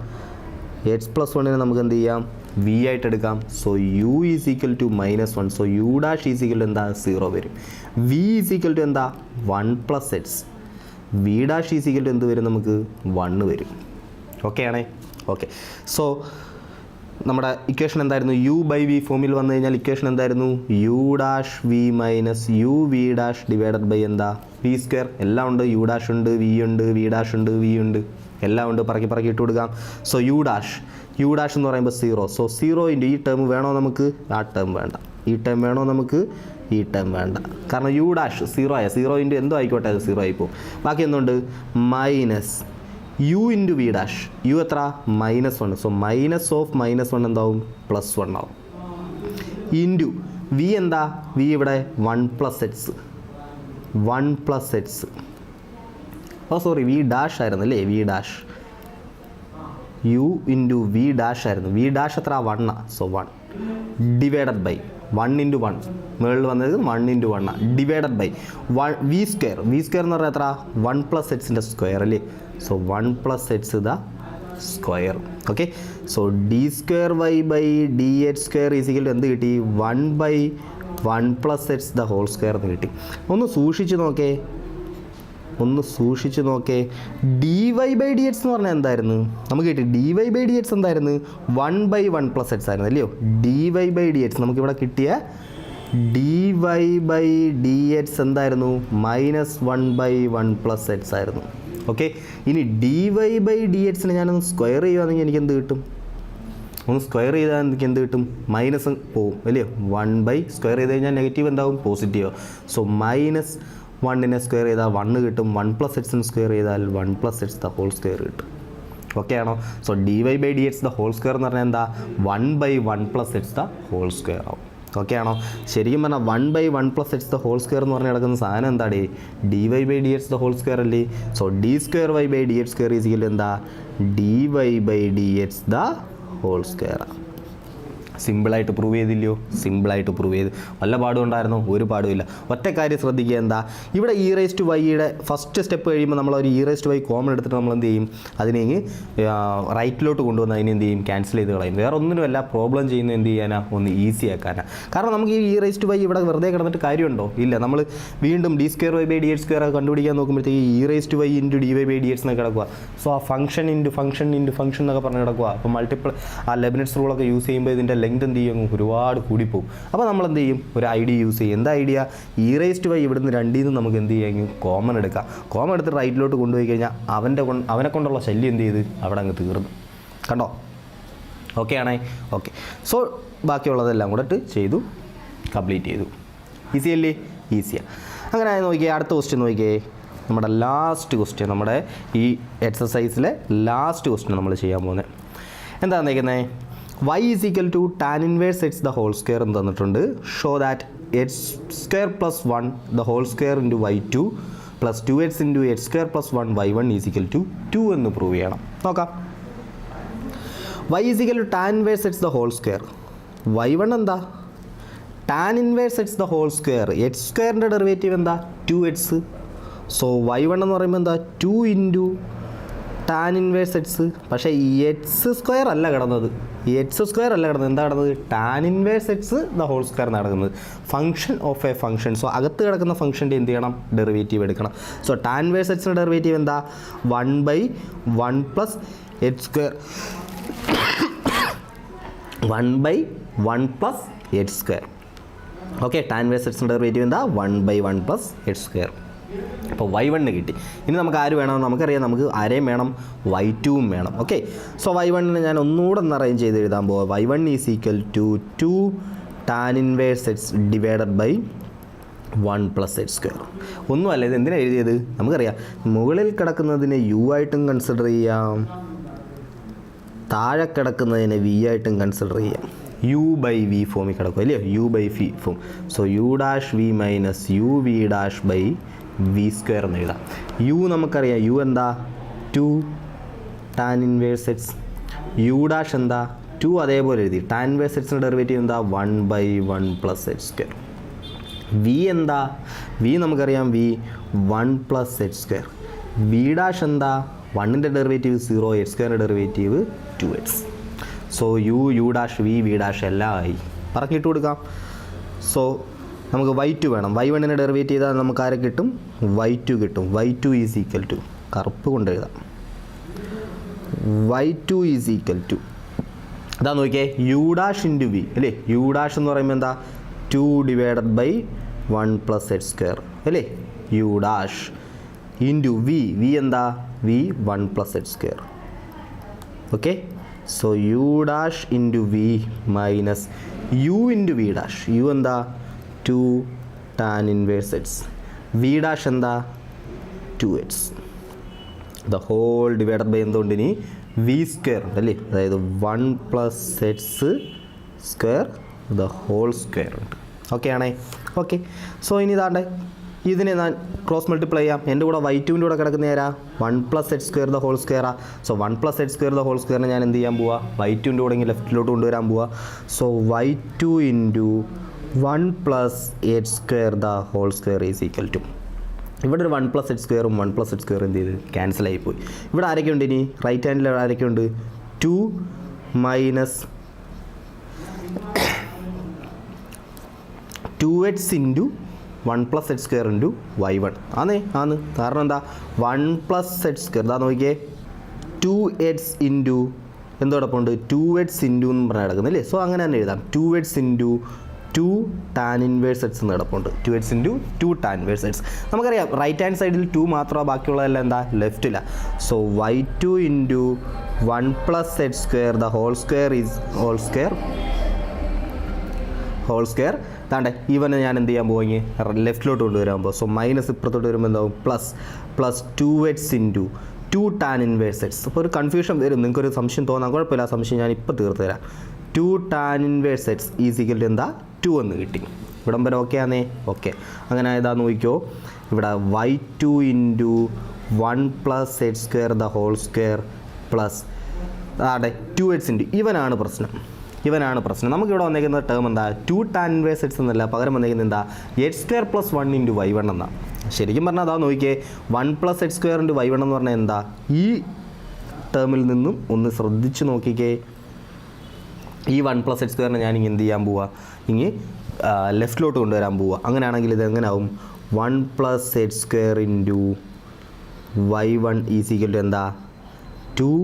എക്സ് പ്ലസ് 1നെ നമുക്ക് എന്ത് ചെയ്യാം, വി ആയിട്ട് എടുക്കാം. So U is equal to -1. So U dash is equal to എന്താ, 0 വരും. വി ഈസ് ഈക്വൽ ടു എന്താ, 1 + X. V dash is equal to എന്ത് വരും, നമുക്ക് 1 വരും. ഓക്കെ ആണേ. ഓക്കെ, സോ നമ്മുടെ ഇക്വേഷൻ എന്തായിരുന്നു, യു ബൈ വി ഫോമിൽ വന്നു കഴിഞ്ഞാൽ ഇക്വേഷൻ എന്തായിരുന്നു, U dash V minus U V dash divided by എന്താ, വി സ്ക്വയർ. എല്ലാം ഉണ്ട്, യു ഡാഷ് ഉണ്ട്, വി ഉണ്ട്, വി ഡാഷ് ഉണ്ട്, വി ഉണ്ട്, എല്ലാം ഉണ്ട്. പറക്കി ഇട്ട് കൊടുക്കാം. സോ യു ഡാഷ് എന്ന് പറയുമ്പോൾ 0. സോ 0 ഇൻറ്റു ഈ ടേം വേണോ നമുക്ക്, ആ ടേം വേണ്ട. ഈ ടേം വേണോ നമുക്ക്, ഈ ടേം വേണ്ട. കാരണം യു ഡാഷ് 0 ആയ 0 ഇൻറ്റു എന്തോ ആയിക്കോട്ടെ അത് 0 ആയിപ്പോവും. ബാക്കി എന്തുണ്ട്, minus U into V dash. U എത്ര, -1. സോ -1 എന്താവും, +1 ആവും. ഇൻറ്റു വി എന്താ, വി ഇവിടെ 1 + X. Oh sorry, V dash ആയിരുന്നു അല്ലേ, V dash. U into V dash ആയിരുന്നു. വി ഡാഷ് എത്ര, 1. സോ 1 ഡിവൈഡഡ് ബൈ 1 × 1 മുകളിൽ വന്നത് 1 × 1 divided by V square. V square എന്ന് പറഞ്ഞാൽ എത്ര, 1 + എക്സിൻ്റെ സ്ക്വയർ അല്ലേ. So 1 + X the square. Okay, so D square Y by D H square is equal to എന്ത് കിട്ടി, 1/1 + എക്സ് ദ ഹോൾ സ്ക്വയർ എന്ന് കിട്ടി. ഒന്ന് സൂക്ഷിച്ച് നോക്കേ. D Y by D X എന്ന് പറഞ്ഞാൽ എന്തായിരുന്നു, നമുക്ക് കിട്ടി D Y by D X എന്തായിരുന്നു, 1/1 + എക്സ് ആയിരുന്നു അല്ലയോ. D Y by D X നമുക്കിവിടെ കിട്ടിയ D Y by D X എന്തായിരുന്നു, -1/1 + എക്സ് ആയിരുന്നു. ഓക്കെ, ഇനി ഡി വൈ ബൈ ഡി എക്സിനെ ഞാനൊന്ന് സ്ക്വയർ ചെയ്യുകയാണെങ്കിൽ എനിക്ക് എന്ത് കിട്ടും, ഒന്ന് സ്ക്വയർ ചെയ്താൽ എനിക്ക് എന്ത് കിട്ടും, മൈനസ് പോവും അല്ലയോ. 1 സ്ക്വയർ ചെയ്ത് കഴിഞ്ഞാൽ നെഗറ്റീവ് എന്താവും, പോസിറ്റീവ്. സോ -1നെ സ്ക്വയർ ചെയ്താൽ 1 കിട്ടും. 1 + എക്സിന് സ്ക്വയർ ചെയ്താൽ 1 + എക്സ് ദ ഹോൾ സ്ക്വയർ കിട്ടും. ഓക്കെ ആണോ. So D Y by D X the whole square എന്ന് പറഞ്ഞാൽ എന്താ, 1/1 + എക്സ് ദ ഹോൾ സ്ക്വയർ ആവും. ഓക്കെ ആണോ. ശരിക്കും പറഞ്ഞാൽ 1/1 + എക്സ് ദ ഹോൾ സ്ക്വയർ എന്ന് പറഞ്ഞാൽ കിടക്കുന്ന സാധനം എന്താടേ, d Y by D X the whole square അല്ലേ. So D square Y by D X square is equal to എന്താ, d Y by D X the whole square. സിമ്പിളായിട്ട് പ്രൂവ് ചെയ്തില്ലയോ? സിമ്പിളായിട്ട് പ്രൂവ് ചെയ്ത്. വല്ല പാടും ഉണ്ടായിരുന്നോ? ഒരു പാടുമില്ല. ഒറ്റ കാര്യം ശ്രദ്ധിക്കുക, എന്താ ഇവിടെ ഇ റേസ് ടു വൈയുടെ ഫസ്റ്റ് സ്റ്റെപ്പ് കഴിയുമ്പോൾ നമ്മൾ ഒരു e raise to y common എടുത്തിട്ട് നമ്മൾ എന്ത് ചെയ്യും, അതിനെ റൈറ്റിലോട്ട് കൊണ്ടുവന്ന് അതിനെ എന്ത് ചെയ്യും, ക്യാൻസൽ ചെയ്ത് കളയും. വേറെ ഒന്നിനുമല്ല, പ്രോബ്ലം ചെയ്യുന്നത് എന്ത് ചെയ്യാനാ, ഒന്ന് ഈസി ആക്കാനാ. കാരണം നമുക്ക് ഈ ഇ റേസ് ടു വൈ ഇവിടെ വെറുതെ കിടന്നിട്ട് കാര്യമുണ്ടോ? ഇല്ല. നമ്മൾ വീണ്ടും D square Y by D X square കണ്ടുപിടിക്കാൻ നോക്കുമ്പോഴത്തേക്ക് E raise to Y into D Y by D X എന്നൊക്കെ കിടക്കുക. സോ ആ ഫംഗ്ഷൻ ഇൻറ്റു ഫംഗ്ഷൻ എന്നൊക്കെ പറഞ്ഞ് കിടക്കുക. അപ്പോൾ മൾട്ടിപ്പിൾ ആ ലെബനിറ്റ്സ് റൂളൊക്കെ യൂസ് ചെയ്യുമ്പോൾ ഇതിൻ്റെ ലെങ്ത് എന്ത് ചെയ്യും, ഒരുപാട് കൂടിപ്പോകും. അപ്പോൾ നമ്മൾ എന്ത് ചെയ്യും, ഒരു ഐഡിയ യൂസ് ചെയ്യും. എന്താ idea? E raise to Y ഇവിടുന്ന് രണ്ടിൽ നിന്ന് നമുക്ക് എന്ത് ചെയ്യാമെങ്കിൽ കോമൺ എടുക്കാം. കോമൺ എടുത്ത് റൈറ്റിലോട്ട് കൊണ്ടുപോയി കഴിഞ്ഞാൽ അവനെ കൊണ്ടുള്ള ശല്യം എന്ത് ചെയ്ത് അവിടെ അങ്ങ് തീർന്നു. കണ്ടോ? ഓക്കെ ആണേ? ഓക്കെ. സോ ബാക്കിയുള്ളതെല്ലാം കൂടെ ചെയ്തു, കംപ്ലീറ്റ് ചെയ്തു. ഈസി അല്ലേ? ഈസിയാണ്. അങ്ങനെ നോക്കിയേ, അടുത്ത ക്വസ്റ്റ്യൻ നോക്കിയേ. നമ്മുടെ ലാസ്റ്റ് ക്വസ്റ്റ്യൻ, നമ്മുടെ ഈ എക്സസൈസിലെ ലാസ്റ്റ് ക്വസ്റ്റ്യൻ നമ്മൾ ചെയ്യാൻ പോകുന്നത് എന്താണെന്ന് വയ്ക്കുന്നത്, y is equal to tan inverse x the whole square എന്ന് തന്നിട്ടുണ്ട്. Show that x square plus 1 the whole square into y2 plus 2x into x square plus 1 y1 is equal to 2 എന്ന് പ്രൂവ് ചെയ്യണം. നോക്കാം. y is equal to tan inverse x the whole square. y1 എന്താ? tan inverse x the whole square. x സ്ക്വയറിൻ്റെ ഡെറിവേറ്റീവ് എന്താ? 2x. സോ y1 എന്ന് പറയുമ്പോൾ എന്താ? 2 ഇൻറ്റു ടാൻ ഇൻവേഴ്സ് എക്സ്. പക്ഷേ ഈ എക്സ് സ്ക്വയർ അല്ല കിടന്നത്, എന്താ കിടന്നത്? Tan inverse x the whole square നടക്കുന്നത്. Function of a function. So അകത്ത് കിടക്കുന്ന ഫംഗ്ഷൻ്റെ എന്ത് ചെയ്യണം? ഡെറിവേറ്റീവ് എടുക്കണം. സോ ടാൻ ഇൻവേഴ്സ് എക്സിൻ്റെ ഡെറിവേറ്റീവ് എന്താ? 1/1 plus H square. 1/1 plus H square. Okay. Tan inverse എക്സിൻ്റെ ഡെറിവേറ്റീവ് എന്താ? 1/1 പ്ലസ് എച്ച് സ്ക്വയർ. അപ്പോൾ y1 കിട്ടി. ഇനി നമുക്ക് ആര് വേണം? നമുക്കറിയാം, നമുക്ക് ആരെയും വേണം, y2ഉം വേണം. ഓക്കെ. സോ y1 ഞാൻ ഒന്നുകൂടെ ഒന്ന് അറേഞ്ച് ചെയ്ത് എഴുതാൻ പോവാം. y1 is equal to 2 tan inverse X divided by 1 plus H square. ഒന്നുമല്ല, ഇത് എന്തിനാണ് എഴുതിയത്? നമുക്കറിയാം, മുകളിൽ കിടക്കുന്നതിനെ u ആയിട്ടും കൺസിഡർ ചെയ്യാം, താഴെ കിടക്കുന്നതിനെ v ആയിട്ടും കൺസിഡർ ചെയ്യാം. u ബൈ വി ഫോമിൽ കിടക്കും അല്ലേ? u by V form. So u dash V minus u V dash by V square എന്ന് എഴുതാം. u നമുക്കറിയാം, u എന്താ? 2 tan inverse X. u dash എന്താ? 2 അതേപോലെ എഴുതി. ടാൻ ഇൻവേഴ്സ് എക്സിൻ്റെ ഡെറിവേറ്റീവ് എന്താ? 1/1 പ്ലസ് എച്ച് സ്ക്വയർ. v എന്താ? v നമുക്കറിയാം, v 1 plus H square. v dash എന്താ? 1ൻ്റെ ഡെറിവേറ്റീവ് 0, എച്ച് സ്ക്വയറിൻ്റെ derivative 2x. So u dash v dash എല്ലാം ആയി. പറഞ്ഞിട്ട് കൊടുക്കാം. സോ നമുക്ക് y2 വേണം. y1നെ ഡെറിവേറ്റ് ചെയ്താൽ നമുക്ക് ആരെ കിട്ടും? y2 കിട്ടും. y2 ഈസ് ഈക്വൽ ടു, കറുപ്പ് കൊണ്ട് എഴുതാം, y2 ഈസ് ഈക്വൽ ടു ഇതാ നോക്കിയേ, u ഡാഷ് ഇൻറ്റു വി അല്ലേ? u ഡാഷ് എന്ന് പറയുമ്പോൾ എന്താ? 2 divided by 1 plus H square അല്ലേ? u ഡാഷ് ഇൻറ്റു വി എന്താ? v 1 plus H square. Okay. So u dash into V minus u into V dash. u എന്താ? 2 tan inverse X. V dash എന്താ? 2x. The whole divided by എന്തുകൊണ്ട് ഇനി വി സ്ക്വയർ ഉണ്ട് അല്ലേ? അതായത് 1 plus X square the whole square ഉണ്ട്. ഓക്കെ ആണേ? ഓക്കെ. സോ ഇനി ഇതാണ്ടേ, ഇതിനെ ഞാൻ ക്രോസ് മൾട്ടിപ്ലൈ ചെയ്യാം. എൻ്റെ കൂടെ y2ൻ്റെ കൂടെ കിടക്കുന്ന നേരാ 1 plus H square the whole സ്ക്വയറാ. So 1 plus H square the whole സ്ക്വയറിനെ ഞാൻ എന്ത് ചെയ്യാൻ പോവാ? y2ൻ്റെ കൂടെ ഇങ്ങനെ ലെഫ്റ്റിലോട്ട് കൊണ്ടുവരാൻ പോവാ. So y2 into 1 plus H square the whole square is equal to, ഇവിടെ ഒരു 1 പ്ലസ് എച്ച് സ്ക്വയറും 1 പ്ലസ് എച്ച് സ്ക്വയറും എന്ത് ചെയ്ത് ക്യാൻസൽ ആയിപ്പോയി. ഇവിടെ ആരൊക്കെ ഉണ്ട് ഇനി? റൈറ്റ് ഹാൻഡിൽ ആരൊക്കെ ഉണ്ട്? 2 minus 2x into 1 plus H square into y1 ആന്ന്. കാരണം എന്താ? 1 പ്ലസ് എച്ച് സ്ക്വയർ ഇതാ നോക്കിയേ, 2x ഇൻറ്റു എന്തോടൊപ്പം ഉണ്ട്? 2x ഇൻറ്റു എന്ന് പറഞ്ഞാൽ കിടക്കുന്നത് അല്ലേ? സോ അങ്ങനെ തന്നെ എഴുതാം, 2x into 2 tan inverse X എന്ന് കിടപ്പുണ്ട്. 2x into 2 tan inverse x. നമുക്കറിയാം, റൈറ്റ് ഹാൻഡ് സൈഡിൽ 2 മാത്രമാണ്, ബാക്കിയുള്ളതെല്ലാം എന്താ? ലെഫ്റ്റില്ല. So y2 into 1 plus H square the whole square is whole square. താണ്ടെ ഇവനെ ഞാൻ എന്ത് ചെയ്യാൻ പോയി? ലെഫ്റ്റിലോട്ട് കൊണ്ടുവരാൻ പോകും. സോ മൈനസ് ഇപ്പുറത്തോട്ട് വരുമ്പോൾ എന്താവും? Plus 2x into 2 tan inverse X. അപ്പോൾ ഒരു കൺഫ്യൂഷൻ വരും, നിങ്ങൾക്കൊരു സംശയം തോന്നാൻ കുഴപ്പമില്ല. ആ സംശയം ഞാൻ ഇപ്പോൾ തീർത്ത് തരാം. 2 tan inverse X is equal to എന്താ? 2 എന്ന് കിട്ടി. ഇവിടം വരെ ഓക്കെ ആണേ? ഓക്കെ. അങ്ങനെ ഏതാ നോക്കിക്കോ, ഇവിടെ y2 into 1 plus H square the whole square plus 2x into ഇവനാണ് പ്രശ്നം. ഇവനാണ് പ്രശ്നം. നമുക്കിവിടെ വന്നിരിക്കുന്ന ടേം എന്താ, 2 tan inverse x എന്നല്ല, പകരം വന്നിരിക്കുന്നത് എന്താ, x² + 1 × y1 എന്നാ. ശരിക്കും പറഞ്ഞാൽ അതാ നോക്കിയേ, 1 + x² × y1 എന്ന് പറഞ്ഞാൽ എന്താ, ഈ ടേമിൽ നിന്നും ഒന്ന് ശ്രദ്ധിച്ച് നോക്കിക്കേ. ഈ 1 + x² ഞാൻ ഇങ്ങനെ എന്ത് ചെയ്യാൻ പോവുക, ഇനി ലെഫ്റ്റിലോട്ട് കൊണ്ടുവരാൻ പോവുക. അങ്ങനെയാണെങ്കിൽ ഇത് എങ്ങനെ ആവും, 1 + x² × y1 = എന്താ, 2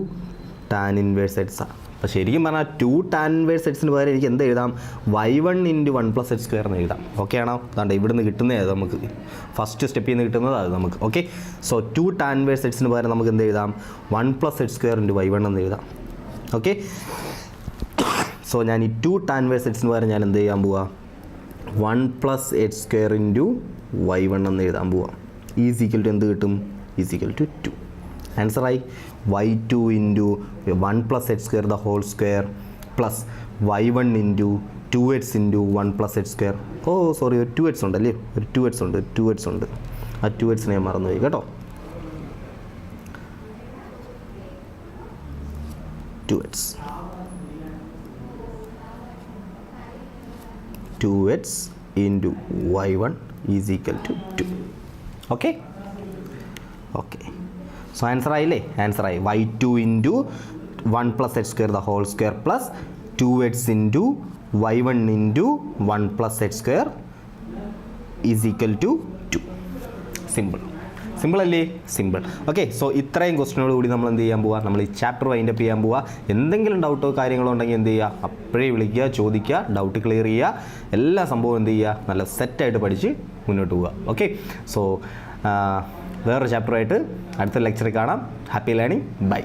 tan inverse x. അപ്പോൾ ശരിക്കും പറഞ്ഞാൽ 2 tan inverse x പകരം എനിക്ക് എന്ത് എഴുതാം, y1 × 1 + x² എന്ന് എഴുതാം. ഓക്കെ ആണോ? അതാണ്ട് ഇവിടുന്ന് കിട്ടുന്നത് നമുക്ക് ഫസ്റ്റ് സ്റ്റെപ്പിൽ നിന്ന് കിട്ടുന്നത് അത് നമുക്ക്. Okay, so 2 tan inverse x പകരം നമുക്ക് എന്ത് എഴുതാം, 1 + x² × y1 എന്ന് എഴുതാം. ഓക്കെ, സോ ഞാൻ ഈ 2 tan inverse x പകരം ഞാൻ എന്ത് ചെയ്യാൻ പോവാ, 1 + x² × y1 എന്ന് എഴുതാൻ പോവാം. = എന്ത് കിട്ടും, = 2. ആൻസറായി y2 × 1 + x² the whole square plus y1 × 2x × 1 + x². Oh sorry, ഒരു 2x ഉണ്ടല്ലേ, ഒരു 2x ഉണ്ട്. ആ 2x ഞാൻ മറന്നുപോയി കേട്ടോ. 2x × y1 = 2. Okay, so answer ആയില്ലേ, ആൻസറായി y2 × 1 + x² the whole square plus 2x × y1 × 1 + x² = 2. Simple അല്ലേ, സിമ്പിൾ. ഓക്കെ, സോ ഇത്രയും ക്വസ്റ്റ്യനോട് കൂടി നമ്മൾ എന്ത് ചെയ്യാൻ പോവുക, നമ്മൾ ഈ ചാപ്റ്റർ വൈൻഡപ്പ് ചെയ്യാൻ പോവുക. എന്തെങ്കിലും ഡൗട്ടോ കാര്യങ്ങളോ ഉണ്ടെങ്കിൽ എന്ത് ചെയ്യുക, അപ്പോഴേ വിളിക്കുക, ചോദിക്കുക, ഡൗട്ട് ക്ലിയർ ചെയ്യുക, എല്ലാ സംഭവം എന്ത് ചെയ്യുക, നല്ല സെറ്റായിട്ട് പഠിച്ച് മുന്നോട്ട് പോവുക. ഓക്കെ, സോ വേറൊരു ചാപ്റ്ററായിട്ട് അടുത്ത ലെക്ചറിൽ കാണാം. Happy learning, by.